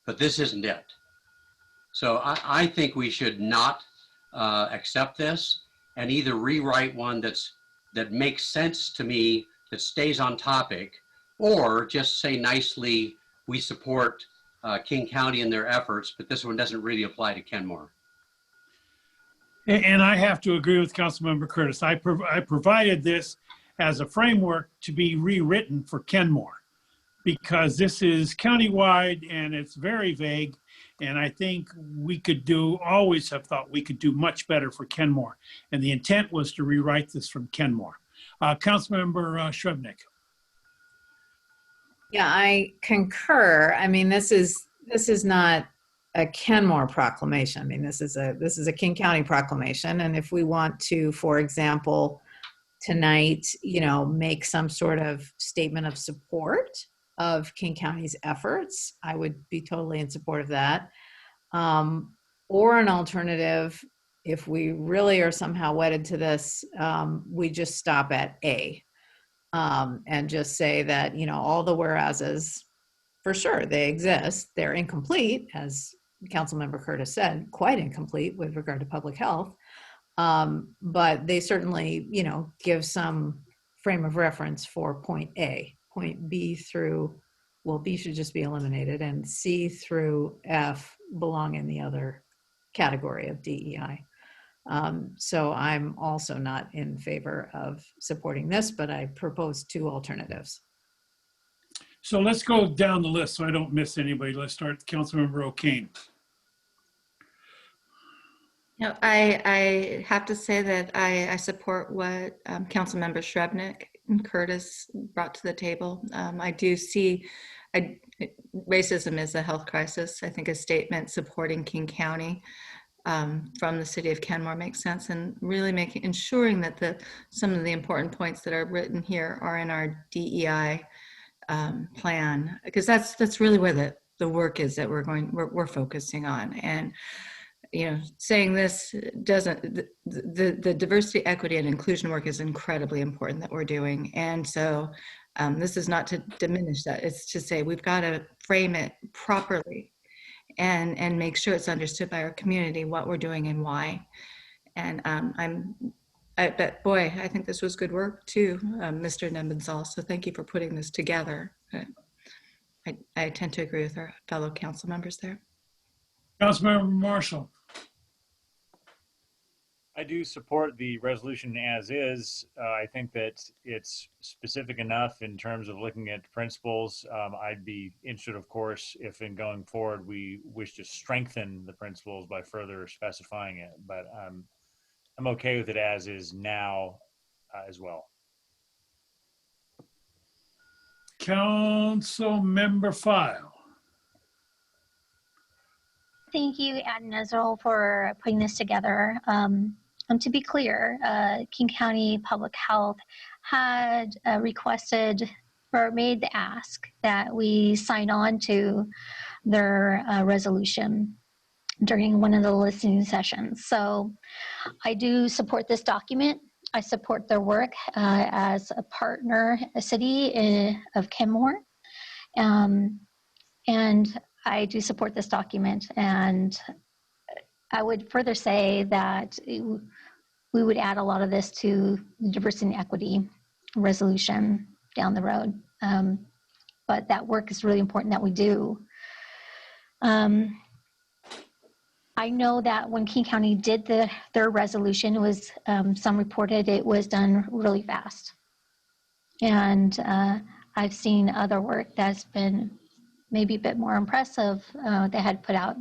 but this isn't it. So I think we should not accept this and either rewrite one that makes sense to me, that stays on topic, or just say nicely, we support King County in their efforts, but this one doesn't really apply to Kenmore. And I have to agree with Councilmember Curtis. I provided this as a framework to be rewritten for Kenmore, because this is countywide and it's very vague. And I think always have thought we could do much better for Kenmore. And the intent was to rewrite this from Kenmore. Councilmember Shrevenick. Yeah, I concur. I mean, this is not a Kenmore proclamation. I mean, this is a King County proclamation. And if we want to, for example, tonight, make some sort of statement of support of King County's efforts, I would be totally in support of that. Or an alternative, if we really are somehow wedded to this, we just stop at A, and just say that, you know, all the whereases, for sure, they exist. They're incomplete, as Councilmember Curtis said, quite incomplete with regard to public health. But they certainly, you know, give some frame of reference for point A. Point B through, well, B should just be eliminated, and C through F belong in the other category of DEI. So I'm also not in favor of supporting this, but I propose 2 alternatives. So let's go down the list so I don't miss anybody. Let's start with Councilmember O'Kane. No, I have to say that I support what Councilmember Shrebnick and Curtis brought to the table. I do see racism is a health crisis. I think a statement supporting King County from the city of Kenmore makes sense, and really ensuring that some of the important points that are written here are in our DEI plan, because that's really where the work is that we're focusing on. And you know, saying this doesn't, the diversity, equity, and inclusion work is incredibly important that we're doing. And so this is not to diminish that. It's to say we've got to frame it properly and make sure it's understood by our community what we're doing and why. And I bet, boy, I think this was good work too, Mr. Nebenzal. So thank you for putting this together. I tend to agree with our fellow council members there. Councilmember Marshall. I do support the resolution as is. I think that it's specific enough in terms of looking at principles. I'd be interested, of course, if in going forward we wish to strengthen the principles by further specifying it. But I'm okay with it as is now as well. Councilmember File. Thank you, Ad Nazrul, for putting this together. To be clear, King County Public Health had requested or made the ask that we sign on to their resolution during one of the listening sessions. So I do support this document. I support their work as a partner, a city of Kenmore. And I do support this document. And I would further say that we would add a lot of this to the diversity and equity resolution down the road. But that work is really important that we do. I know that when King County did their resolution, it was, some reported it was done really fast. And I've seen other work that's been maybe a bit more impressive they had put out.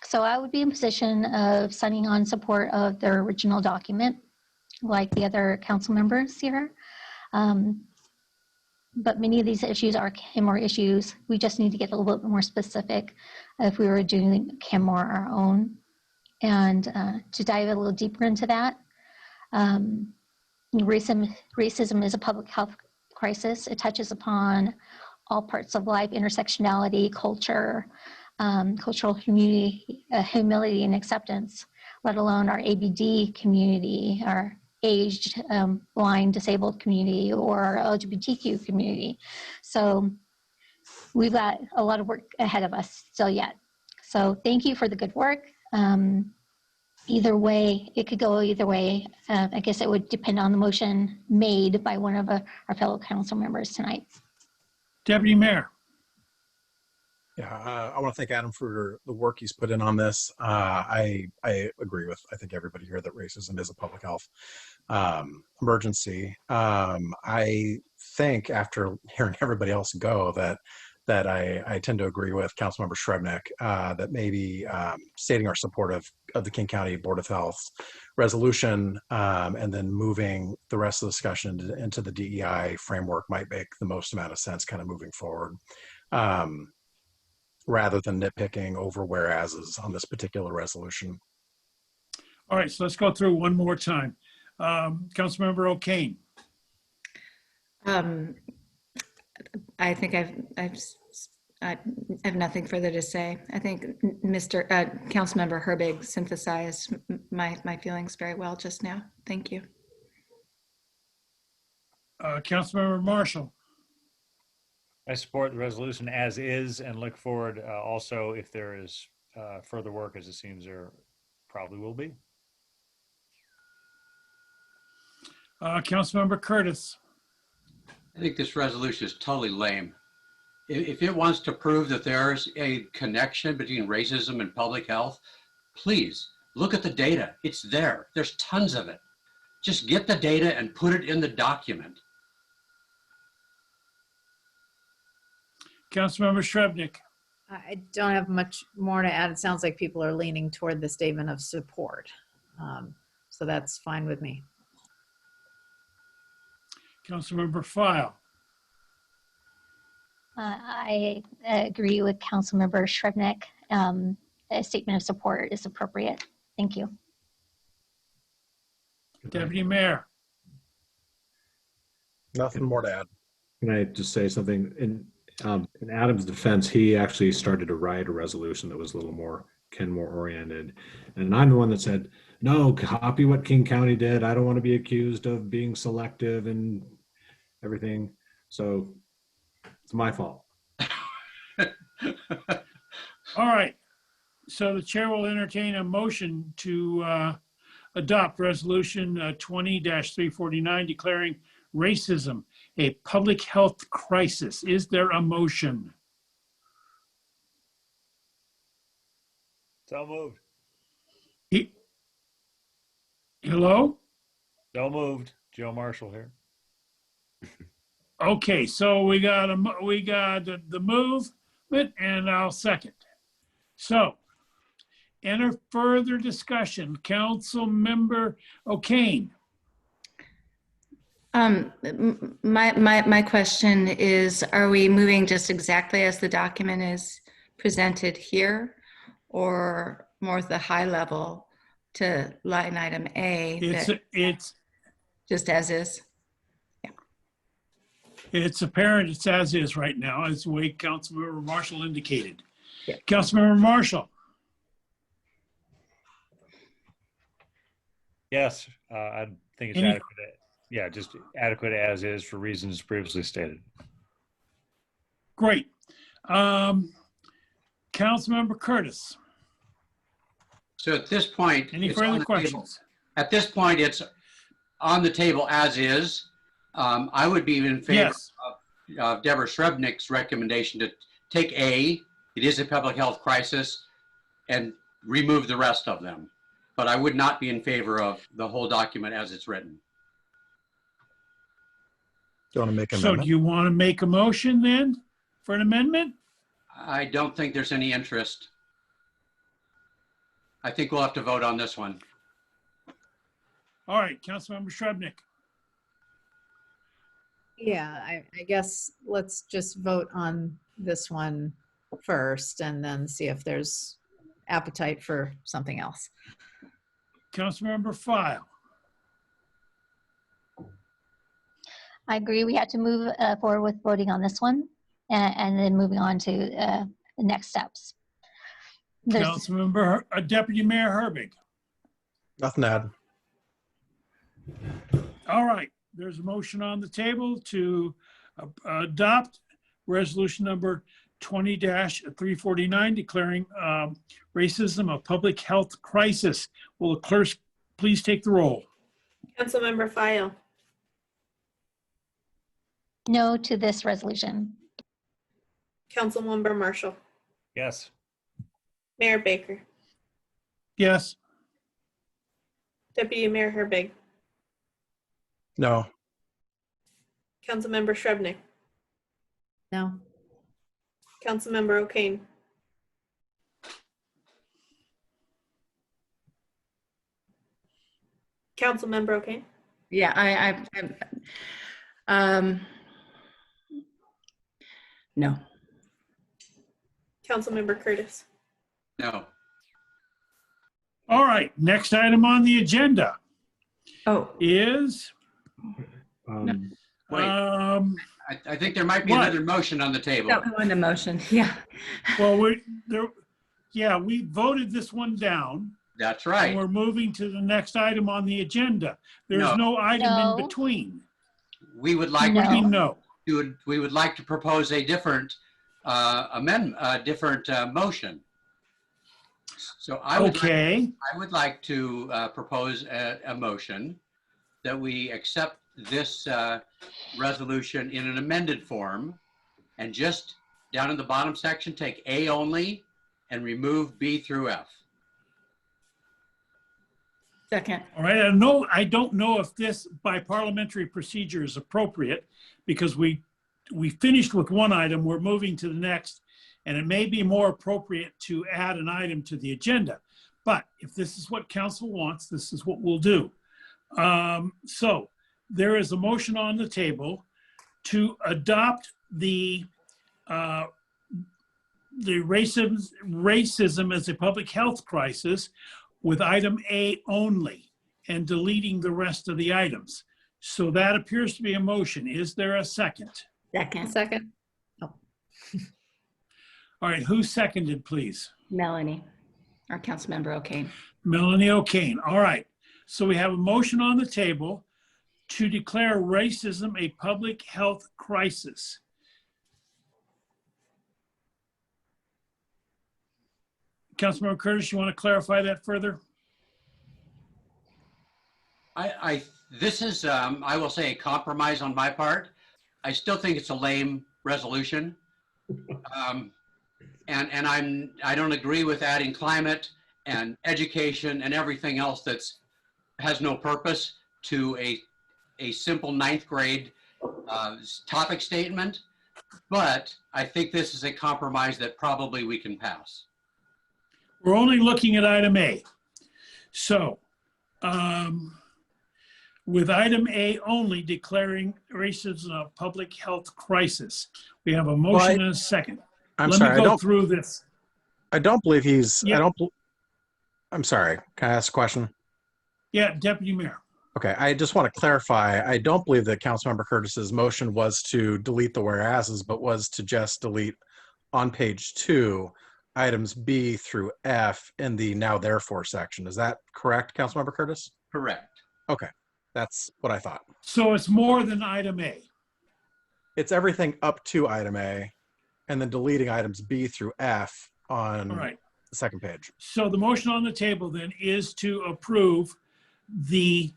So I would be in position of signing on support of their original document, like the other council members here. But many of these issues are Kenmore issues. We just need to get a little bit more specific if we were doing Kenmore our own. And to dive a little deeper into that, racism is a public health crisis. It touches upon all parts of life, intersectionality, culture, cultural humility and acceptance, let alone our ABD community, our aged, blind, disabled community, or our LGBTQ community. So we've got a lot of work ahead of us still yet. So thank you for the good work. Either way, it could go either way. I guess it would depend on the motion made by one of our fellow council members tonight. Deputy Mayor. Yeah, I want to thank Adam for the work he's put in on this. I agree with, I think, everybody here that racism is a public health emergency. I think after hearing everybody else go that I tend to agree with Councilmember Shrebnick that maybe stating our support of the King County Board of Health resolution and then moving the rest of the discussion into the DEI framework might make the most amount of sense kind of moving forward. Rather than nitpicking over whereases on this particular resolution. All right, so let's go through one more time. Councilmember O'Kane. I think I have nothing further to say. I think Councilmember Herbig synthesized my feelings very well just now. Thank you. Councilmember Marshall. I support the resolution as is and look forward also if there is further work, as it seems there probably will be. Councilmember Curtis. I think this resolution is totally lame. If it wants to prove that there's a connection between racism and public health, please look at the data. It's there. There's tons of it. Just get the data and put it in the document. Councilmember Srebnick. I don't have much more to add. It sounds like people are leaning toward the statement of support. So that's fine with me. Councilmember File. I agree with Councilmember Srebnick. A statement of support is appropriate. Thank you. Deputy Mayor. Nothing more to add. Can I just say something? In Adam's defense, he actually started to write a resolution that was a little more Kenmore oriented. And I'm the one that said, no, copy what King County did. I don't want to be accused of being selective and everything. So it's my fault. All right. So the chair will entertain a motion to adopt resolution 20-349 declaring racism a public health crisis. Is there a motion? So moved. Hello? So moved. Joe Marshall here. Okay, so we got the movement, and I'll second. So, enter further discussion. Council Member O'Kane. My question is, are we moving just exactly as the document is presented here, or more at the high level to line item A? It's just as is. It's apparent it's as is right now, as the way Councilmember Marshall indicated. Yeah. Councilmember Marshall. Yes, I think it's adequate. Yeah, just adequate as is for reasons previously stated. Great. Councilmember Curtis. So at this point, any further questions? At this point, it's on the table as is. I would be in favor of Deborah Srebnick's recommendation to take A, it is a public health crisis, and remove the rest of them. But I would not be in favor of the whole document as it's written. Do you want to make an amendment? So do you want to make a motion then for an amendment? I don't think there's any interest. I think we'll have to vote on this one. All right, Councilmember Srebnick. Yeah, I guess let's just vote on this one first and then see if there's appetite for something else. Councilmember File. I agree. We have to move forward with voting on this one and then moving on to the next steps. Councilmember Deputy Mayor Herbig. Nothing to add. All right. There's a motion on the table to adopt resolution number 20-349 declaring racism a public health crisis. Will the clerk please take the roll? Councilmember File. No to this resolution. Councilmember Marshall. Yes. Mayor Baker. Yes. Deputy Mayor Herbig. No. Councilmember Srebnick. No. Councilmember O'Kane. Councilmember O'Kane. Yeah, no. Councilmember Curtis. No. All right, next item on the agenda is Wait, I I think there might be What? another motion on the table. Don't go into motion, yeah. Well, we voted this one down. That's And right. we're moving to the next item on the agenda. There's no item No. in between. We would like What do you mean No. no? we would like to propose a different motion. So I would like to propose a motion that we accept this resolution in an amended form, and just down in the bottom section, take A only and remove B through F. Second. All right, I don't know if this by parliamentary procedure is appropriate, because we finished with one item, we're moving to the next, and it may be more appropriate to add an item to the agenda. But if this is what council wants, this is what we'll do. So there is a motion on the table to adopt the racism as a public health crisis with item A only and deleting the rest of the items. So that appears to be a motion. Is there a second? Second. All right, who seconded, please? Melanie, our council member O'Kane. Melanie O'Kane. All right. So we have a motion on the table to declare racism a public health crisis. Councilmember Curtis, you want to clarify that further? This is, I will say, a compromise on my part. I still think it's a lame resolution. And I don't agree with adding climate and education and everything else that's has no purpose to a simple 9th grade topic statement. But I think this is a compromise that probably we can pass. We're only looking at item A. So with item A only declaring racism a public health crisis, we have a motion and a second. I'm sorry, Let me go through this. I don't believe he's, Yeah. I'm sorry, can I ask a question? Yeah, Deputy Mayor. Okay, I just want to clarify, I don't believe that Councilmember Curtis's motion was to delete the whereases, but was to just delete on page 2, items B through F in the now therefore section. Is that correct, Councilmember Curtis? Correct. Okay, that's what I thought. So it's more than item A. It's everything up to item A, and then deleting items B through F on All right. the second page. So the motion on the table then is to approve the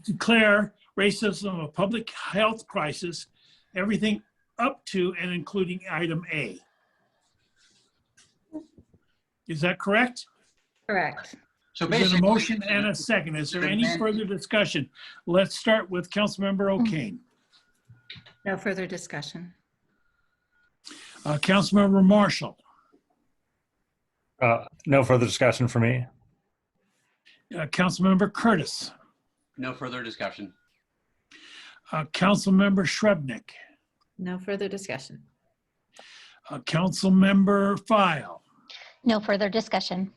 declare racism a public health crisis, everything up to and including item A. Is that correct? Correct. So There's a basically, motion and a second. Is there any further discussion? Let's start with Councilmember O'Kane. No further discussion. Councilmember Marshall. No further discussion for me. Councilmember Curtis. no further discussion. Councilmember Shrubnik. No further discussion. Councilmember File. No further discussion.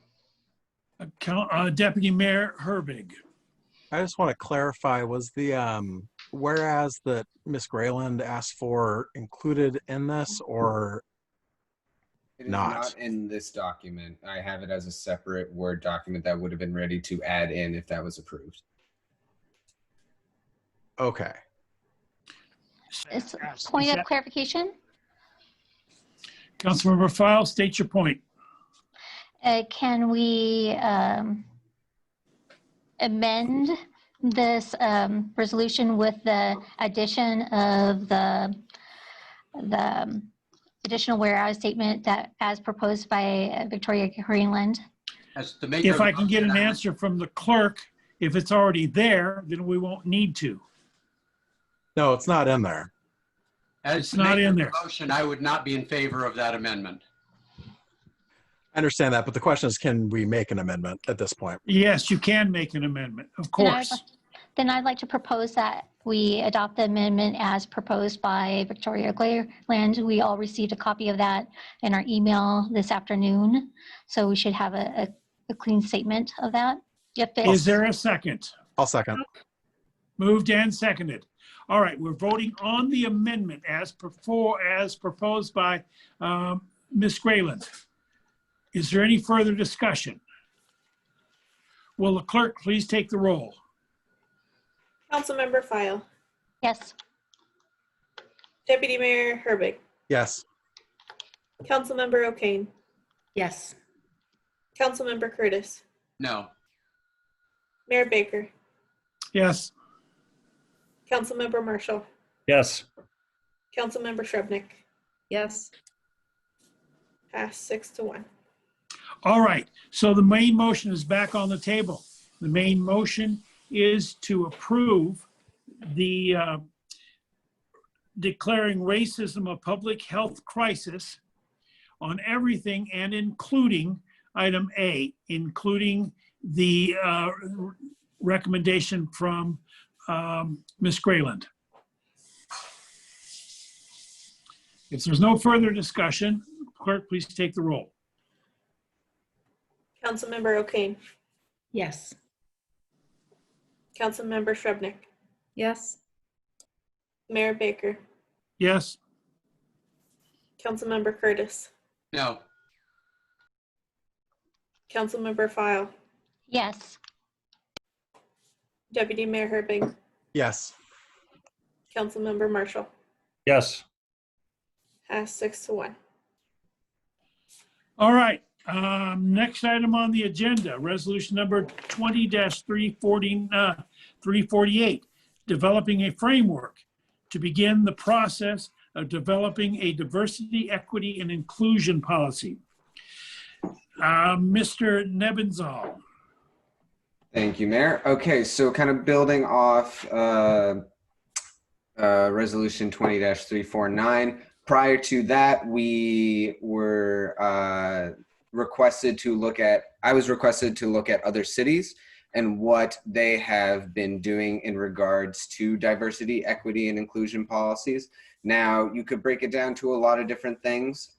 Deputy Mayor Herbig. I just want to clarify, was the whereas that Ms. Grayland asked for included in this or It is not? not in this document. I have it as a separate Word document that would have been ready to add in if that was approved. Okay. Point of clarification. Councilmember File, state your point. Can we amend this resolution with the addition of the additional whereas statement that as proposed by Victoria Greenland? As the maker If of the I can get an motion, answer from the clerk, if it's already there, then we won't need to. No, it's not in there. As It's the not maker in of the there. motion, I would not be in favor of that amendment. I understand that, but the question is, can we make an amendment at this point? Yes, you can make an amendment, of course. Then I'd like to propose that we adopt the amendment as proposed by Victoria Greenland. We all received a copy of that in our email this afternoon, so we should have a clean statement of that. Is there a second? I'll second. Moved and seconded. All right, we're voting on the amendment as proposed by Ms. Grayland. Is there any further discussion? Will the clerk please take the roll? Councilmember File, Yes. Deputy Mayor Herbig, Yes. Councilmember O'Kane, Yes. Councilmember Curtis, No. Mayor Baker, Yes. Councilmember Marshall, Yes. Councilmember Shrubnik. Yes. Passed 6-1. All right, so the main motion is back on the table. The main motion is to approve the declaring racism a public health crisis on everything and including item A, including the recommendation from Ms. Grayland. If there's no further discussion, clerk, please take the roll. Councilmember O'Kane, Yes. Councilmember Shrubnik, Yes. Mayor Baker, Yes. Councilmember Curtis, No. Councilmember File, Yes. Deputy Mayor Herbig, Yes. Councilmember Marshall. Yes. Passed 6-1. All right, next item on the agenda, resolution number 20-348, developing a framework to begin the process of developing a diversity, equity, and inclusion policy. Mr. Nebenzal. Thank you, Mayor. Okay, so kind of building off resolution 20-349. Prior to that, we were I was requested to look at other cities and what they have been doing in regards to diversity, equity, and inclusion policies. Now, you could break it down to a lot of different things.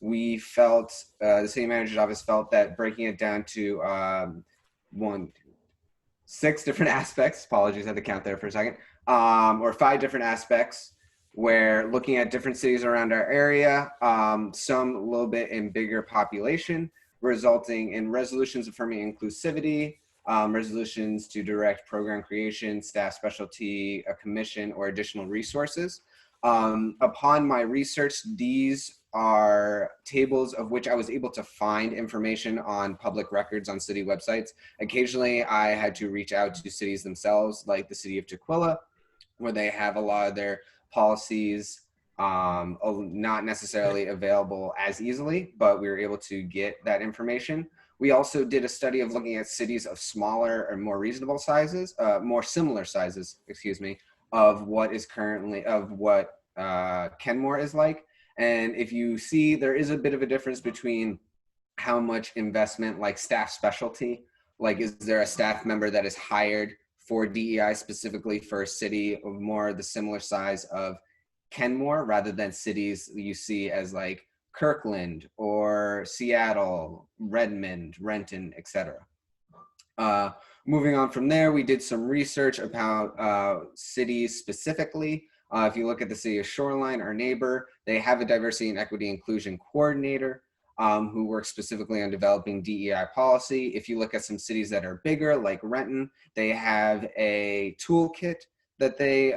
We felt, the city manager's office felt that breaking it down to 6 different aspects, apologies, I had to count there for a second, or 5 different aspects, where looking at different cities around our area, some a little bit in bigger population, resulting in resolutions affirming inclusivity, resolutions to direct program creation, staff specialty, a commission, or additional resources. Upon my research, these are tables of which I was able to find information on public records on city websites. Occasionally, I had to reach out to cities themselves, like the city of Tukwila, where they have a lot of their policies not necessarily available as easily, but we were able to get that information. We also did a study of looking at cities of smaller or more reasonable sizes, more similar sizes, excuse me, of what is currently, of what Kenmore is like. And if you see, there is a bit of a difference between how much investment, like staff specialty, like is there a staff member that is hired for DEI specifically for a city of more the similar size of Kenmore rather than cities you see as like Kirkland or Seattle, Redmond, Renton, etc. Moving on from there, we did some research about cities specifically. If you look at the city of Shoreline, our neighbor, they have a diversity and equity inclusion coordinator who works specifically on developing DEI policy. If you look at some cities that are bigger, like Renton, they have a toolkit that they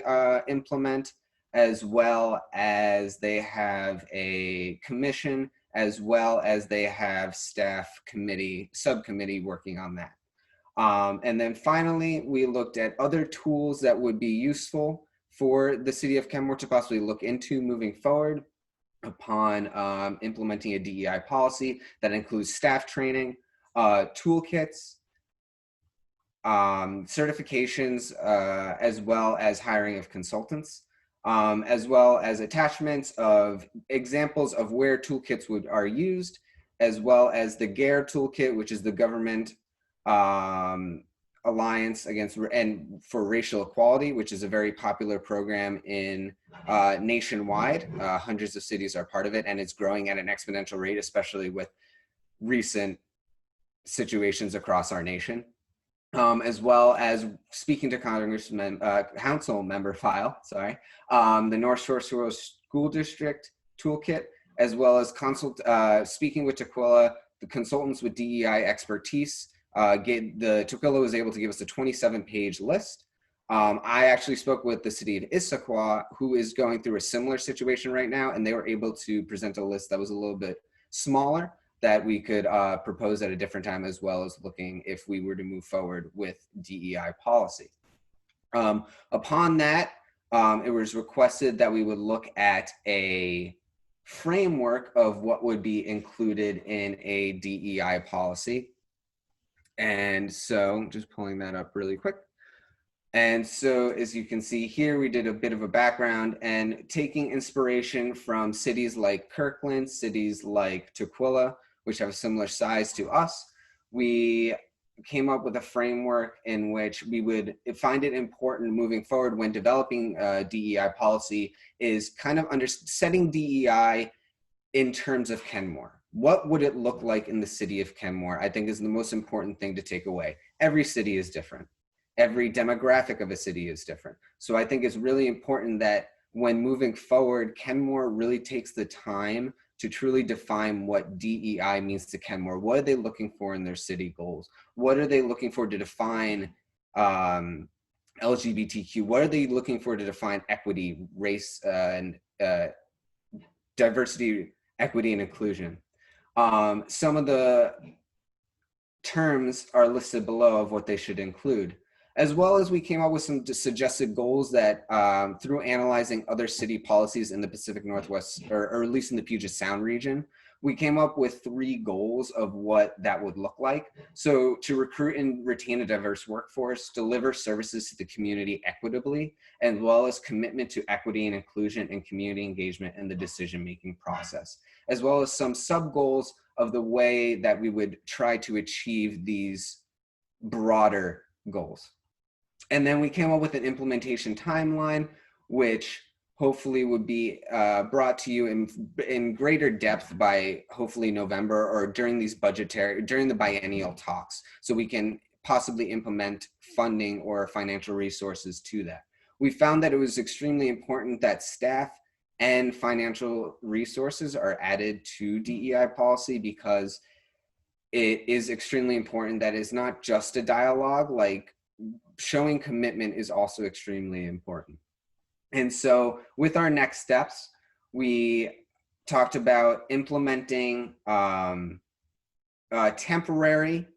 implement, as well as they have a commission, as well as they have staff committee, subcommittee working on that. And then finally, we looked at other tools that would be useful for the city of Kenmore to possibly look into moving forward upon implementing a DEI policy that includes staff training, toolkits, certifications, as well as hiring of consultants, as well as attachments of examples of where toolkits are used, as well as the GARE toolkit, which is the Government Alliance Against and for Racial Equality, which is a very popular program in nationwide. Hundreds of cities are part of it, and it's growing at an exponential rate, especially with recent situations across our nation. as well as speaking to council member file, the North Shore School District Toolkit, as well as speaking with Tukwila, the consultants with DEI expertise. Tukwila was able to give us a 27-page list. I actually spoke with the city of Issaquah, who is going through a similar situation right now, and they were able to present a list that was a little bit smaller that we could propose at a different time, as well as looking if we were to move forward with DEI policy. Upon that, it was requested that we would look at a framework of what would be included in a DEI policy. And so just pulling that up really quick. And so as you can see here, we did a bit of a background and taking inspiration from cities like Kirkland, cities like Tukwila, which have a similar size to us, we came up with a framework in which we would find it important moving forward when developing DEI policy is kind of setting DEI in terms of Kenmore. What would it look like in the city of Kenmore? I think is the most important thing to take away. Every city is different. Every demographic of a city is different. So I think it's really important that when moving forward, Kenmore really takes the time to truly define what DEI means to Kenmore. What are they looking for in their city goals? What are they looking for to define LGBTQ? What are they looking for to define equity, race, and diversity, equity, and inclusion? Some of the terms are listed below of what they should include, as well as we came up with some suggested goals that through analyzing other city policies in the Pacific Northwest, or at least in the Puget Sound region, we came up with 3 goals of what that would look like. So to recruit and retain a diverse workforce, deliver services to the community equitably, as well as commitment to equity and inclusion and community engagement in the decision-making process, as well as some sub-goals of the way that we would try to achieve these broader goals. And then we came up with an implementation timeline, which hopefully would be brought to you in greater depth by hopefully November or during the biennial talks, so we can possibly implement funding or financial resources to that. We found that it was extremely important that staff and financial resources are added to DEI policy, because it is extremely important that it's not just a dialogue, like showing commitment is also extremely important. And so with our next steps, we talked about implementing a temporary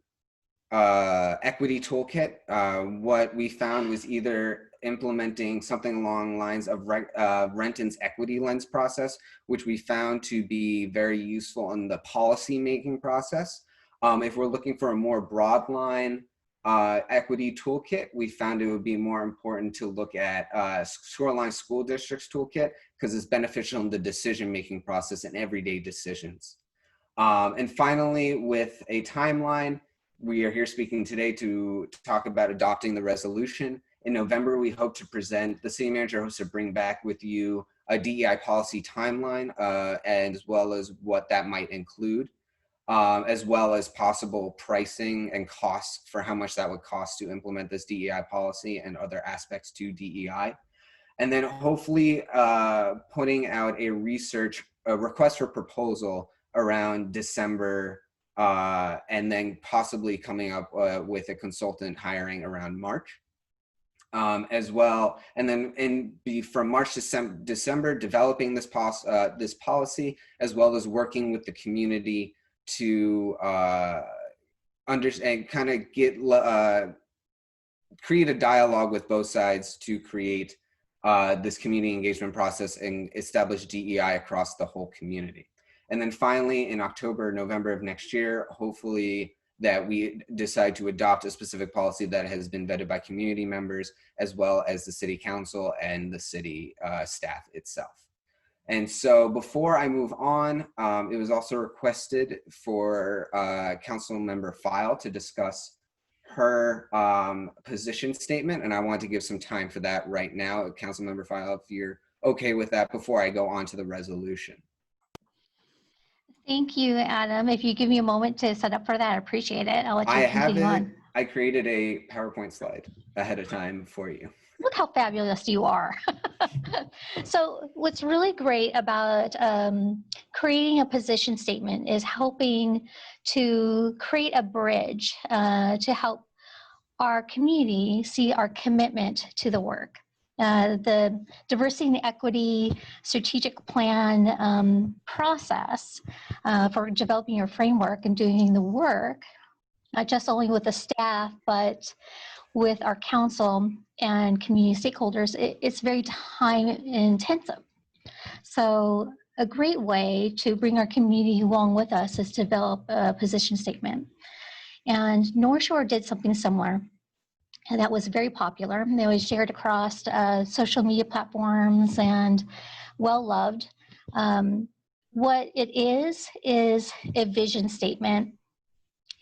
equity toolkit. What we found was either implementing something along the lines of Renton's equity lens process, which we found to be very useful in the policy making process. If we're looking for a more broad line equity toolkit, we found it would be more important to look at Shoreline School District's toolkit, because it's beneficial in the decision-making process and everyday decisions. And finally, with a timeline, we are here speaking today to talk about adopting the resolution. In November, we hope to present, the city manager hopes to bring back with you a DEI policy timeline, as well as what that might include. As well as possible pricing and costs for how much that would cost to implement this DEI policy and other aspects to DEI. And then hopefully putting out a request for proposal around December, and then possibly coming up with a consultant hiring around March. As well, and then from March to December, developing this policy, as well as working with the community to understand, kind of create a dialogue with both sides to create this community engagement process and establish DEI across the whole community. And then finally, in October, November of next year, hopefully that we decide to adopt a specific policy that has been vetted by community members, as well as the city council and the city staff itself. And so before I move on, it was also requested for council member File to discuss her position statement, and I want to give some time for that right now. Council member File, if you're okay with that before I go on to the resolution. Thank you, Adam. If you give me a moment to set up for that, I appreciate it. I'll let you continue on. I created a PowerPoint slide ahead of time for you. Look how fabulous you are. So what's really great about creating a position statement is helping to create a bridge to help our community see our commitment to the work. The diversity and equity strategic plan process for developing your framework and doing the work, not just only with the staff, but with our council and community stakeholders, it's very time intensive. So a great way to bring our community along with us is to develop a position statement. And North Shore did something similar. And that was very popular. They was shared across social media platforms and well-loved. What it is a vision statement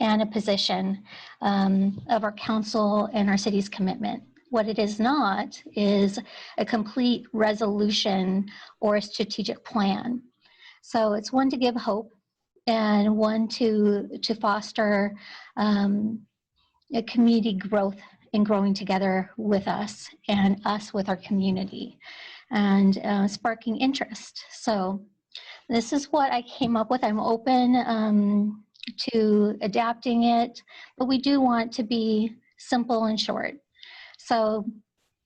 and a position of our council and our city's commitment. What it is not is a complete resolution or a strategic plan. So it's one to give hope and one to foster a community growth and growing together with us and us with our community and sparking interest. So this is what I came up with. I'm open to adapting it, but we do want to be simple and short. So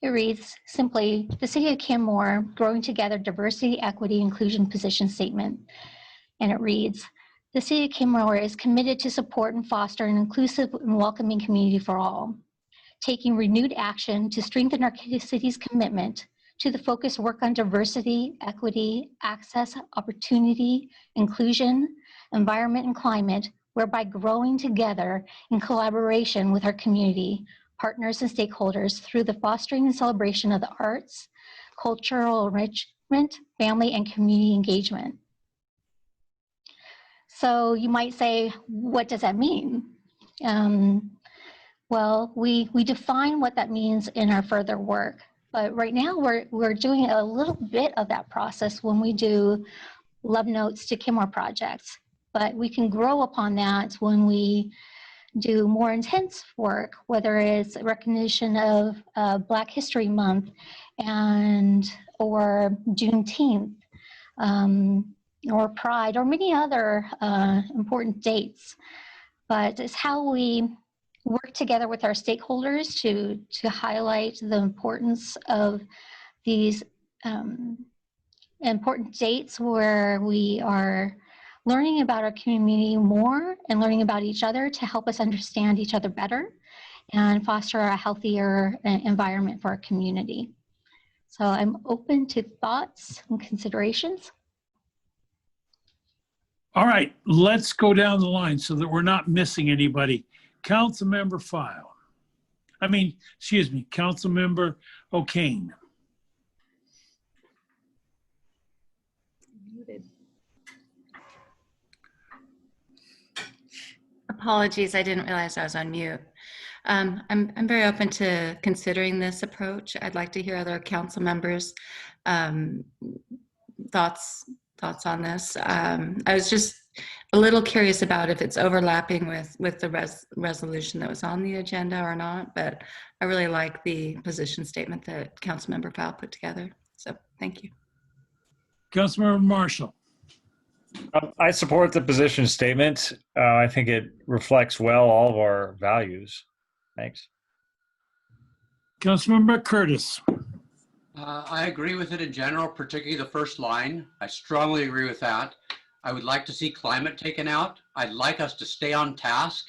it reads simply, the City of Canmore, growing together diversity, equity, inclusion position statement. And it reads, the City of Canmore is committed to support and foster an inclusive and welcoming community for all, taking renewed action to strengthen our city's commitment to the focused work on diversity, equity, access, opportunity, inclusion, environment, and climate, whereby growing together in collaboration with our community, partners, and stakeholders through the fostering and celebration of the arts, cultural enrichment, family, and community engagement. So you might say, what does that mean? Well, we define what that means in our further work. But right now we're doing a little bit of that process when we do love notes to Canmore projects. But we can grow upon that when we do more intense work, whether it's recognition of Black History Month and or Juneteenth or Pride or many other important dates. But it's how we work together with our stakeholders to highlight the importance of these important dates where we are learning about our community more and learning about each other to help us understand each other better and foster a healthier environment for our community. So I'm open to thoughts and considerations. All right, let's go down the line so that we're not missing anybody. Councilmember Councilmember O'Kane. Apologies, I didn't realize I was on mute. I'm very open to considering this approach. I'd like to hear other council members' thoughts on this. I was just a little curious about if it's overlapping with the resolution that was on the agenda or not, but I really like the position statement that Councilmember Fowl put together. So thank you. Councilmember Marshall. I support the position statement. I think it reflects well all of our values. Thanks. Councilmember Curtis. I agree with it in general, particularly the first line. I strongly agree with that. I would like to see climate taken out. I'd like us to stay on task.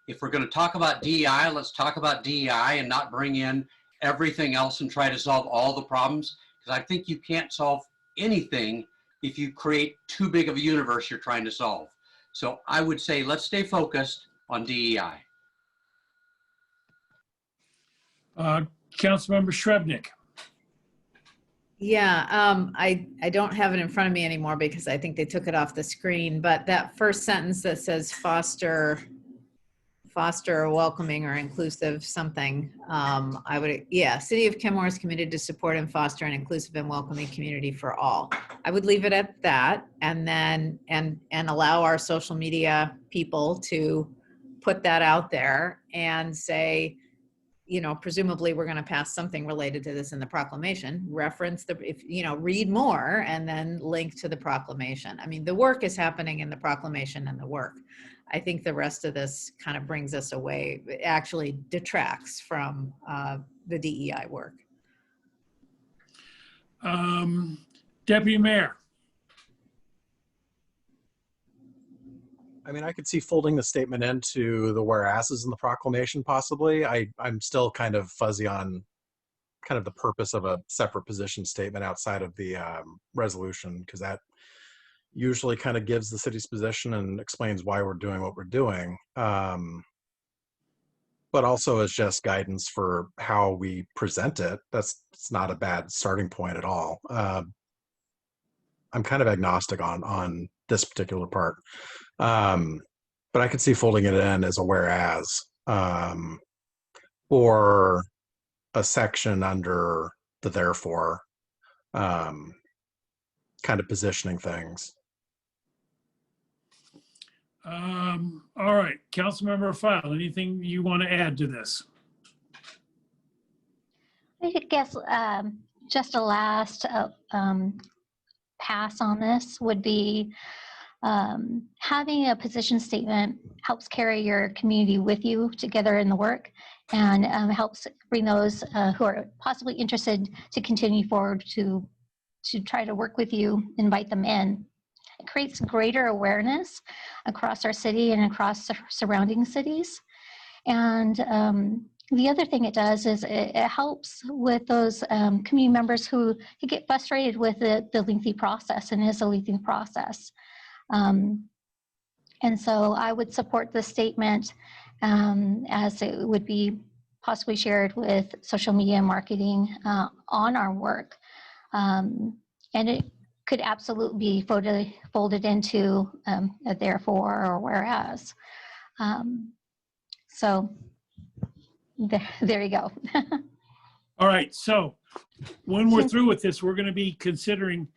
If we're going to talk about DEI, let's talk about DEI and not bring in everything else and try to solve all the problems. Because I think you can't solve anything if you create too big of a universe you're trying to solve. So I would say let's stay focused on DEI. Councilmember Srebnick. Yeah, I don't have it in front of me anymore because I think they took it off the screen, but that first sentence that says foster a welcoming or inclusive something, City of Canmore is committed to support and foster an inclusive and welcoming community for all. I would leave it at that and then and allow our social media people to put that out there and say, you know, presumably we're going to pass something related to this in the proclamation, reference the, if, you know, read more and then link to the proclamation. I mean, the work is happening in the proclamation and the work. I think the rest of this kind of brings us away, it actually detracts from the DEI work. Deputy Mayor. I mean, I could see folding the statement into the whereases in the proclamation, possibly. I'm still kind of fuzzy on kind of the purpose of a separate position statement outside of the resolution, because that usually kind of gives the city's position and explains why we're doing what we're doing. But also is just guidance for how we present it. It's not a bad starting point at all. I'm kind of agnostic on this particular part. But I could see folding it in as a whereas, or a section under the therefore, kind of positioning things. All right, Councilmember File, anything you want to add to this? I guess just a last pass on this would be having a position statement helps carry your community with you together in the work, and helps bring those who are possibly interested to continue forward to try to work with you, invite them in. It creates greater awareness across our city and across surrounding cities. And the other thing it does is it helps with those community members who get frustrated with the lengthy process, and it is a lengthy process. And so I would support this statement as it would be possibly shared with social media marketing on our work. And it could absolutely be folded into a therefore or whereas. So there you go. All right, so when we're through with this, we're going to be considering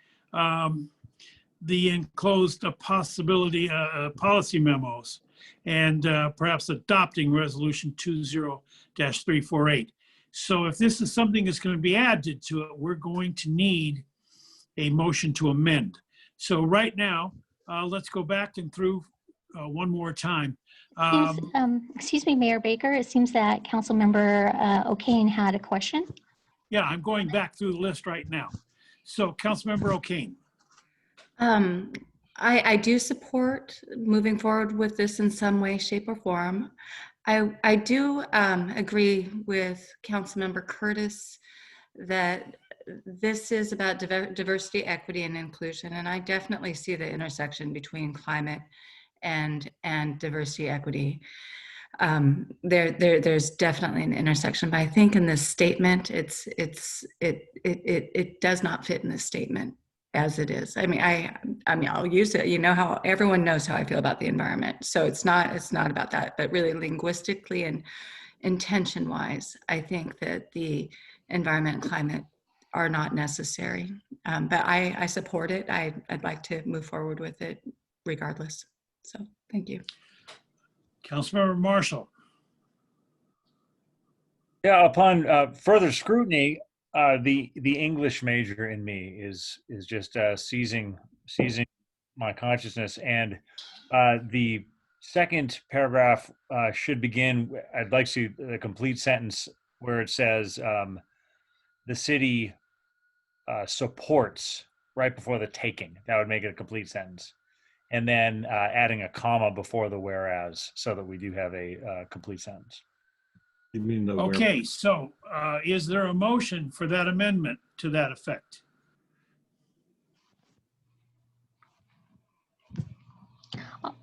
the enclosed possibility policy memos and perhaps adopting resolution 20-348. So if this is something that's going to be added to it, we're going to need a motion to amend. So right now, let's go back and through one more time. Excuse me, Mayor Baker, it seems that Councilmember O'Kane had a question. Yeah, I'm going back through the list right now. So Councilmember O'Kane. I do support moving forward with this in some way, shape, or form. I do agree with Councilmember Curtis that this is about diversity, equity, and inclusion, and I definitely see the intersection between climate and diversity, equity. There's definitely an intersection, but I think in this statement, it does not fit in this statement as it is. I mean, I'll use it. You know how everyone knows how I feel about the environment, so it's not about that, but really linguistically and intention-wise, I think that the environment and climate are not necessary. But I support it. I'd like to move forward with it regardless. So thank you. Councilmember Marshall. Yeah, upon further scrutiny, the English major in me is just seizing my consciousness, and the second paragraph should begin. I'd like to see the complete sentence where it says the city supports right before the taking. That would make it a complete sentence, and then adding a comma before the whereas, so that we do have a complete sentence. You mean the Okay, so is there a motion for that amendment to that effect?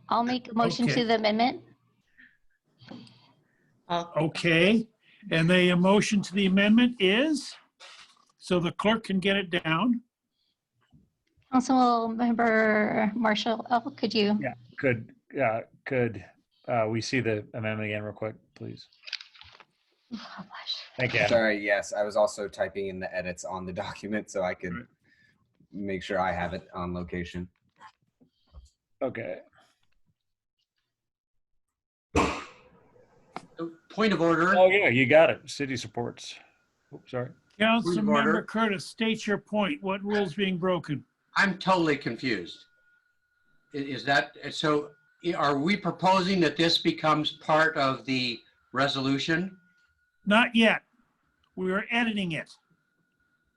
I'll make a motion Okay. to the amendment. Okay, and the motion to the amendment is, so the clerk can get it down. Councilmember Marshall, could you? Yeah, could we see the amendment again real quick, please? Oh, gosh. Thank you. Sorry, yes, I was also typing in the edits on the document so I could make sure I have it on location. Okay. Point of order. Oh, yeah, you got it. City supports. Oops, sorry. Councilmember Curtis, state your point. What rule's being broken? I'm totally confused. Is that, so are we proposing that this becomes part of the resolution? Not yet. We are editing it.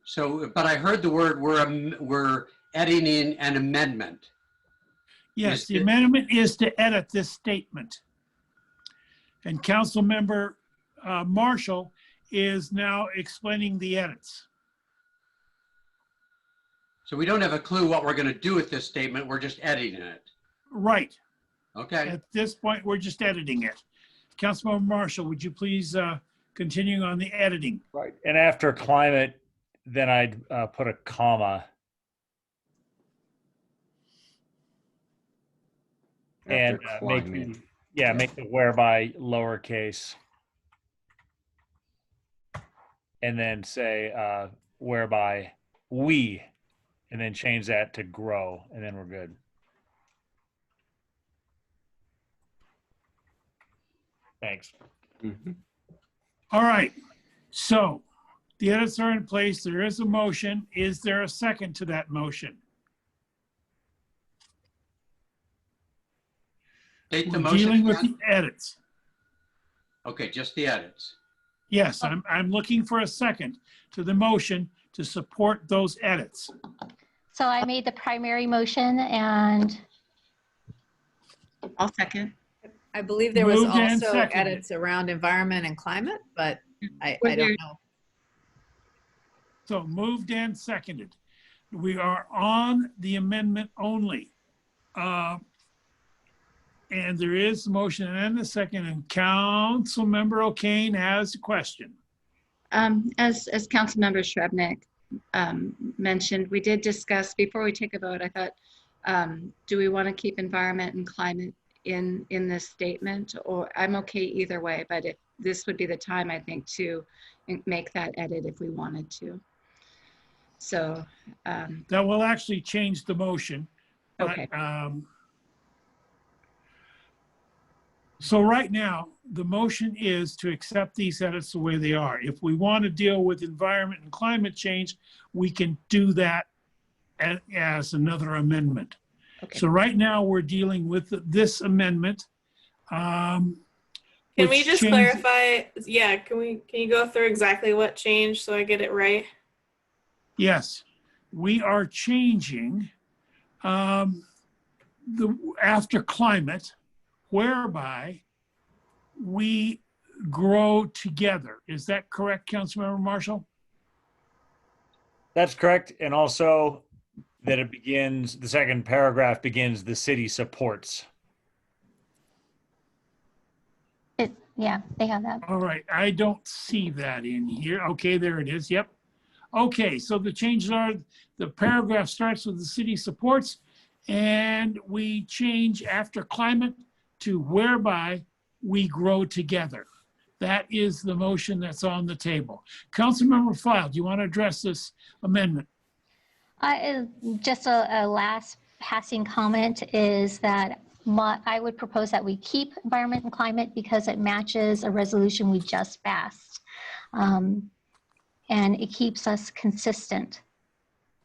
So, but I heard the word, we're editing an amendment. Yes, the amendment is to edit this statement. And Councilmember Marshall is now explaining the edits. So we don't have a clue what we're going to do with this statement. We're just editing it. Right. Okay. At this point, we're just editing it. Councilmember Marshall, would you please continue on the editing? Right. And after climate, then I'd put a comma. And make the whereby lowercase. And then say whereby we, and then change that to grow, and then we're good. Thanks. All right. So the edits are in place. There is a motion. Is there a second to that motion? State the We're motion dealing with again? the edits. Okay, just the edits. Yes, I'm looking for a second to the motion to support those edits. So I made the primary motion and I'll second. I believe there was Moved and also seconded. edits around environment and climate, but I Was don't there- know. So moved and seconded. We are on the amendment only. And there is a motion and a second, and Councilmember O'Kane has a question. As Councilmember Shrubnik mentioned, we did discuss, before we take a vote, I thought, do we want to keep environment and climate in this statement? Or I'm okay either way, but this would be the time, I think, to make that edit if we wanted to. So. That will actually change the motion. Okay. So right now, the motion is to accept these edits the way they are. If we want to deal with environment and climate change, we can do that as another amendment. Okay. So right now, we're dealing with this amendment. Can we just clarify? Yeah, can you go through exactly what changed so I get it right? Yes, we are changing the after climate, whereby we grow together. Is that correct, Councilmember Marshall? That's correct. And also that it begins, the second paragraph begins, the city supports. Yeah, they have that. All right, I don't see that in here. Okay, there it is. Yep. Okay, so the changes are, the paragraph starts with the city supports, and we change after climate to whereby we grow together. That is the motion that's on the table. Councilmember File, do you want to address this amendment? Just a last passing comment is that I would propose that we keep environment and climate because it matches a resolution we just passed. And it keeps us consistent.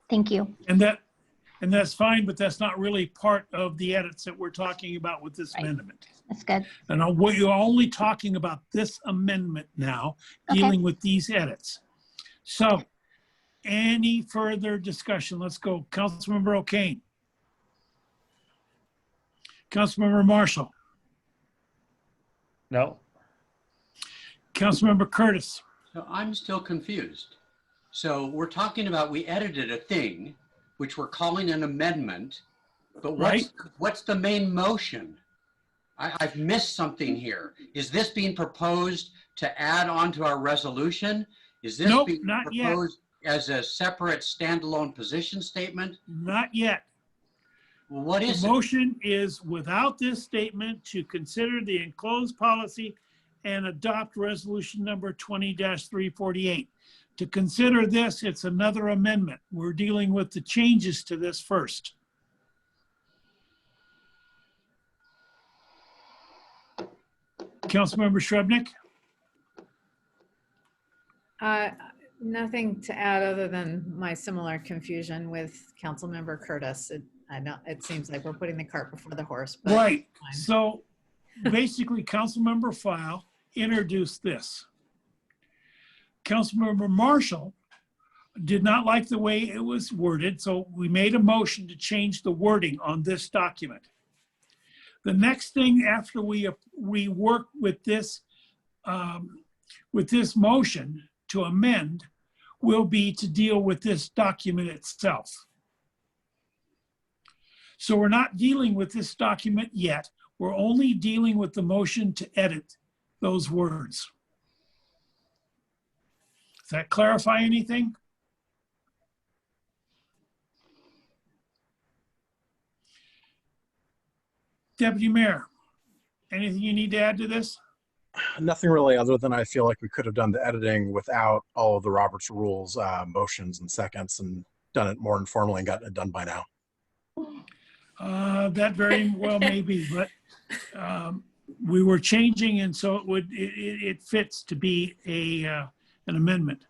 Thank you. And that's fine, but that's not really part of the edits that we're talking about with this amendment. That's good. And you're only talking about this amendment now, dealing with these edits. So any further discussion? Let's go. Councilmember O'Kane. Councilmember Marshall. No. Councilmember Curtis. So I'm still confused. So we're talking about, we edited a thing, which we're calling an amendment, but what's the main motion? I've missed something here. Is this being proposed to add on to our resolution? Is this being proposed as a separate standalone position statement? Not yet. Well, what is the motion is without this statement to consider the enclosed policy and adopt resolution number 20-348. To consider this, it's another amendment. We're dealing with the changes to this first. Councilmember Shrubnik? Nothing to add other than my similar confusion with Councilmember Curtis. I know it seems like we're putting the cart before the horse, but Right. fine. So basically, Councilmember File introduced this. Councilmember Marshall did not like the way it was worded, so we made a motion to change the wording on this document. The next thing after we work with this motion to amend will be to deal with this document itself. So we're not dealing with this document yet. We're only dealing with the motion to edit those words. Does that clarify anything? Deputy Mayor, anything you need to add to this? Nothing really, other than I feel like we could have done the editing without all of the Robert's rules, motions and seconds, and done it more informally and gotten it done by now. That very well may be, but we were changing, and so it fits to be an amendment.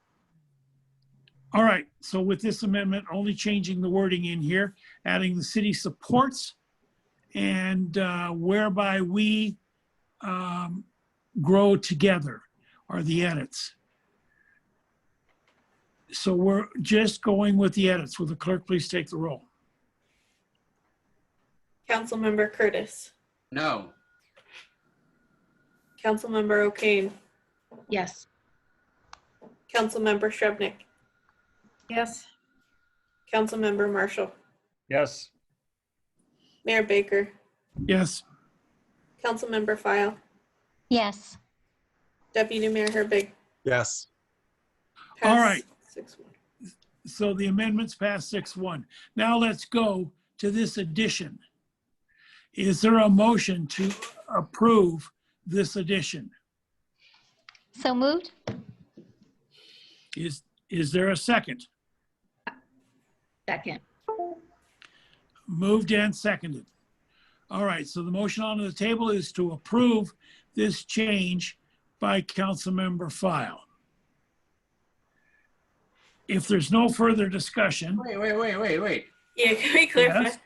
All right, so with this amendment, only changing the wording in here, adding the city supports, and whereby we grow together are the edits. So we're just going with the edits. Will the clerk please take the roll? Councilmember Curtis. No. Councilmember O'Kane. Yes. Councilmember Shrubnik. Yes. Councilmember Marshall. Yes. Mayor Baker. Yes. Councilmember File. Yes. Deputy Mayor Herbig. Yes. All right. 6-1. So the amendments passed 6-1. Now let's go to this addition. Is there a motion to approve this addition? So moved? Is there a second? Second. Moved and seconded. All right, so the motion on the table is to approve this change by Councilmember File. If there's no further discussion. Wait. Yeah, can we clarify? Yes.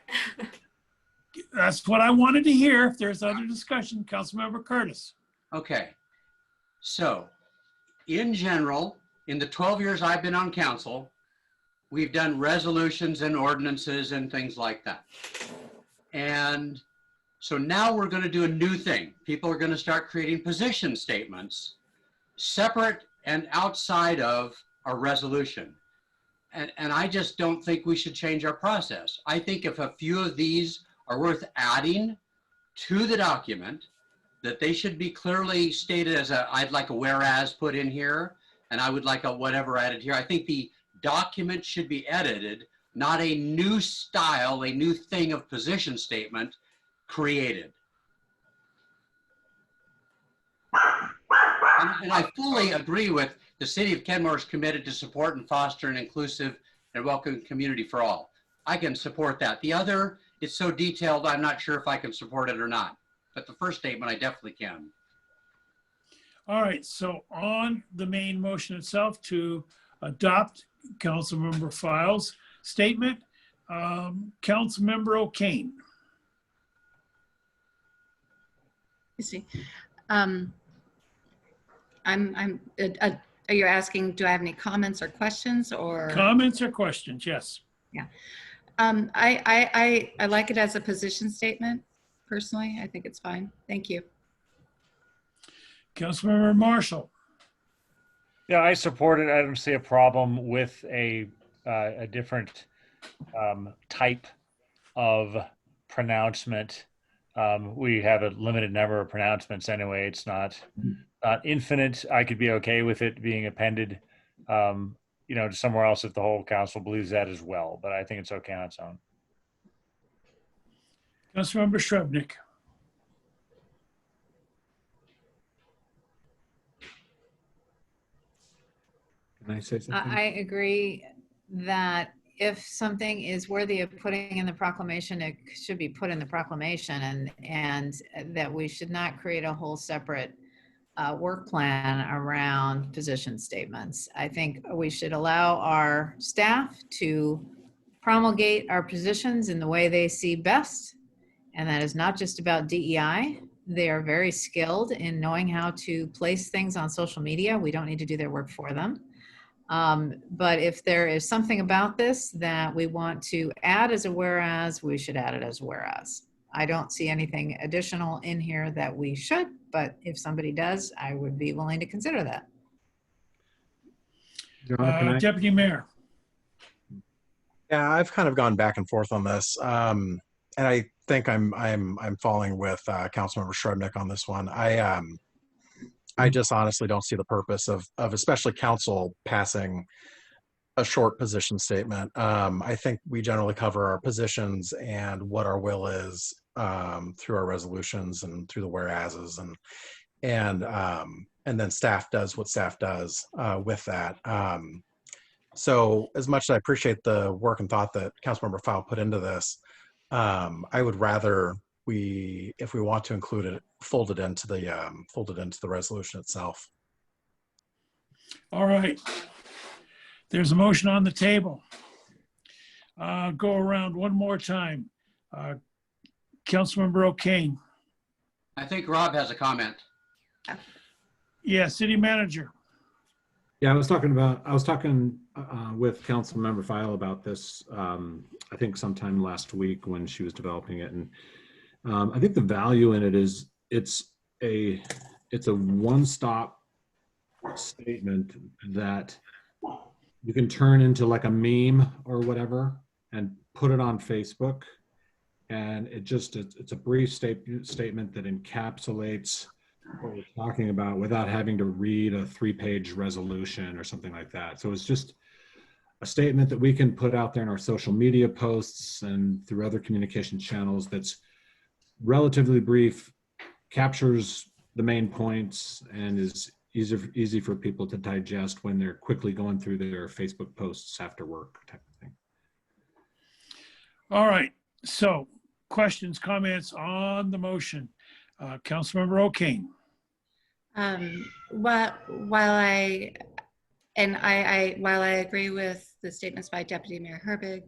That's what I wanted to hear. If there's other discussion, Councilmember Curtis. Okay. So, in general, in the 12 years I've been on council, we've done resolutions and ordinances and things like that. And so now we're going to do a new thing. People are going to start creating position statements separate and outside of our resolution. And I just don't think we should change our process. I think if a few of these are worth adding to the document, that they should be clearly stated as I'd like a whereas put in here, and I would like a whatever added here. I think the document should be edited, not a new style, a new thing of position statement created. And I fully agree with the city of Kenmore is committed to support and foster an inclusive and welcoming community for all. I can support that. The other, it's so detailed, I'm not sure if I can support it or not. But the first statement, I definitely can. All right, so on the main motion itself to adopt Councilmember File's statement, Councilmember O'Kane. You see, you're asking, do I have any comments or questions or? Comments or questions, yes. Yeah. I like it as a position statement. Personally, I think it's fine. Thank you. Councilmember Marshall. Yeah, I support it. I don't see a problem with a different type of pronouncement. We have a limited number of pronouncements anyway. It's not infinite. I could be okay with it being appended, to somewhere else if the whole council believes that as well. But I think it's okay on its own. Councilmember Shrubnik. Can I say something? I agree that if something is worthy of putting in the proclamation, it should be put in the proclamation, and that we should not create a whole separate work plan around position statements. I think we should allow our staff to promulgate our positions in the way they see best. And that is not just about DEI. They are very skilled in knowing how to place things on social media. We don't need to do their work for them. But if there is something about this that we want to add as a whereas, we should add it as a whereas. I don't see anything additional in here that we should, but if somebody does, I would be willing to consider that. Deputy Mayor. Yeah, I've kind of gone back and forth on this, and I think I'm falling with Councilmember Shrubnik on this one. I just honestly don't see the purpose of especially council passing a short position statement. I think we generally cover our positions and what our will is through our resolutions and through the whereases, and then staff does what staff does with that. So as much as I appreciate the work and thought that Councilmember Fowle put into this, I would rather if we want to include it, fold it into the resolution itself. All right. There's a motion on the table. Go around one more time. Councilmember O'Kane. I think Rob has a comment. Yeah, City Manager. Yeah, I was talking with Councilmember File about this, I think sometime last week when she was developing it. And I think the value in it is it's a one-stop statement that you can turn into like a meme or whatever and put it on Facebook. And it's a brief statement that encapsulates what we're talking about without having to read a 3-page resolution or something like that. So it's just a statement that we can put out there in our social media posts and through other communication channels that's relatively brief, captures the main points, and is easy for people to digest when they're quickly going through their Facebook posts after work type of thing. All right. So questions, comments on the motion. Councilmember O'Kane. While I agree with the statements by Deputy Mayor Herbig,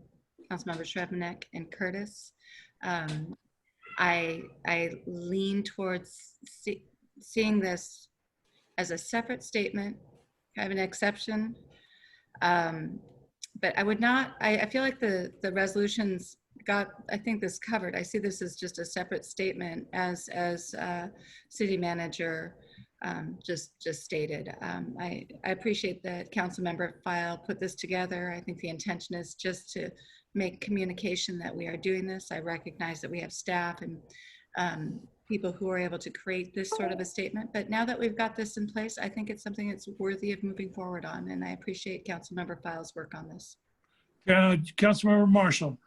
Councilmember Shrubnik, and Curtis, I lean towards seeing this as a separate statement, kind of an exception. But I would not, I feel like the resolutions got, I think, this covered. I see this as just a separate statement as City Manager just stated. I appreciate that Councilmember File put this together. I think the intention is just to make communication that we are doing this. I recognize that we have staff and people who are able to create this sort of a statement. But now that we've got this in place, I think it's something that's worthy of moving forward on. And I appreciate Councilmember File's work on this. Councilmember Marshall.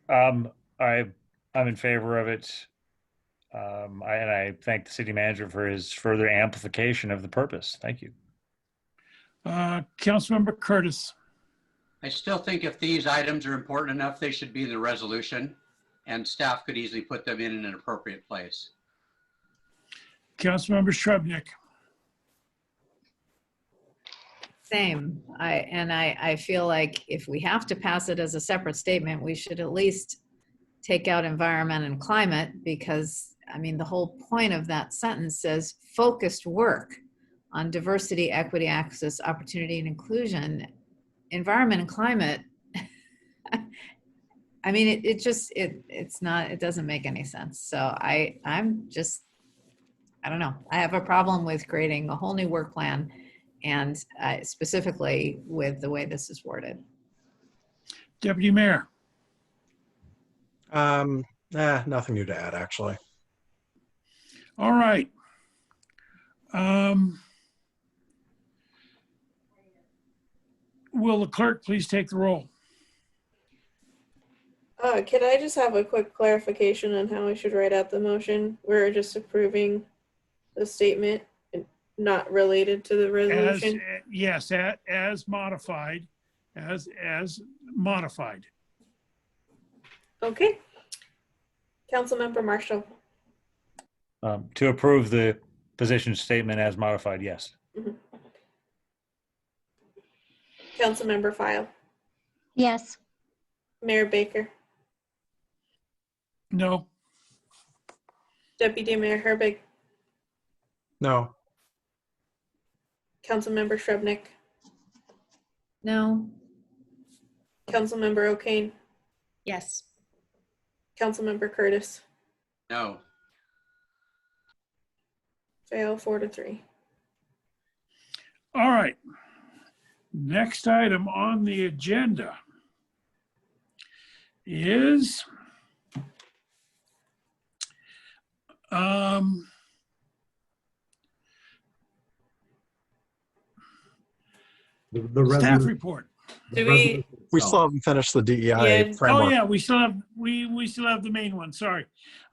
I'm in favor of it. And I thank the city manager for his further amplification of the purpose. Thank you. Councilmember Curtis. I still think if these items are important enough, they should be in the resolution, and staff could easily put them in an appropriate place. Councilmember Shrubnik. Same. I feel like if we have to pass it as a separate statement, we should at least take out environment and climate, because I mean, the whole point of that sentence says focused work on diversity, equity, access, opportunity, and inclusion. Environment and climate, I mean, it doesn't make any sense. So I don't know. I have a problem with creating a whole new work plan, and specifically with the way this is worded. Deputy Mayor. Nothing new to add, actually. All right. Will the clerk please take the roll? Can I just have a quick clarification on how I should write out the motion? We're just approving the statement and not related to the resolution? Yes, as modified, as modified. Okay. Councilmember Marshall. To approve the position statement as modified, yes. Councilmember File, Yes. Mayor Baker, No. Deputy Mayor Herbig, No. Councilmember Shrubnik, No. Councilmember O'Kane, Yes. Councilmember Curtis. No. Fail 4-3. All right. Next item on the agenda is The staff resolution. report. Do we? We still haven't finished the DEI Yeah. framework. Oh yeah, we still have the main one. Sorry.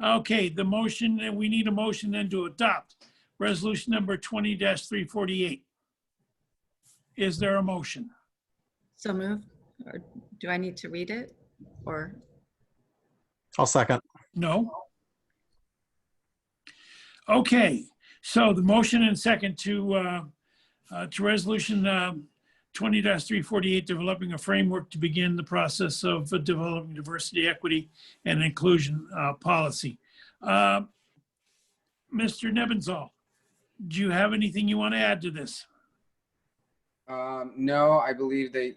Okay, the motion, and we need a motion then to adopt resolution number 20-348. Is there a motion? So moved. Or do I need to read it? Or I'll second. No. Okay, so the motion and second to resolution 20-348, developing a framework to begin the process of developing diversity, equity, and inclusion policy. Mr. Nebenzahl, do you have anything you want to add to this? No, I believe that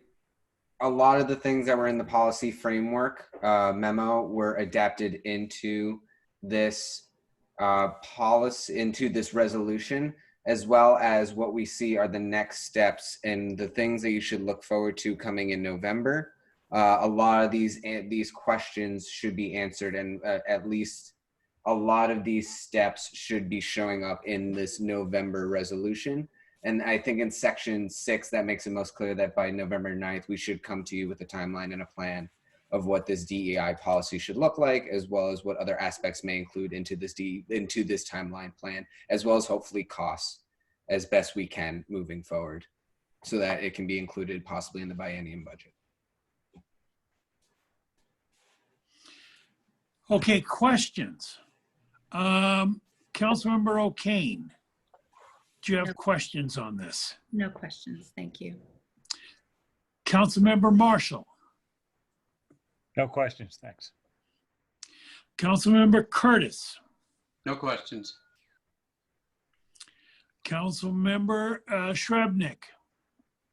a lot of the things that were in the policy framework memo were adapted into this into this resolution, as well as what we see are the next steps and the things that you should look forward to coming in November. A lot of these questions should be answered, and at least a lot of these steps should be showing up in this November resolution. And I think in section 6, that makes it most clear that by November 9th, we should come to you with a timeline and a plan of what this DEI policy should look like, as well as what other aspects may include into this timeline plan, as well as hopefully costs as best we can moving forward, so that it can be included possibly in the biennium budget. Okay, questions. Councilmember O'Kane, do you have questions on this? no questions. Thank you. Councilmember Marshall, No questions, thanks. Councilmember Curtis, No questions. Councilmember Shrubnik.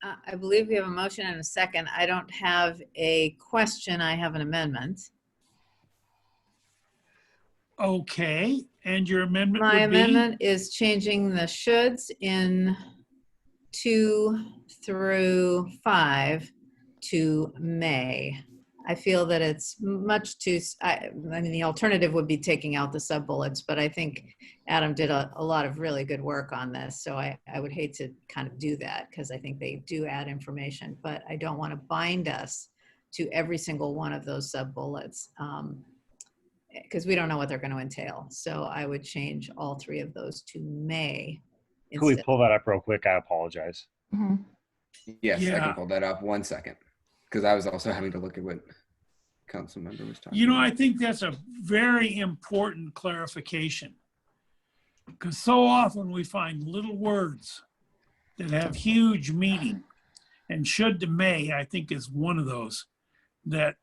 I believe we have a motion and a second. I don't have a question. I have an amendment. Okay, and your amendment My would be? amendment is changing the shoulds in 2 through 5 to may. I feel that it's much too, I mean, the alternative would be taking out the sub-bullets, but I think Adam did a lot of really good work on this. So I would hate to kind of do that, because I think they do add information, but I don't want to bind us to every single one of those sub-bullets, because we don't know what they're going to entail. So I would change all 3 of those to may. Could we instead. pull that up real quick? I apologize. Yes, I Yeah. can pull that up 1 second, because I was also having to look at what council member was talking You know, about. I think that's a very important clarification, because so often we find little words that have huge meaning, and should to may, I think, is one of those that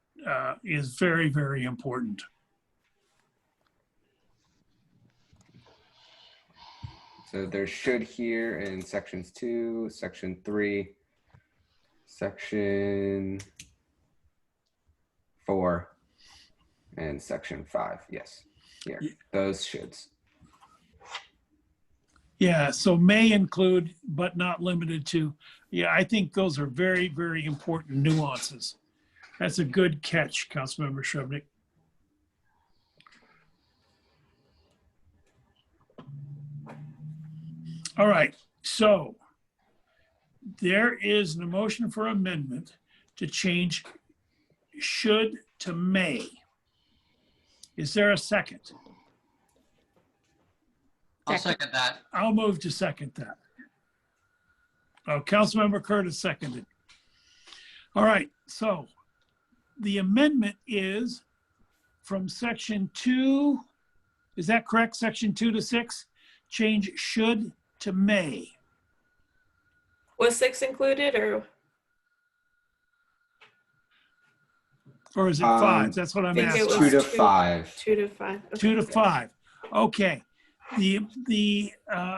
is very, very important. So there should here in sections 2, section 3, section 4, and section 5. Yes, here, those shoulds. Yeah, so may include, but not limited to. Yeah, I think those are very, very important nuances. That's a good catch, Councilmember Shrubnik. All right, so there is a motion for amendment to change should to may. Is there a second? I'll second that. I'll move to second that. Oh, Councilmember Curtis seconded. All right, so the amendment is from section 2 Is that correct? Section 2 to 6, change should to may. Was 6 included Or is it 5? That's what I'm think it asking. was 2 to 5. 2 to 5. Okay. 2 to 5. Okay. The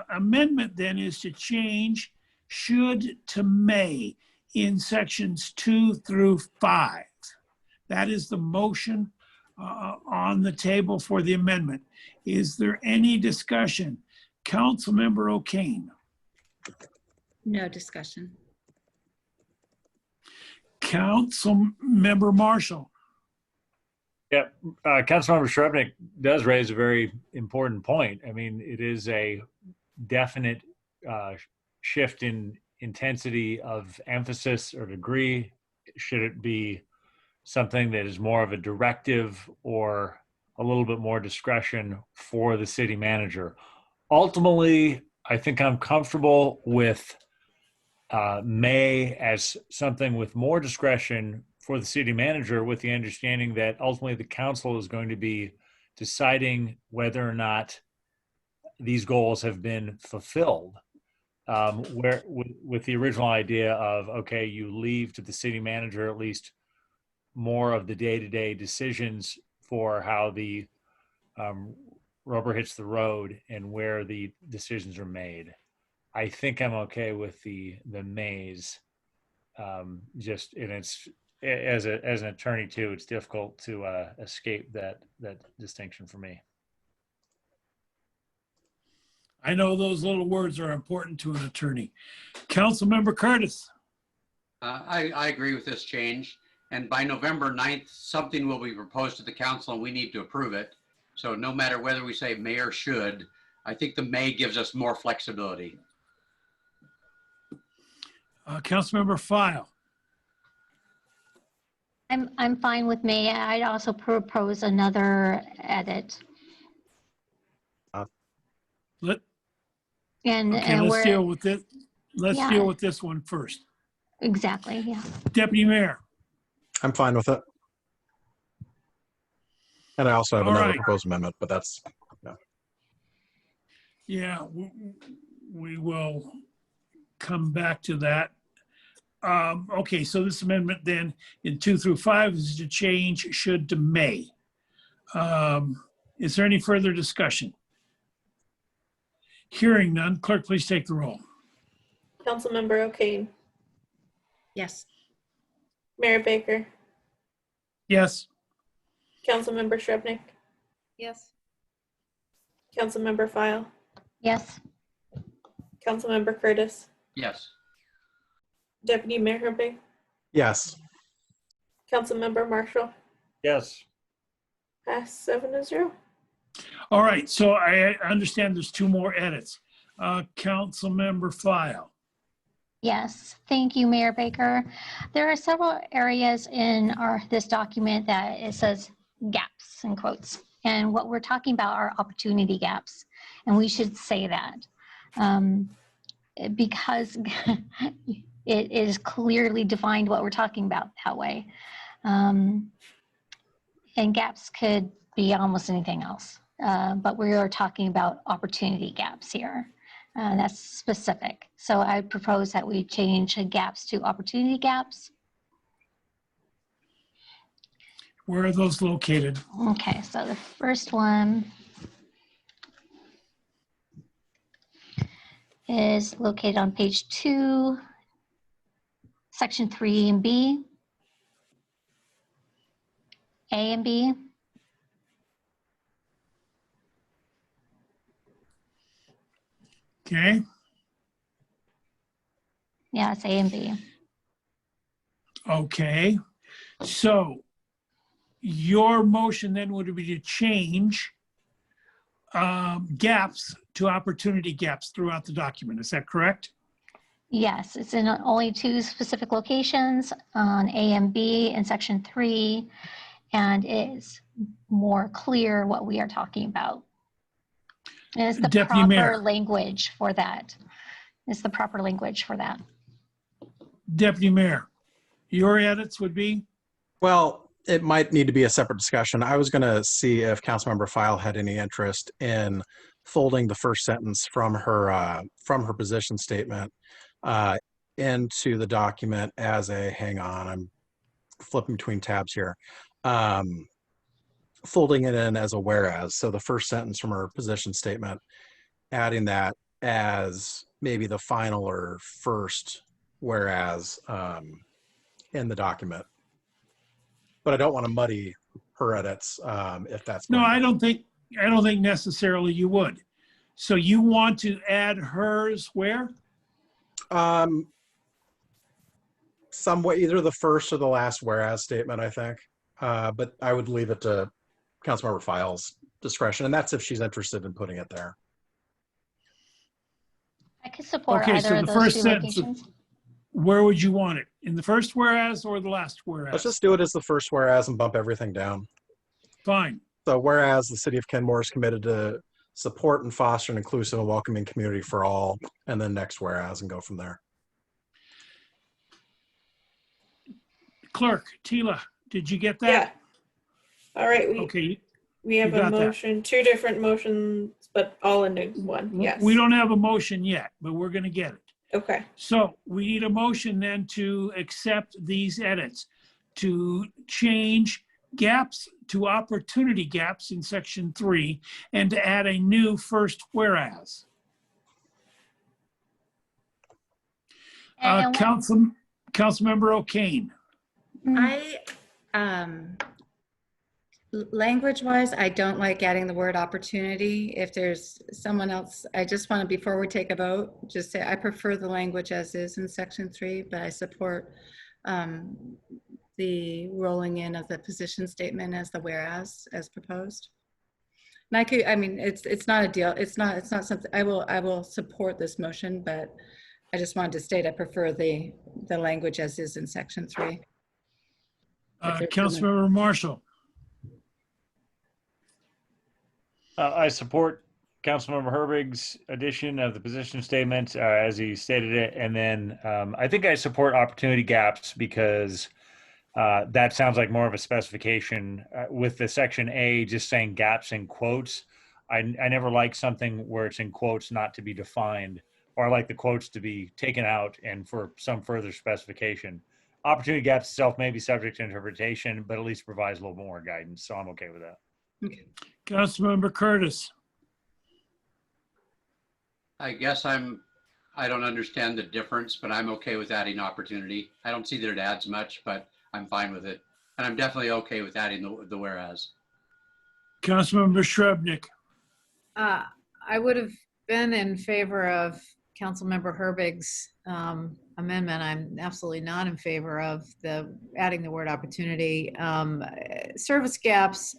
amendment then is to change should to may in sections 2 through 5. That is the motion on the table for the amendment. Is there any discussion? Councilmember O'Kane. No discussion. Councilmember Marshall. Yeah, Councilmember Shrevenick does raise a very important point. I mean, it is a definite shift in intensity of emphasis or degree. Should it be something that is more of a directive or a little bit more discretion for the city manager? Ultimately, I think I'm comfortable with may as something with more discretion for the city manager, with the understanding that ultimately the council is going to be deciding whether or not these goals have been fulfilled. Where with the original idea of, okay, you leave to the city manager at least more of the day-to-day decisions for how the rubber hits the road and where the decisions are made. I think I'm okay with the maze. Just, and it's, as an attorney too, it's difficult to escape that distinction for me. I know those little words are important to an attorney. Councilmember Curtis. I agree with this change. And by November 9th, something will be proposed to the council and we need to approve it. So no matter whether we say may or should, I think the may gives us more flexibility. Councilmember File. I'm fine with may. I'd also propose another edit. Let's we're- deal with it. Let's Yeah. deal with this one first. Exactly, yeah. Deputy Mayor. I'm fine with it. And I also have All another right. proposed amendment, but that's, yeah. Yeah, we will come back to that. Okay, so this amendment then in 2 through 5 is to change should to may. Is there any further discussion? Hearing none, clerk, please take the roll. Councilmember O'Kane. Yes. Mayor Baker. Yes. Councilmember Shrevenick. Yes. Councilmember File. Yes. Councilmember Curtis. Yes. Deputy Mayor Herbig. Yes. Councilmember Marshall. Yes. Pass 7-0. All right, so I understand there's 2 more edits. Councilmember File. Yes, thank you, Mayor Baker. There are several areas in this document that it says gaps in quotes. And what we're talking about are opportunity gaps. And we should say that because it is clearly defined what we're talking about that way. And gaps could be almost anything else. But we are talking about opportunity gaps here. That's specific. So I propose that we change gaps to opportunity gaps. Where are those located? Okay, so the first one is located on page 2, section 3 and B, A and B. Okay. Yeah, it's A and B. Okay. So your motion then would be to change gaps to opportunity gaps throughout the document. Is that correct? Yes, it's in only 2 specific locations on A and B in section 3, and it's more clear what we are talking about. And it's the Deputy proper Mayor. language for that. It's the proper language for that. Deputy Mayor, your edits would be? Well, it might need to be a separate discussion. I was going to see if Councilmember File had any interest in folding the first sentence from her position statement into the document as a, hang on, I'm flipping between tabs here, folding it in as a whereas. So the first sentence from her position statement, adding that as maybe the final or first whereas in the document. But I don't want to muddy her edits if that's No, going I don't think necessarily you would. So you want to add hers where? Somewhat either the first or the last whereas statement, I think. But I would leave it to Councilmember File's discretion, and that's if she's interested in putting it there. I could support Okay, either so of the those first two sentence, locations. where would you want it? In the first whereas or the last whereas? Let's just do it as the first whereas and bump everything down. Fine. So whereas the City of Kenmore is committed to support and foster an inclusive and welcoming community for all, and then next whereas and go from there. Clerk, Tila, did you get that? Yeah. All right. Okay. We have you a got that. motion, two different motions, but all into one. Yes. We don't have a motion yet, but we're going to get it. Okay. So we need a motion then to accept these edits, to change gaps to opportunity gaps in section 3 and to add a new first whereas. Councilmember O'Kane. Language-wise, I don't like adding the word opportunity. If there's someone else, I just want to, before we take a vote, just say I prefer the language as is in section 3, but I support the rolling in of the position statement as the whereas as proposed. And I could, I mean, it's not a deal. It's not something I will support this motion, but I just wanted to state I prefer the language as is in section 3. Councilmember Marshall. I support Councilmember Herbig's addition of the position statement as he stated it. And then I think I support opportunity gaps because that sounds like more of a specification with the section A, just saying gaps in quotes. I never like something where it's in quotes not to be defined, or I like the quotes to be taken out and for some further specification. Opportunity gaps itself may be subject to interpretation, but at least provides a little more guidance. So I'm okay with that. Okay. Councilmember Curtis. I guess I don't understand the difference, but I'm okay with adding opportunity. I don't see that it adds much, but I'm fine with it. And I'm definitely okay with adding the whereas. Councilmember Shrubnik. I would have been in favor of Councilmember Herbig's amendment. I'm absolutely not in favor of adding the word opportunity. Service gaps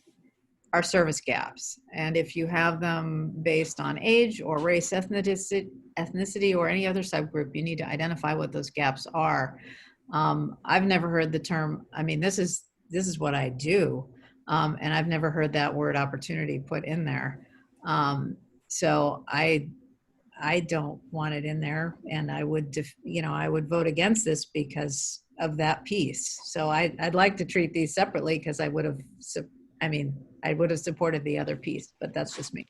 are service gaps. And if you have them based on age or race, ethnicity, or any other subgroup, you need to identify what those gaps are. I've never heard the term, I mean, this is what I do. And I've never heard that word opportunity put in there. So I don't want it in there, and I would, I would vote against this because of that piece. So I'd like to treat these separately because I would have supported the other piece, but that's just me.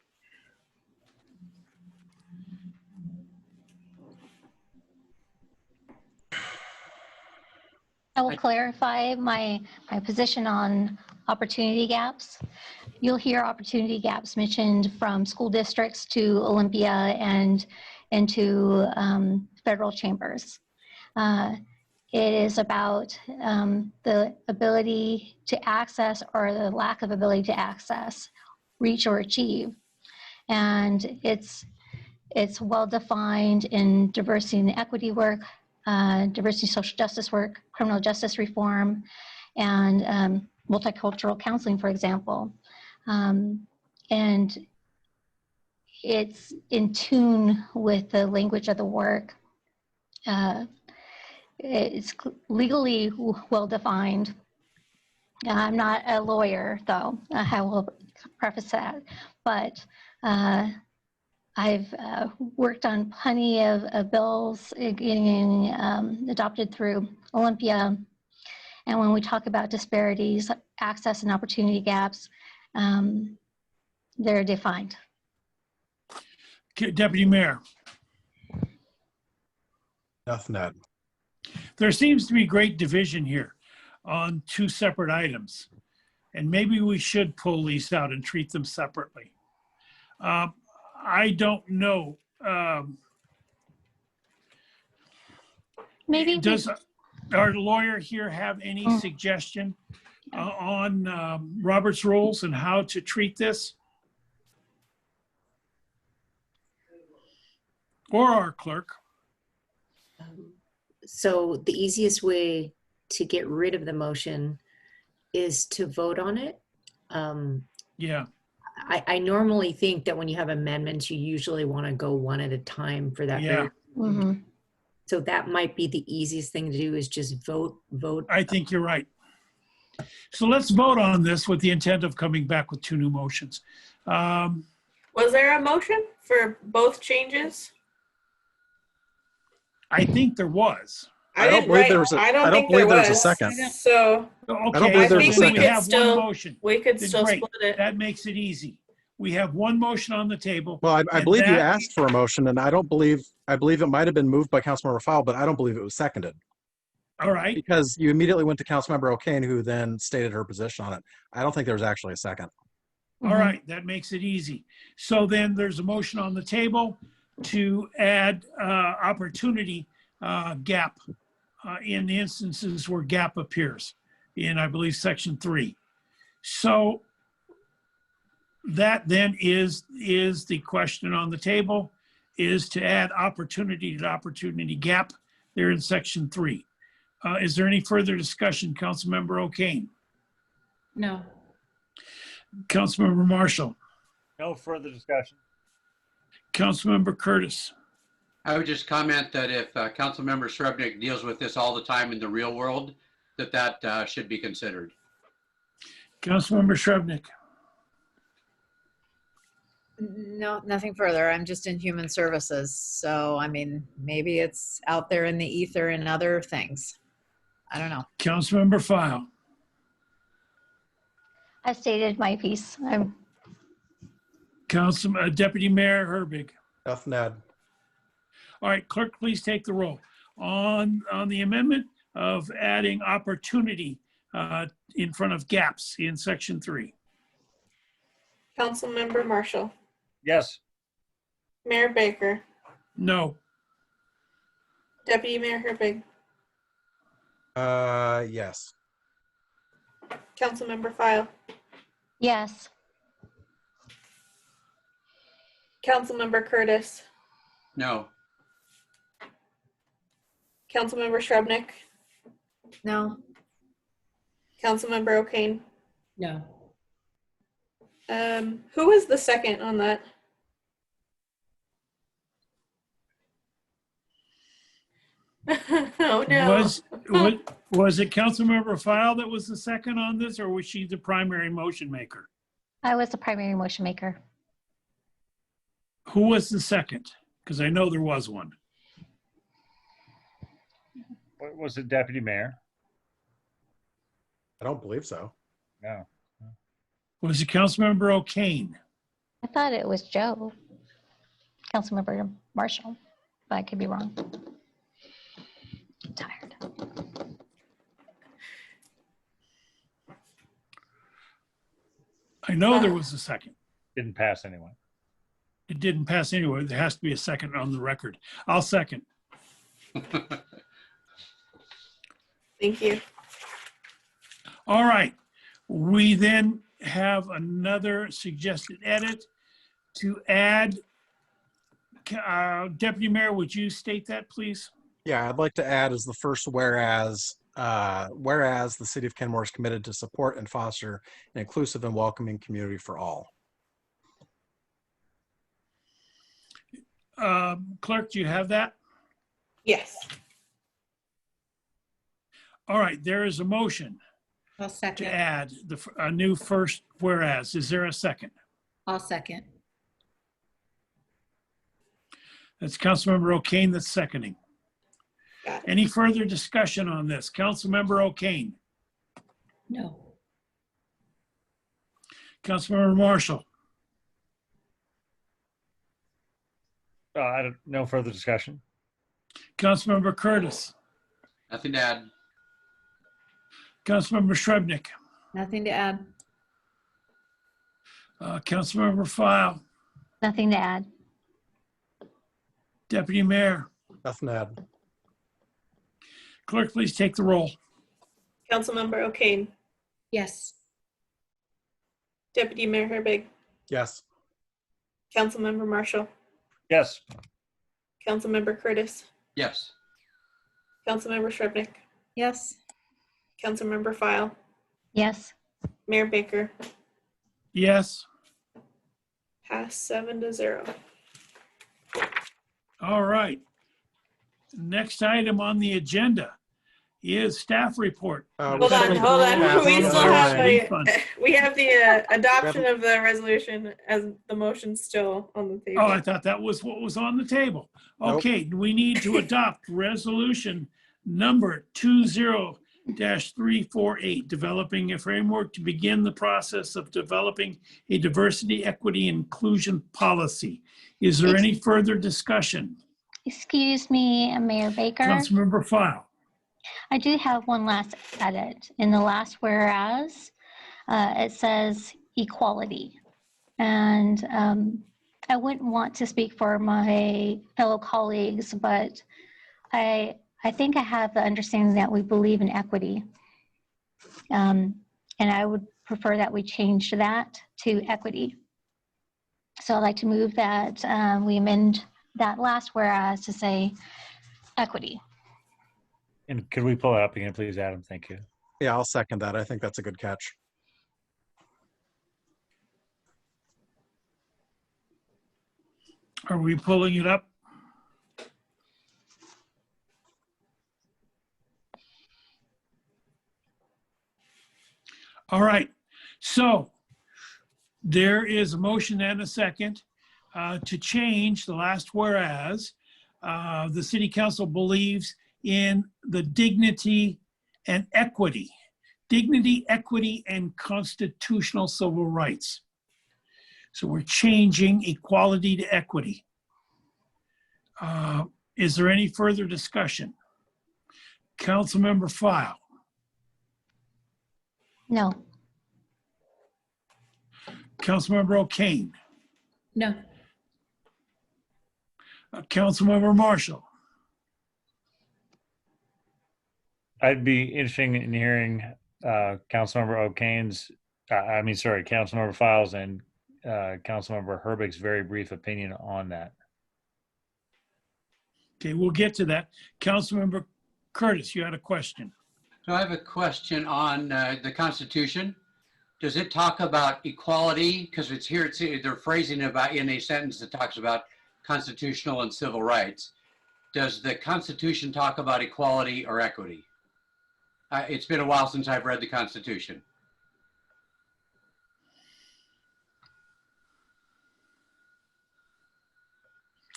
I will clarify my position on opportunity gaps. You'll hear opportunity gaps mentioned from school districts to Olympia and into federal chambers. It is about the ability to access or the lack of ability to access, reach or achieve. And it's well defined in diversity and equity work, diversity social justice work, criminal justice reform, and multicultural counseling, for example. And it's in tune with the language of the work. It's legally well defined. I'm not a lawyer, though. I will preface that. But I've worked on plenty of bills getting adopted through Olympia. And when we talk about disparities, access and opportunity gaps, they're defined. Okay, Deputy Mayor. Nothing, Ed. There seems to be great division here on two separate items. And maybe we should pull these out and treat them separately. I don't know. Maybe does our lawyer here have any suggestion on Robert's rules and how to treat this? Or our clerk? So the easiest way to get rid of the motion is to vote on it. Yeah. I normally think that when you have amendments, you usually want to go one at a time for that. Yeah. So that might be the easiest thing to do is just vote. I think you're right. So let's vote on this with the intent of coming back with two new motions. Was there a motion for both changes? I think there was. I don't believe there was a, I don't believe there was a second. So okay, I don't believe there was a second. we have one motion. We could Then still great. split it. That makes it easy. We have one motion on the table. Well, I and believe you that- asked for a motion, and I believe it might have been moved by Councilmember Fowle, but I don't believe it was seconded. All right. Because you immediately went to Councilmember O'Kane, who then stated her position on it. I don't think there was actually a second. All right, that makes it easy. So then there's a motion on the table to add opportunity gap in instances where gap appears in, I believe, section 3. So that then is the question on the table, is to add opportunity to opportunity gap there in section 3. Is there any further discussion, Councilmember O'Kane? No. Councilmember Marshall? No further discussion. Councilmember Curtis? I would just comment that if Councilmember Srebnick deals with this all the time in the real world, that should be considered. Councilmember Srebnick? No, nothing further. I'm just in human services. So, I mean, maybe it's out there in the ether and other things. I don't know. Councilmember File? I stated my piece. Deputy Mayor Herbig? Nothing, Ed. All right, clerk, please take the roll. On the amendment of adding opportunity in front of gaps in section 3. Councilmember Marshall? Yes. Mayor Baker? No. Deputy Mayor Herbig? Yes. Councilmember File? Yes. Councilmember Curtis? No. Councilmember Srebnick? No. Councilmember O'Kane? No. Who was the second on that? Oh no. Was it Councilmember File that was the second on this, or was she the primary motion maker? I was the primary motion maker. Who was the second? Because I know there was one. Was it Deputy Mayor? I don't believe so. No. Was it Councilmember O'Kane? I thought it was Joe. Councilmember Marshall, but I could be wrong. I'm tired. I know there was a second. Didn't pass anyway. It didn't pass anyway. There has to be a second on the record. I'll second. Thank you. All right. We then have another suggested edit to add. Deputy Mayor, would you state that, please? Yeah, I'd like to add as the first whereas the City of Kenmore is committed to support and foster an inclusive and welcoming community for all. Clerk, do you have that? Yes. All right, there is a motion I'll second. to add a new first whereas. Is there a second? I'll second. That's Councilmember O'Kane that's seconding. Any further discussion on this? Councilmember O'Kane? No. Councilmember Marshall, No further discussion. Councilmember Curtis, Nothing to add. Councilmember Shrubnik, Nothing to add. Councilmember File, Nothing to add. Deputy Mayor. Nothing to add. Clerk, please take the roll. Councilmember O'Kane, Yes. Deputy Mayor Herbig, Yes. Councilmember Marshall, Yes. Councilmember Curtis, Yes. Councilmember Shrubnik, Yes. Councilmember File, Yes. Mayor Baker. Yes. Pass 7-0. All right. Next item on the agenda is staff report. Hold on. We still have the adoption of the resolution as the motion still on the table. Oh, I thought that was what was on the table. Okay, we need to adopt resolution number 20-348, developing a framework to begin the process of developing a diversity, equity, inclusion policy. Is there any further discussion? Excuse me, Mayor Baker. Councilmember File. I do have one last edit. In the last whereas, it says equality. And I wouldn't want to speak for my fellow colleagues, but I think I have the understanding that we believe in equity. And I would prefer that we change that to equity. So I'd like to move that we amend that last whereas to say equity. And could we pull it up again, please, Adam? Thank you. Yeah, I'll second that. I think that's a good catch. Are we pulling it up? All right. So there is a motion and a second to change the last whereas. The City Council believes in the dignity and equity, and constitutional civil rights. So we're changing equality to equity. Is there any further discussion? Councilmember File. No. Councilmember O'Kane. No. Councilmember Marshall. I'd be interested in hearing Councilmember O'Kane's, Councilmember Files and Councilmember Herbig's very brief opinion on that. Okay, we'll get to that. Councilmember Curtis, you had a question. So I have a question on the Constitution. Does it talk about equality? Because it's here, they're phrasing it about in a sentence that talks about constitutional and civil rights. Does the Constitution talk about equality or equity? It's been a while since I've read the Constitution.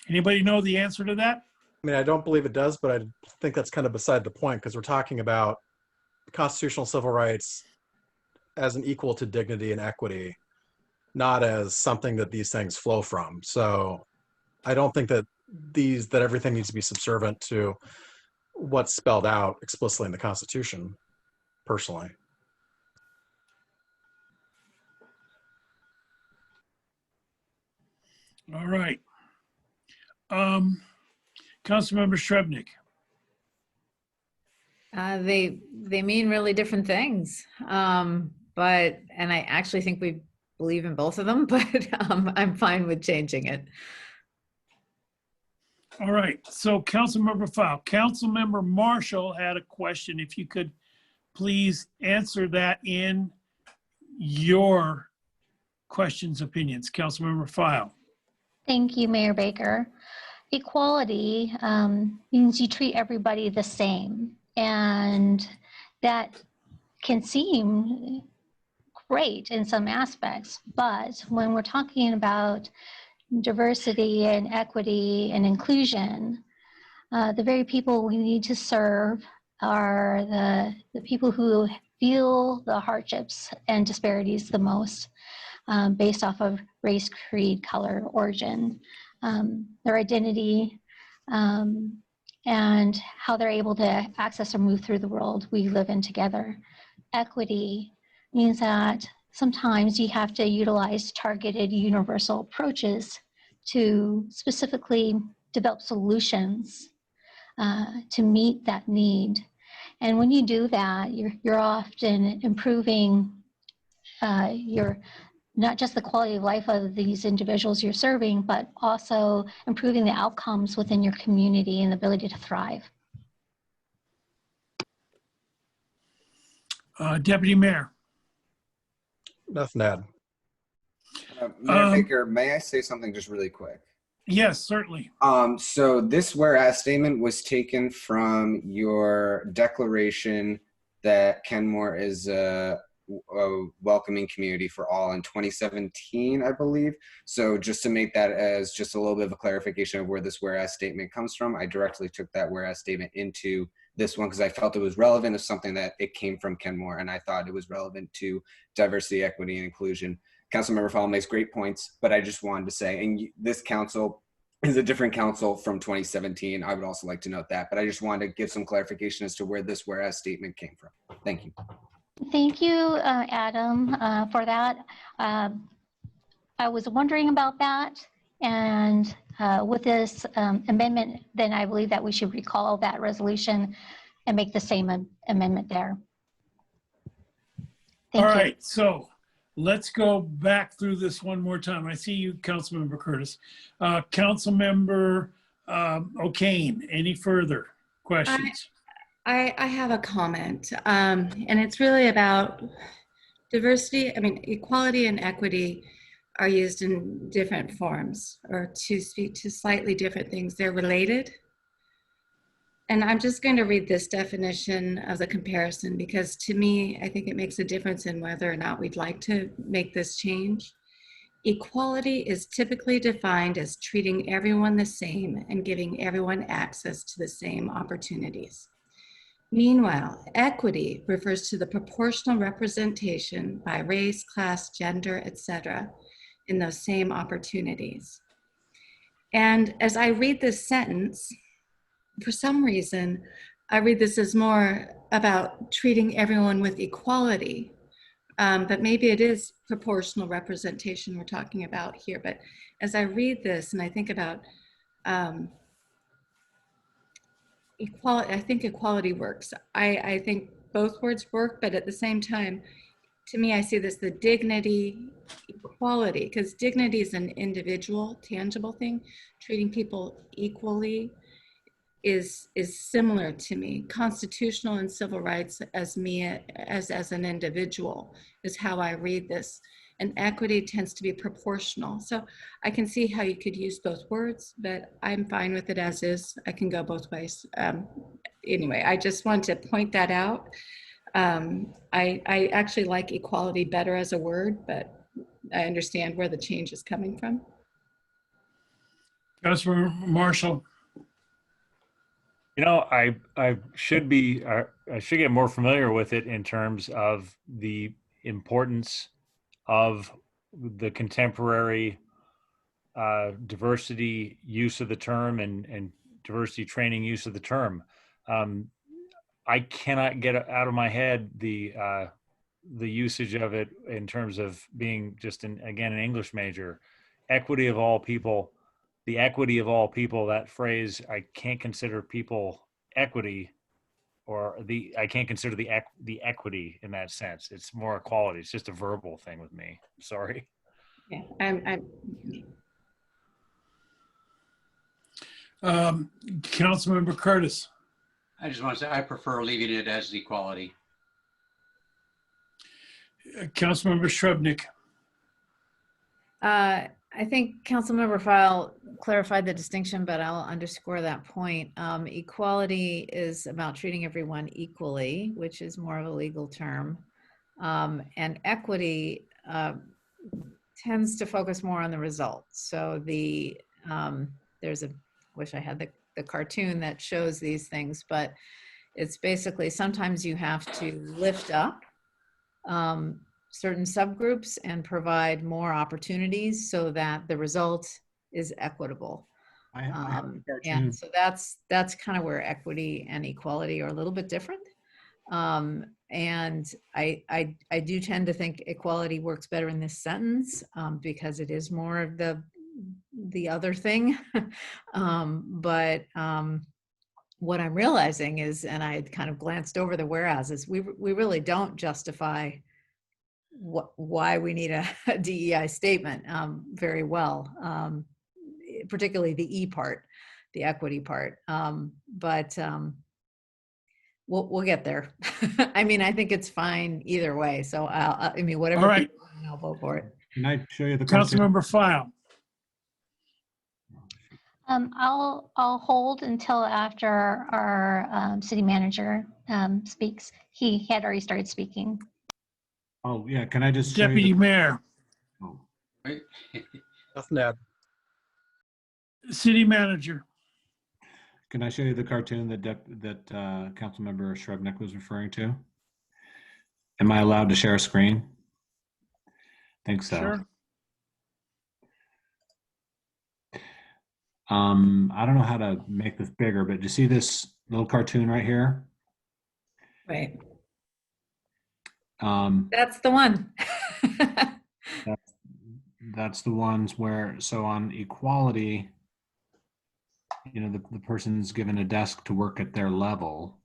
Anybody know the answer to that? I mean, I don't believe it does, but I think that's kind of beside the point because we're talking about constitutional civil rights as an equal to dignity and equity, not as something that these things flow from. So I don't think that everything needs to be subservient to what's spelled out explicitly in the Constitution, personally. All right. Councilmember Shrubnik. They mean really different things. And I actually think we believe in both of them, but I'm fine with changing it. All right, so Councilmember File. Councilmember Marshall had a question. If you could please answer that in your questions, opinions. Councilmember File. Thank you, Mayor Baker. Equality means you treat everybody the same, and that can seem great in some aspects, but when we're talking about diversity and equity and inclusion, the very people we need to serve are the people who feel the hardships and disparities the most, based off of race, creed, color, origin, their identity, and how they're able to access or move through the world we live in together. Equity means that sometimes you have to utilize targeted universal approaches to specifically develop solutions to meet that need. And when you do that, you're often improving your not just the quality of life of these individuals you're serving, but also improving the outcomes within your community and the ability to thrive. Deputy Mayor. Nothing to add. Mayor Baker, may I say something just really quick? Yes, certainly. So this whereas statement was taken from your declaration that Kenmore is a welcoming community for all in 2017, I believe. So just to make that as just a little bit of a clarification of where this whereas statement comes from, I directly took that whereas statement into this one because I felt it was relevant as something that it came from Kenmore, and I thought it was relevant to diversity, equity, and inclusion. Councilmember Fowle makes great points, but I just wanted to say, and this council is a different council from 2017. I would also like to note that, but I just wanted to give some clarification as to where this whereas statement came from. Thank you. Thank you, Adam, for that. I was wondering about that, and with this amendment, then I believe that we should recall that resolution and make the same amendment there. All right, so let's go back through this one more time. I see you, Councilmember Curtis. Councilmember O'Kane, any further questions? I have a comment, and it's really about diversity. I mean, equality and equity are used in different forms, or to speak to slightly different things. They're related. And I'm just going to read this definition of the comparison because to me, I think it makes a difference in whether or not we'd like to make this change. Equality is typically defined as treating everyone the same and giving everyone access to the same opportunities. Meanwhile, equity refers to the proportional representation by race, class, gender, etc., in those same opportunities. And as I read this sentence, for some reason, I read this as more about treating everyone with equality, but maybe it is proportional representation we're talking about here. But as I read this and I think about equality, I think equality works. I think both words work, but at the same time, to me, I see this, the dignity, equality, because dignity is an individual, tangible thing. Treating people equally is similar to me. Constitutional and civil rights as me, as an individual is how I read this. And equity tends to be proportional. So I can see how you could use both words, but I'm fine with it as is. I can go both ways. Anyway, I just want to point that out. I actually like equality better as a word, but I understand where the change is coming from. Councilor Marshall. You know, I should get more familiar with it in terms of the importance of the contemporary diversity use of the term and diversity training use of the term. I cannot get out of my head the usage of it in terms of being just again an English major. Equity of all people, the equity of all people. That phrase, I can't consider people equity, or I can't consider the equity in that sense. It's more equality. It's just a verbal thing with me. Sorry. Yeah, Councilmember Curtis. I just want to say I prefer leaving it as equality. Councilmember Shrubnik. I think Councilmember Fowle clarified the distinction, but I'll underscore that point. Equality is about treating everyone equally, which is more of a legal term. And equity tends to focus more on the results. So there's wish I had the cartoon that shows these things, but it's basically sometimes you have to lift up certain subgroups and provide more opportunities so that the result is equitable. I have a cartoon. And so that's kind of where equity and equality are a little bit different. And I do tend to think equality works better in this sentence because it is more of the other thing. What I'm realizing is, and I had kind of glanced over the whereases, we really don't justify why we need a DEI statement very well, particularly the E part, the equity part. We'll get there. I mean, I think it's fine either way. So I mean, whatever. All right. People want, I'll vote for it. Can I show you the cartoon? Councilmember File. I'll hold until after our city manager speaks. He had already started speaking. Oh, yeah. Can I just show Deputy you Mayor. Oh. Nothing to add. City Manager. Can I show you the cartoon that Councilmember Shrubnik was referring to? Am I allowed to share a screen? Think so. Sure. I don't know how to make this bigger, but do you see this little cartoon right here? Right. That's the one. That's the ones where, so on equality, you know, the person's given a desk to work at their level,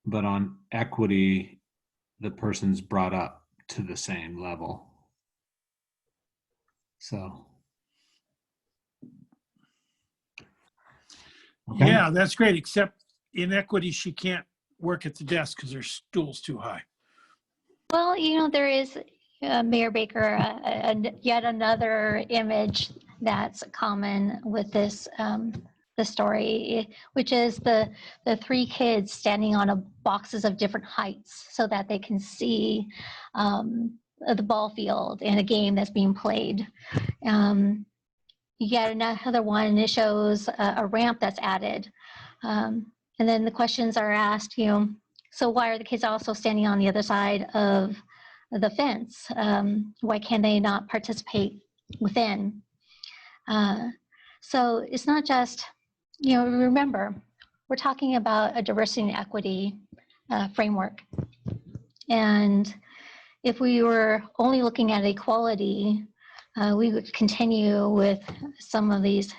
but on equity, the person's brought up to the same level. So. Okay. Yeah, that's great, except in equity, she can't work at the desk because her stool's too high. Well, you know, there is, Mayor Baker, yet another image that's common with this the story, which is the three kids standing on boxes of different heights so that they can see the ball field in a game that's being played. Yet another one, it shows a ramp that's added. And then the questions are asked, you know, so why are the kids also standing on the other side of the fence? Why can they not participate within? So it's not just, you know, remember, we're talking about a diversity and equity framework. And if we were only looking at equality, we would continue with some of these,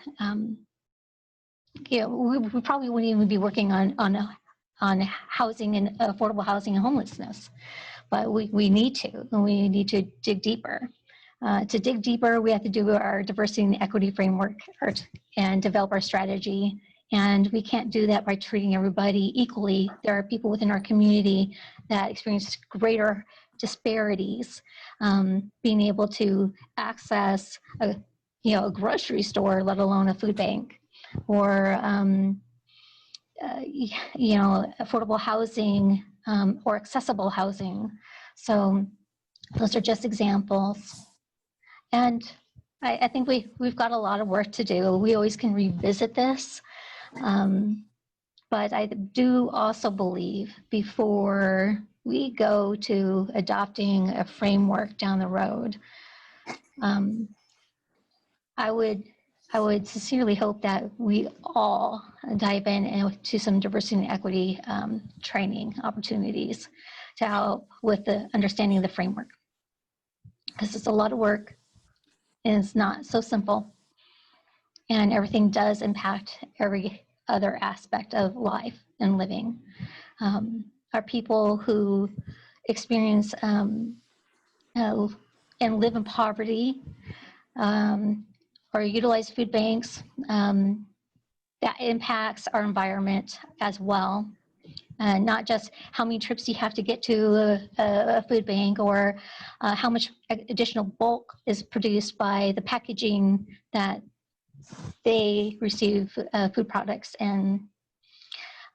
you know, we probably wouldn't even be working on housing and affordable housing and homelessness, but we need to, and we need to dig deeper. To dig deeper, we have to do our diversity and equity framework and develop our strategy. And we can't do that by treating everybody equally. There are people within our community that experience greater disparities, being able to access a grocery store, let alone a food bank, or affordable housing or accessible housing. So those are just examples. And I think we've got a lot of work to do. We always can revisit this. But I do also believe before we go to adopting a framework down the road, I would sincerely hope that we all dive into some diversity and equity training opportunities to help with the understanding of the framework. Because it's a lot of work and it's not so simple. And everything does impact every other aspect of life and living. Are people who experience and live in poverty or utilize food banks, that impacts our environment as well. Not just how many trips you have to get to a food bank, or how much additional bulk is produced by the packaging that they receive food products in,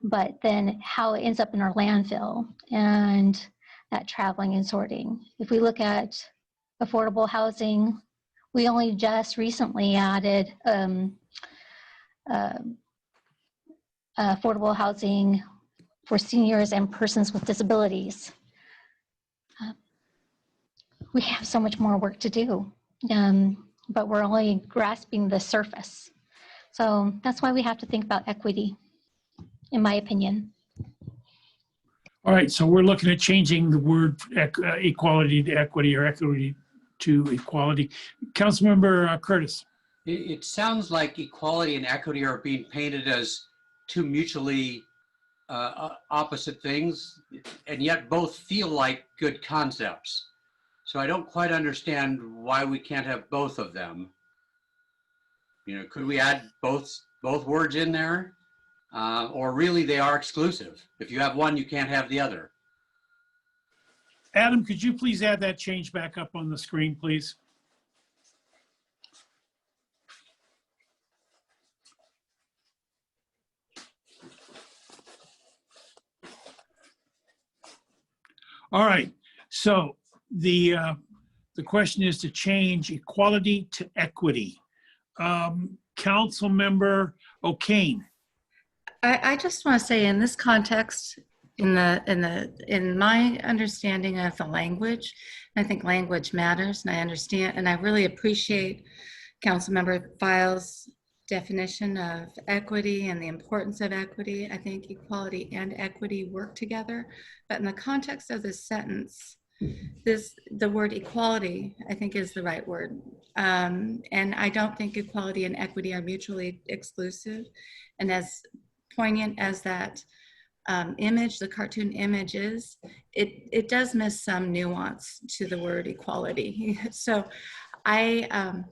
but then how it ends up in our landfill and that traveling and sorting. If we look at affordable housing, we only just recently added affordable housing for seniors and persons with disabilities. we have so much more work to do, but we're only grasping the surface. So that's why we have to think about equity, in my opinion. All right, so we're looking at changing the word equality to equity or equity to equality. Councilmember Curtis. It sounds like equality and equity are being painted as two mutually opposite things, and yet both feel like good concepts. So I don't quite understand why we can't have both of them. You know, could we add both words in there? Or really they are exclusive. If you have one, you can't have the other. Adam, could you please add that change back up on the screen, please? All right, so the question is to change equality to equity. Councilmember O'Kane. I just want to say in this context, in my understanding of the language, I think language matters, and I understand, and I really appreciate Councilmember Files' definition of equity and the importance of equity. I think equality and equity work together, but in the context of this sentence, the word equality, I think, is the right word. And I don't think equality and equity are mutually exclusive. And as poignant as that image, the cartoon image is, it does miss some nuance to the word equality. So I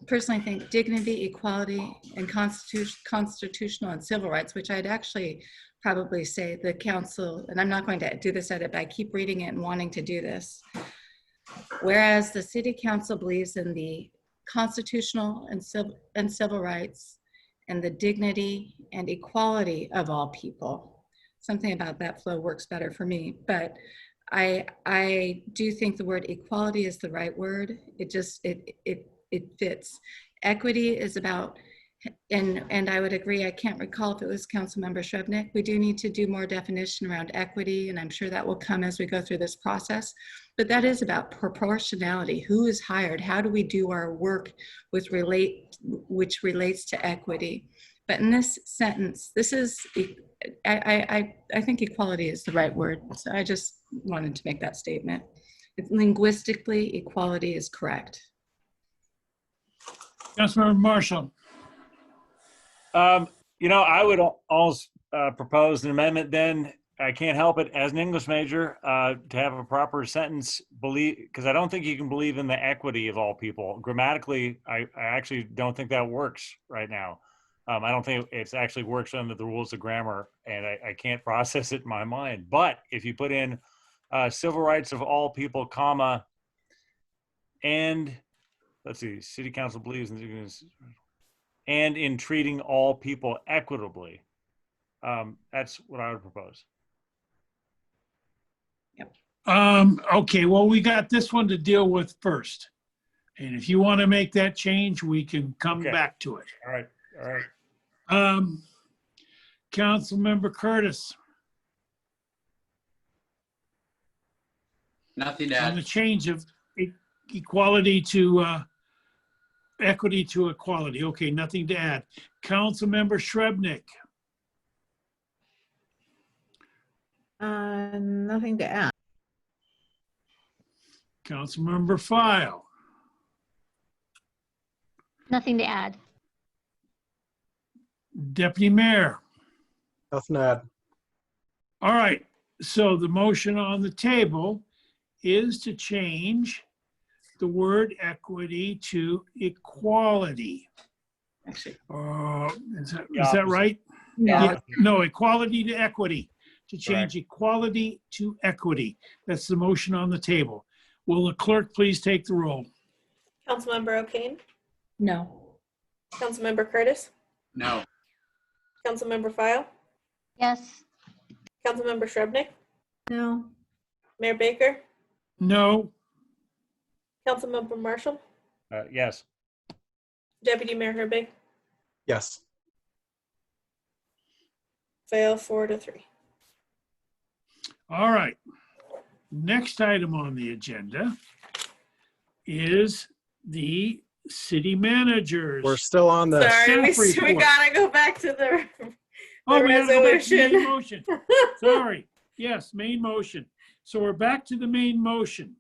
personally think dignity, equality, and constitutional and civil rights, which I'd actually probably say the council, and I'm not going to do this edit, but I keep reading it and wanting to do this. Whereas the city council believes in the constitutional and civil rights and the dignity and equality of all people. Something about that flow works better for me, but I do think the word equality is the right word. It fits. Equity is about, and I would agree, I can't recall if it was Councilmember Shrevenick, we do need to do more definition around equity, and I'm sure that will come as we go through this process. But that is about proportionality. Who is hired? How do we do our work which relates to equity? But in this sentence, this is, I think equality is the right word. So I just wanted to make that statement. Linguistically, equality is correct. Councilmember Marshall. You know, I would also propose an amendment then. I can't help it as an English major to have a proper sentence, because I don't think you can believe in the equity of all people. Grammatically, I actually don't think that works right now. I don't think it actually works under the rules of grammar, and I can't process it in my mind. But if you put in civil rights of all people, comma, and let's see, city council believes in, and in treating all people equitably, that's what I would propose. Okay, well, we got this one to deal with first. And if you want to make that change, we can come back to it. All right, all right. Councilmember Curtis. Nothing to add. On the change of equality to equity to equality. Okay, nothing to add. Councilmember Shrevenick. Nothing to add. Councilmember File. Nothing to add. Deputy Mayor. Nothing to add. All right, so the motion on the table is to change the word equity to equality. Actually, is that right? Yeah. No, equality to equity. To change Correct. equality to equity. That's the motion on the table. Will the clerk please take the roll? Councilmember O'Kane? No. Councilmember Curtis? No. Councilmember File? Yes. Councilmember Shrevenick? No. Mayor Baker? No. Councilmember Marshall? Yes. Deputy Mayor Herbig? Yes. Fail 4-3. All right. Next item on the agenda is the city managers. We're still on the Sorry, staff we report. gotta go back to the Oh, we gotta go back to the main resolution. motion. Sorry. Yes, main motion. So we're back to the main motion.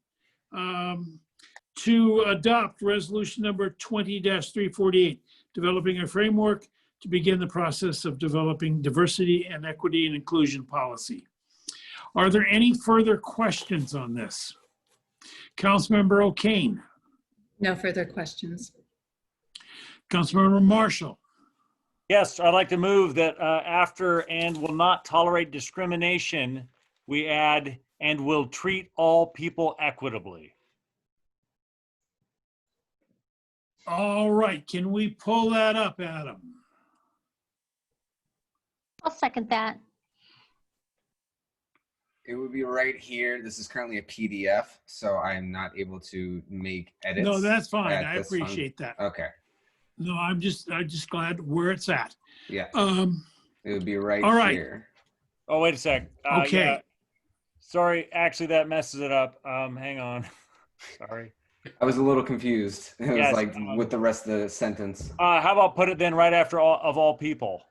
To adopt resolution number 20-348, developing a framework to begin the process of developing diversity and equity and inclusion policy. Are there any further questions on this? Councilmember O'Kane, No further questions. Councilmember Marshall, Yes, I'd like to move that after "and will not tolerate discrimination," we add "and will treat all people equitably." all right, can we pull that up, Adam? I'll second that. It would be right here. This is currently a PDF, so I am not able to make edits. No, that's fine. at I this time. appreciate that. Okay. No, I'm just glad where it's at. Yeah. It would be right, all right. here. Oh, wait a sec. Okay. Yeah. Sorry, actually that messes it up. Hang on. Sorry. I was a little confused. It was Yes, like with the rest of the sentence. How about put it then right after all people?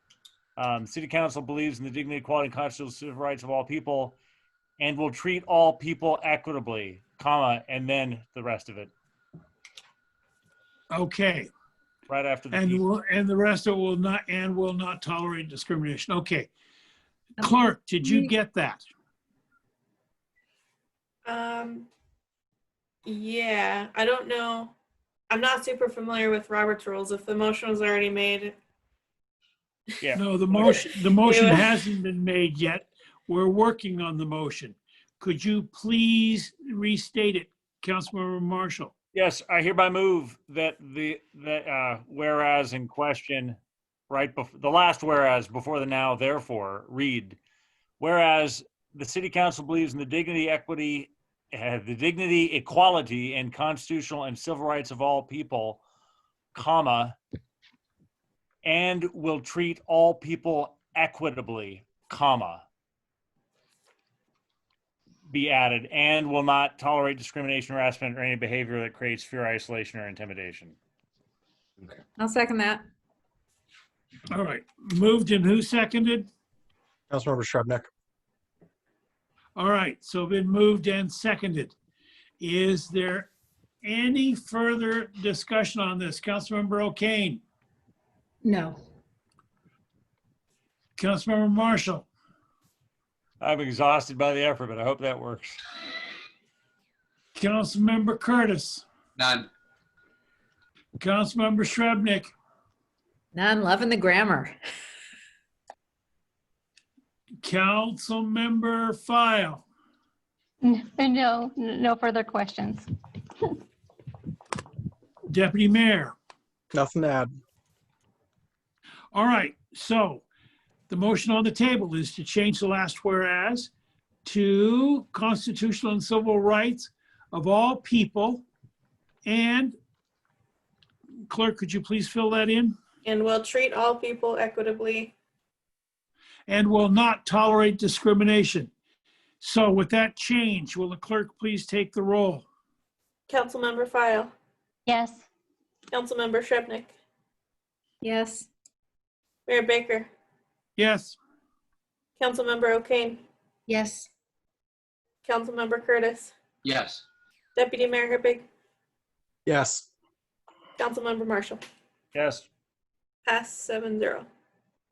City Council believes in the dignity, equality, and constitutional civil rights of all people and will treat all people equitably, comma, and then the rest of it. Okay. Right after the And the rest of it will not tolerate discrimination. Okay. Clerk, did you get that? Yeah, I don't know. I'm not super familiar with Robert's rules. If the motion was already made. Yeah. No, the motion Yeah. hasn't been made yet. We're working on the motion. Could you please restate it, Councilmember Marshall? Yes, I hereby move that whereas in question, right before the last whereas before the now therefore read, whereas the City Council believes in the dignity, equality, and constitutional and civil rights of all people, comma, and will treat all people equitably, comma, be added, and will not tolerate discrimination, harassment, or any behavior that creates fear, isolation, or intimidation. Okay. I'll second that. All right. Moved and who seconded? Councilmember Shrubnik. All right. So been moved and seconded. Is there any further discussion on this? Councilmember O'Kane, No. Councilmember Marshall, I'm exhausted by the effort, but I hope that works. Councilmember Curtis, None. Councilmember Shrubnik, None, loving the grammar. Councilmember File, No further questions. Deputy Mayor. Nothing to add. All right, so the motion on the table is to change the last whereas to constitutional and civil rights of all people. And clerk, could you please fill that in? And will treat all people equitably. And will not tolerate discrimination. So with that change, will the clerk please take the roll? Councilmember File. Yes. Councilmember Shrubnik. Yes. Mayor Baker. Yes. Councilmember O'Kane. Yes. Councilmember Curtis. Yes. Deputy Mayor Hippig. Yes. Councilmember Marshall. Yes. Pass 7-0.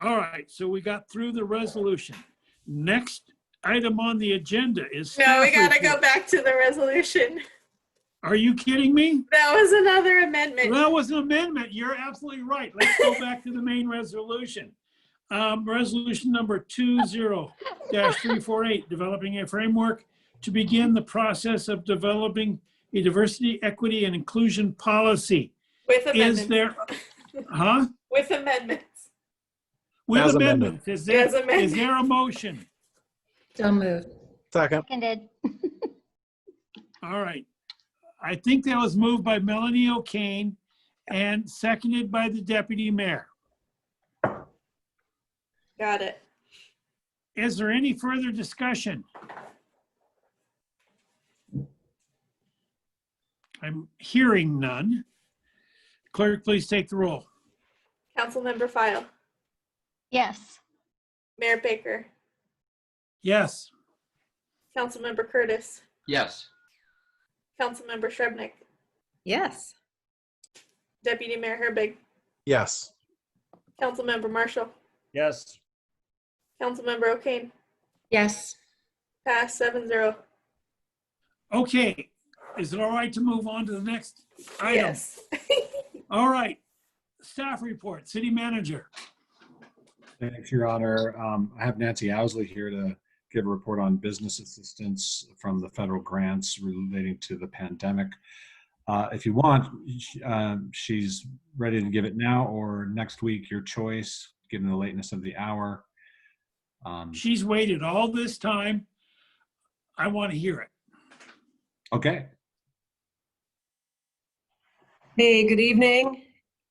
All right, so we got through the resolution. Next item on the agenda is No, we staff gotta report. go back to the resolution. Are you kidding me? That was another amendment. That was an amendment. You're absolutely right. Let's go back to the main resolution. Resolution number 20-348, developing a framework to begin the process of developing a diversity, equity, and inclusion policy. With amendments. Is there, huh? With amendments. With As amendments. amended. As amended. Is there a motion? So moved. Second. Seconded. All right. I think that was moved by Melanie O'Kane and seconded by the deputy mayor. Got it. Is there any further discussion? I'm hearing none. Clerk, please take the roll. Councilmember File, Yes. Mayor Baker, Yes. Councilmember Curtis, Yes. Councilmember Shrubnik, Yes. Deputy Mayor Herbig, Yes. Councilmember Marshall, Yes. Councilmember O'Kane, Yes. pass 7-0. Okay, is it all right to move on to the next item? Yes. All right, staff report, city manager. Thanks, Your Honor. I have Nancy Owsley here to give a report on business assistance from the federal grants relating to the pandemic. If you want, she's ready to give it now or next week, your choice, given the lateness of the hour. She's waited all this time. I want to hear it. Okay. Hey, good evening,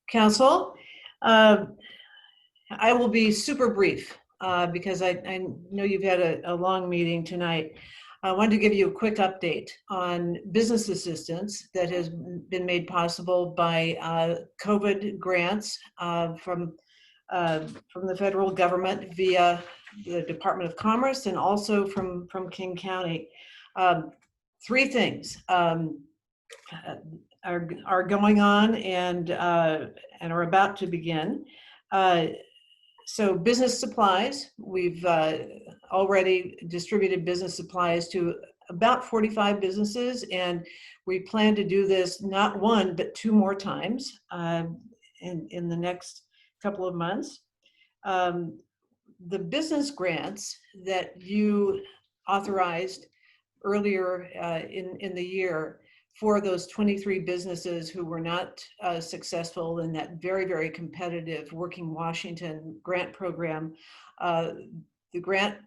Council. I will be super brief because I know you've had a long meeting tonight. I wanted to give you a quick update on business assistance that has been made possible by COVID grants from the federal government via the Department of Commerce and also from King County. Three things are going on and are about to begin. So business supplies, we've already distributed business supplies to about 45 businesses, and we plan to do this not one, but 2 more times in the next couple of months. The business grants that you authorized earlier in the year for those 23 businesses who were not successful in that very, very competitive Working Washington grant program. The grant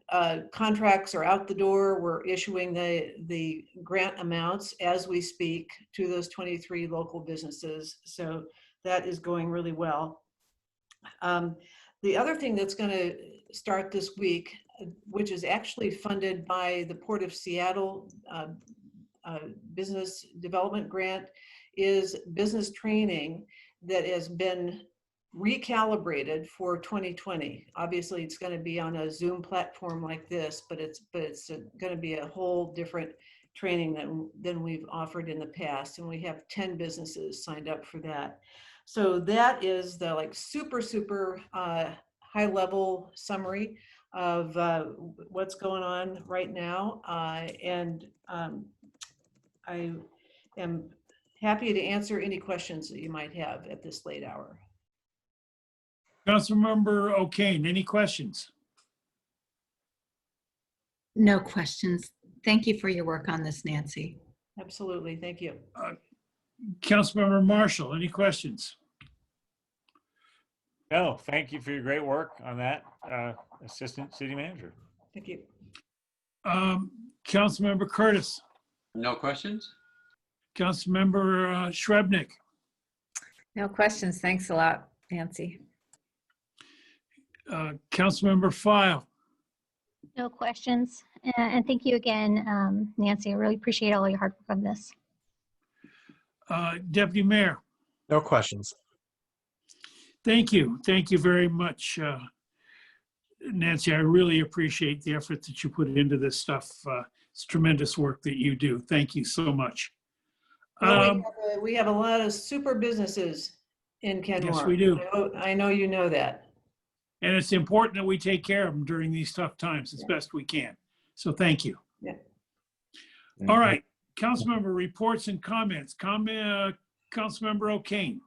contracts are out the door. We're issuing the grant amounts as we speak to those 23 local businesses. So that is going really well. The other thing that's going to start this week, which is actually funded by the Port of Seattle business development grant, is business training that has been recalibrated for 2020. Obviously, it's going to be on a Zoom platform like this, but it's going to be a whole different training than we've offered in the past, and we have 10 businesses signed up for that. So that is the super high level summary of what's going on right now, and I am happy to answer any questions that you might have at this late hour. Councilmember O'Kane, any questions? No questions. Thank you for your work on this, Nancy. Absolutely, thank you. Councilmember Marshall, any questions? No, thank you for your great work on that, Assistant City Manager. Thank you. Councilmember Curtis. No questions? Councilmember Shrubnik. No questions. Thanks a lot, Nancy. Councilmember File. No questions. And thank you again, Nancy. I really appreciate all your hard work on this. Deputy Mayor. No questions. Thank you. Thank you very much, Nancy. I really appreciate the effort that you put into this stuff. It's tremendous work that you do. Thank you so much. We have a lot of super businesses in Kenmore. Yes, we do. I know you know that. And it's important that we take care of them during these tough times as best we can. So thank you. Yeah. All right. Councilmember reports and comments. Councilmember O'Kane.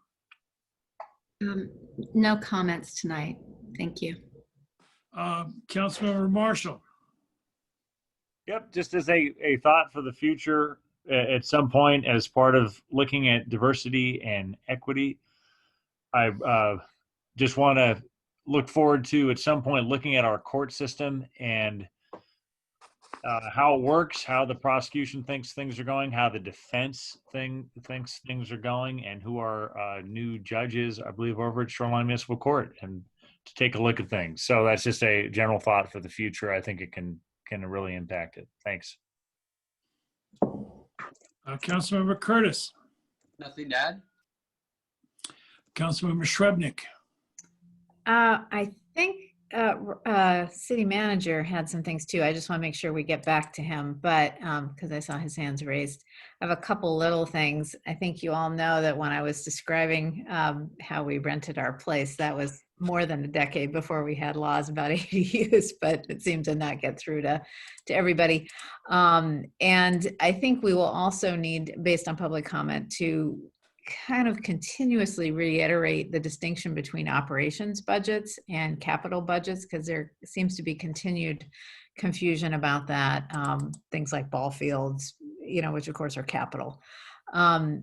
No comments tonight. Thank you. Councilmember Marshall. Yep, just as a thought for the future, at some point as part of looking at diversity and equity, I just want to look forward to at some point looking at our court system and how it works, how the prosecution thinks things are going, how the defense thinks things are going, and who our new judges, I believe, over at Shoreline Municipal Court, and to take a look at things. So that's just a general thought for the future. I think it can really impact it. Thanks. Councilmember Curtis. Nothing to add? Councilmember Shrubnik. I think city manager had some things too. I just want to make sure we get back to him, but because I saw his hands raised. I have a couple little things. I think you all know that when I was describing how we rented our place, that was more than a decade before we had laws about ADUs, but it seemed to not get through to everybody. And I think we will also need, based on public comment, to kind of continuously reiterate the distinction between operations budgets and capital budgets, because there seems to be continued confusion about that. Things like ball fields, which of course are capital.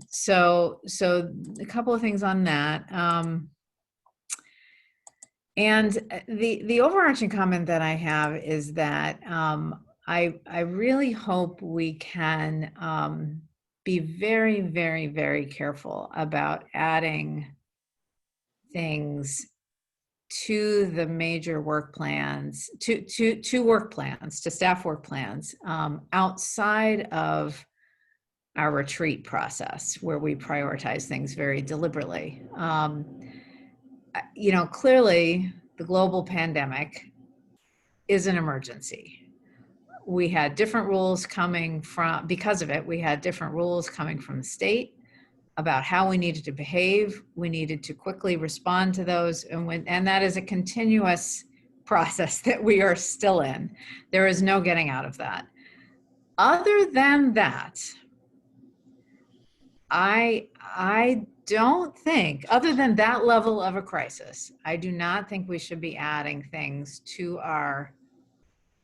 So a couple of things on that. And the overarching comment that I have is that I really hope we can be very, very, very careful about adding things to the major work plans, to work plans, to staff work plans, outside of our retreat process, where we prioritize things very deliberately. Clearly the global pandemic is an emergency. We had different rules coming from, because of it, we had different rules coming from the state about how we needed to behave. We needed to quickly respond to those. And that is a continuous process that we are still in. There is no getting out of that. Other than that, I don't think, other than that level of a crisis, I do not think we should be adding things to our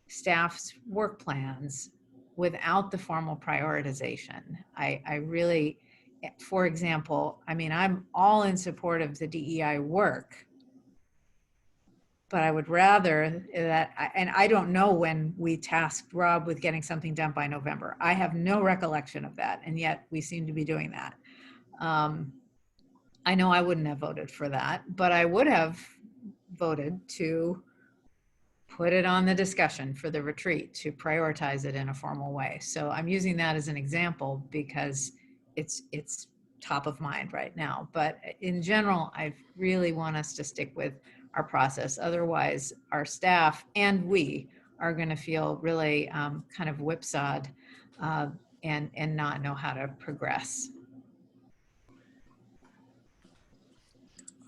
staff's work plans without the formal prioritization. I really, for example, I'm all in support of the DEI work, but I would rather that, and I don't know when we tasked Rob with getting something done by November. I have no recollection of that, and yet we seem to be doing that. I know I wouldn't have voted for that, but I would have voted to put it on the discussion for the retreat, to prioritize it in a formal way. So I'm using that as an example because it's top of mind right now. But in general, I really want us to stick with our process. Otherwise, our staff and we are going to feel really kind of whipsawed and not know how to progress.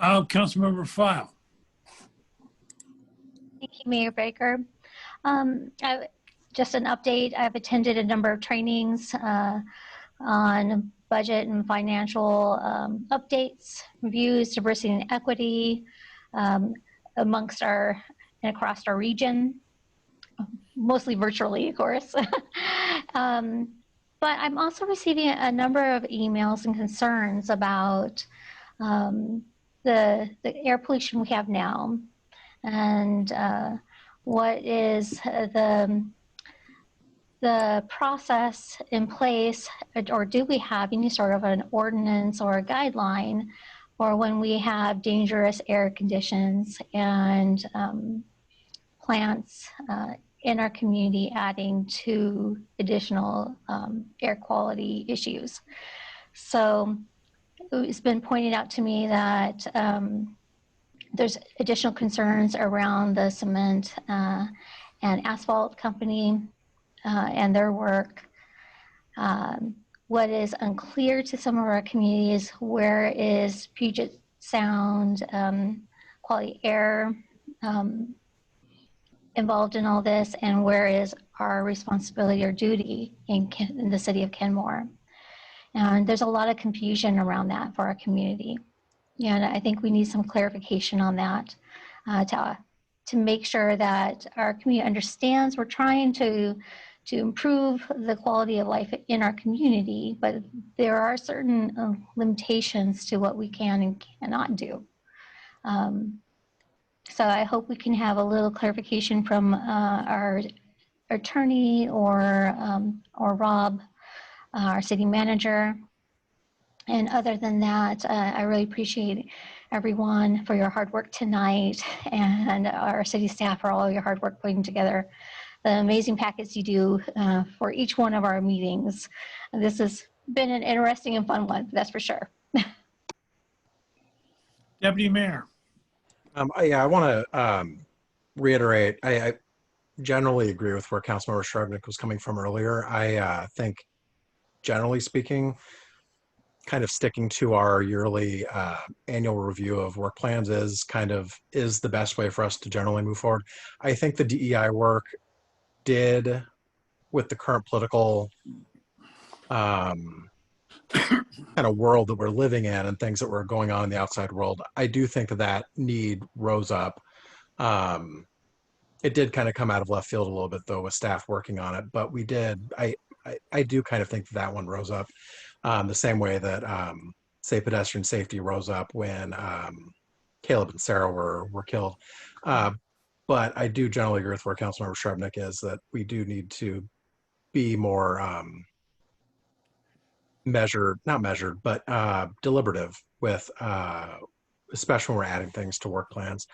Councilmember File. Thank you, Mayor Baker. Just an update. I've attended a number of trainings on budget and financial updates, reviews, diversity and equity amongst and across our region, mostly virtually, of course. But I'm also receiving a number of emails and concerns about the air pollution we have now, and what is the process in place, or do we have any sort of an ordinance or a guideline for when we have dangerous air conditions and plants in our community adding to additional air quality issues. So it's been pointed out to me that there's additional concerns around the cement and asphalt company and their work. What is unclear to some of our communities, where is Puget Sound quality air involved in all this, and where is our responsibility or duty in the city of Kenmore? And there's a lot of confusion around that for our community. And I think we need some clarification on that to make sure that our community understands we're trying to improve the quality of life in our community, but there are certain limitations to what we can and cannot do. So I hope we can have a little clarification from our attorney or Rob, our city manager. And other than that, I really appreciate everyone for your hard work tonight, and our city staff for all your hard work putting together the amazing packets you do for each one of our meetings. This is been an interesting and fun one, that's for sure. Deputy Mayor. I want to reiterate, I generally agree with where Councilmember Shrubnik was coming from earlier. I think, generally speaking, kind of sticking to our yearly annual review of work plans is the best way for us to generally move forward. I think the DEI work did, with the current political kind of world that we're living in and things that were going on in the outside world, I do think that need rose up. It did kind of come out of left field a little bit, though, with staff working on it, but we did. I do kind of think that one rose up the same way that, say, pedestrian safety rose up when Caleb and Sarah were killed. But I do generally agree with where Councilmember Shrubnik is, that we do need to be more deliberative with, especially when we're adding things to work plans.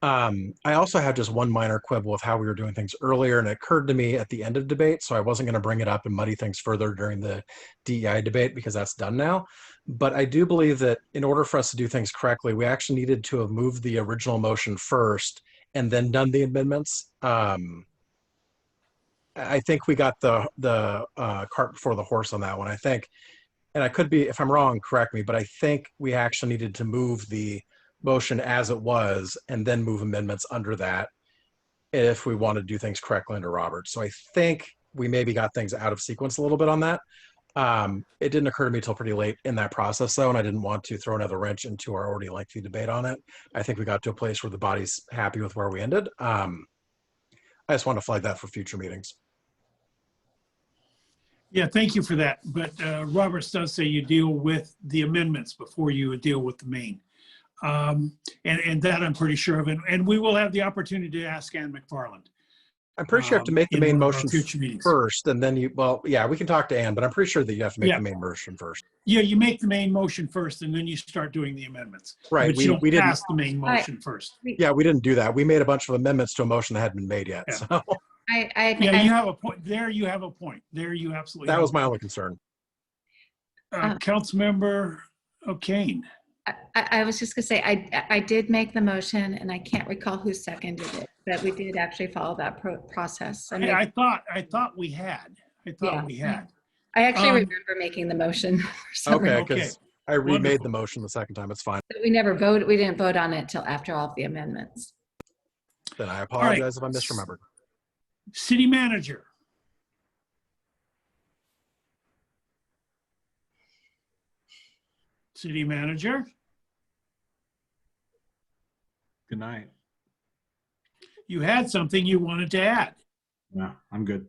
I also have just one minor quibble with how we were doing things earlier, and it occurred to me at the end of debate, so I wasn't going to bring it up and muddy things further during the DEI debate because that's done now. But I do believe that in order for us to do things correctly, we actually needed to have moved the original motion first and then done the amendments. I think we got the cart before the horse on that one. I think, and I could be, if I'm wrong, correct me, but I think we actually needed to move the motion as it was and then move amendments under that if we want to do things correctly under Roberts. So I think we maybe got things out of sequence a little bit on that. It didn't occur to me till pretty late in that process, though, and I didn't want to throw another wrench into our already lengthy debate on it. I think we got to a place where the body's happy with where we ended. I just want to flag that for future meetings. Yeah, thank you for that. But Roberts does say you deal with the amendments before you deal with the main. And that I'm pretty sure of. And we will have the opportunity to ask Ann McFarland. I'm pretty sure you have to make the main motion future first, and then you, well, yeah, we can talk to Ann, but I'm pretty sure that you have to make the main motion first. Yeah, you make the main motion first, and then you start doing the amendments. Right. But you don't pass the main motion first. Yeah, we didn't do that. We made a bunch of amendments to a motion that hadn't been made yet. Yeah. So Yeah, you have a point. There you have a point. There you absolutely that have was a my point. only concern. Councilmember O'Kane. I was just gonna say, I did make the motion and I can't recall who seconded it, but we did actually follow that process. I thought we had. I actually remember making the motion. For some Okay, reason. because I remade the motion the second time. It's fine. But we never voted. We didn't vote on it till after all of the amendments. Then I apologize if I misremembered. City manager. City manager. Good night. You had something you wanted to add. No, I'm good.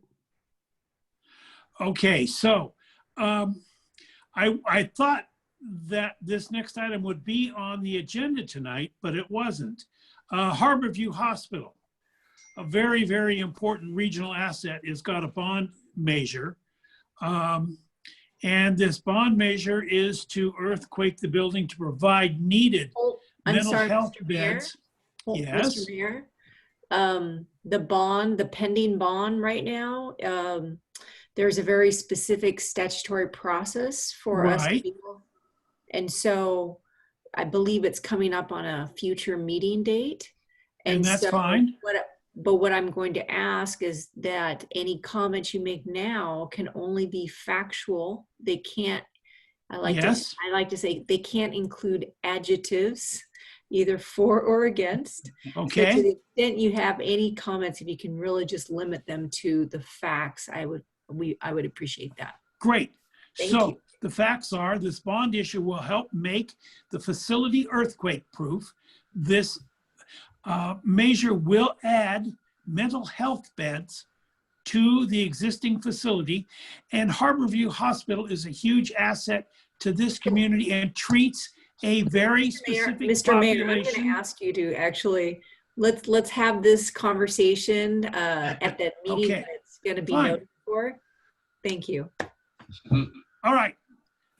Okay, so I thought that this next item would be on the agenda tonight, but it wasn't. Harborview Hospital, a very, very important regional asset, has got a bond measure. And this bond measure is to earthquake the building to provide needed mental health beds. Yes. Mr. Mayor, the pending bond right now, there's a very specific statutory process for us to do. And so I believe it's coming up on a future meeting date. And that's fine. But what I'm going to ask is that any comments you make now can only be factual. They can't, I like to say they can't include adjectives, either for or against. Okay. So to the extent you have any comments, if you can really just limit them to the facts, I would appreciate that. Great. Thank So you. the facts are this bond issue will help make the facility earthquake proof. This measure will add mental health beds to the existing facility, and Harborview Hospital is a huge asset to this community and treats a very specific Mr. Mayor, I'm population. going to ask you to actually let's have this conversation at that meeting Okay. that it's going to be Fine. noted for. Thank you. All right.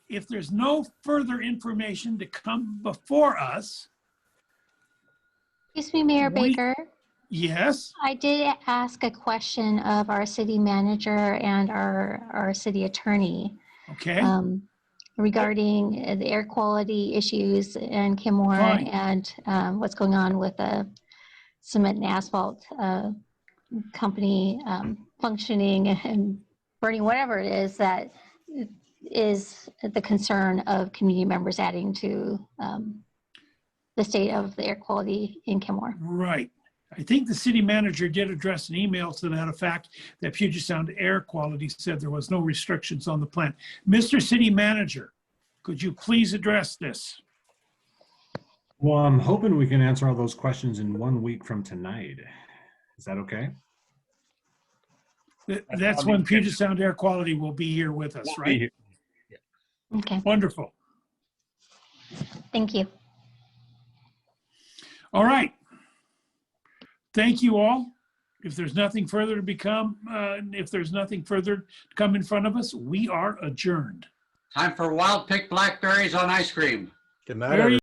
If there's no further information to come before us. Excuse me, Mayor Baker. Yes. I did ask a question of our city manager and our city attorney. Okay. Regarding the air quality issues in Kenmore Fine. and what's going on with the cement and asphalt company functioning and burning, whatever it is that is the concern of community members adding to the state of the air quality in Kenmore. Right. I think the city manager did address an email to that effect that Puget Sound Air Quality said there was no restrictions on the plant. Mr. City Manager, could you please address this? Well, I'm hoping we can answer all those questions in 1 week from tonight. Is that okay? That's when Puget Sound Air Quality will be here with us, right? Okay. Wonderful. Thank you. All right. Thank you all. If there's nothing further to come in front of us, we are adjourned. Time for wild pick blackberries on ice cream. Good night, everyone.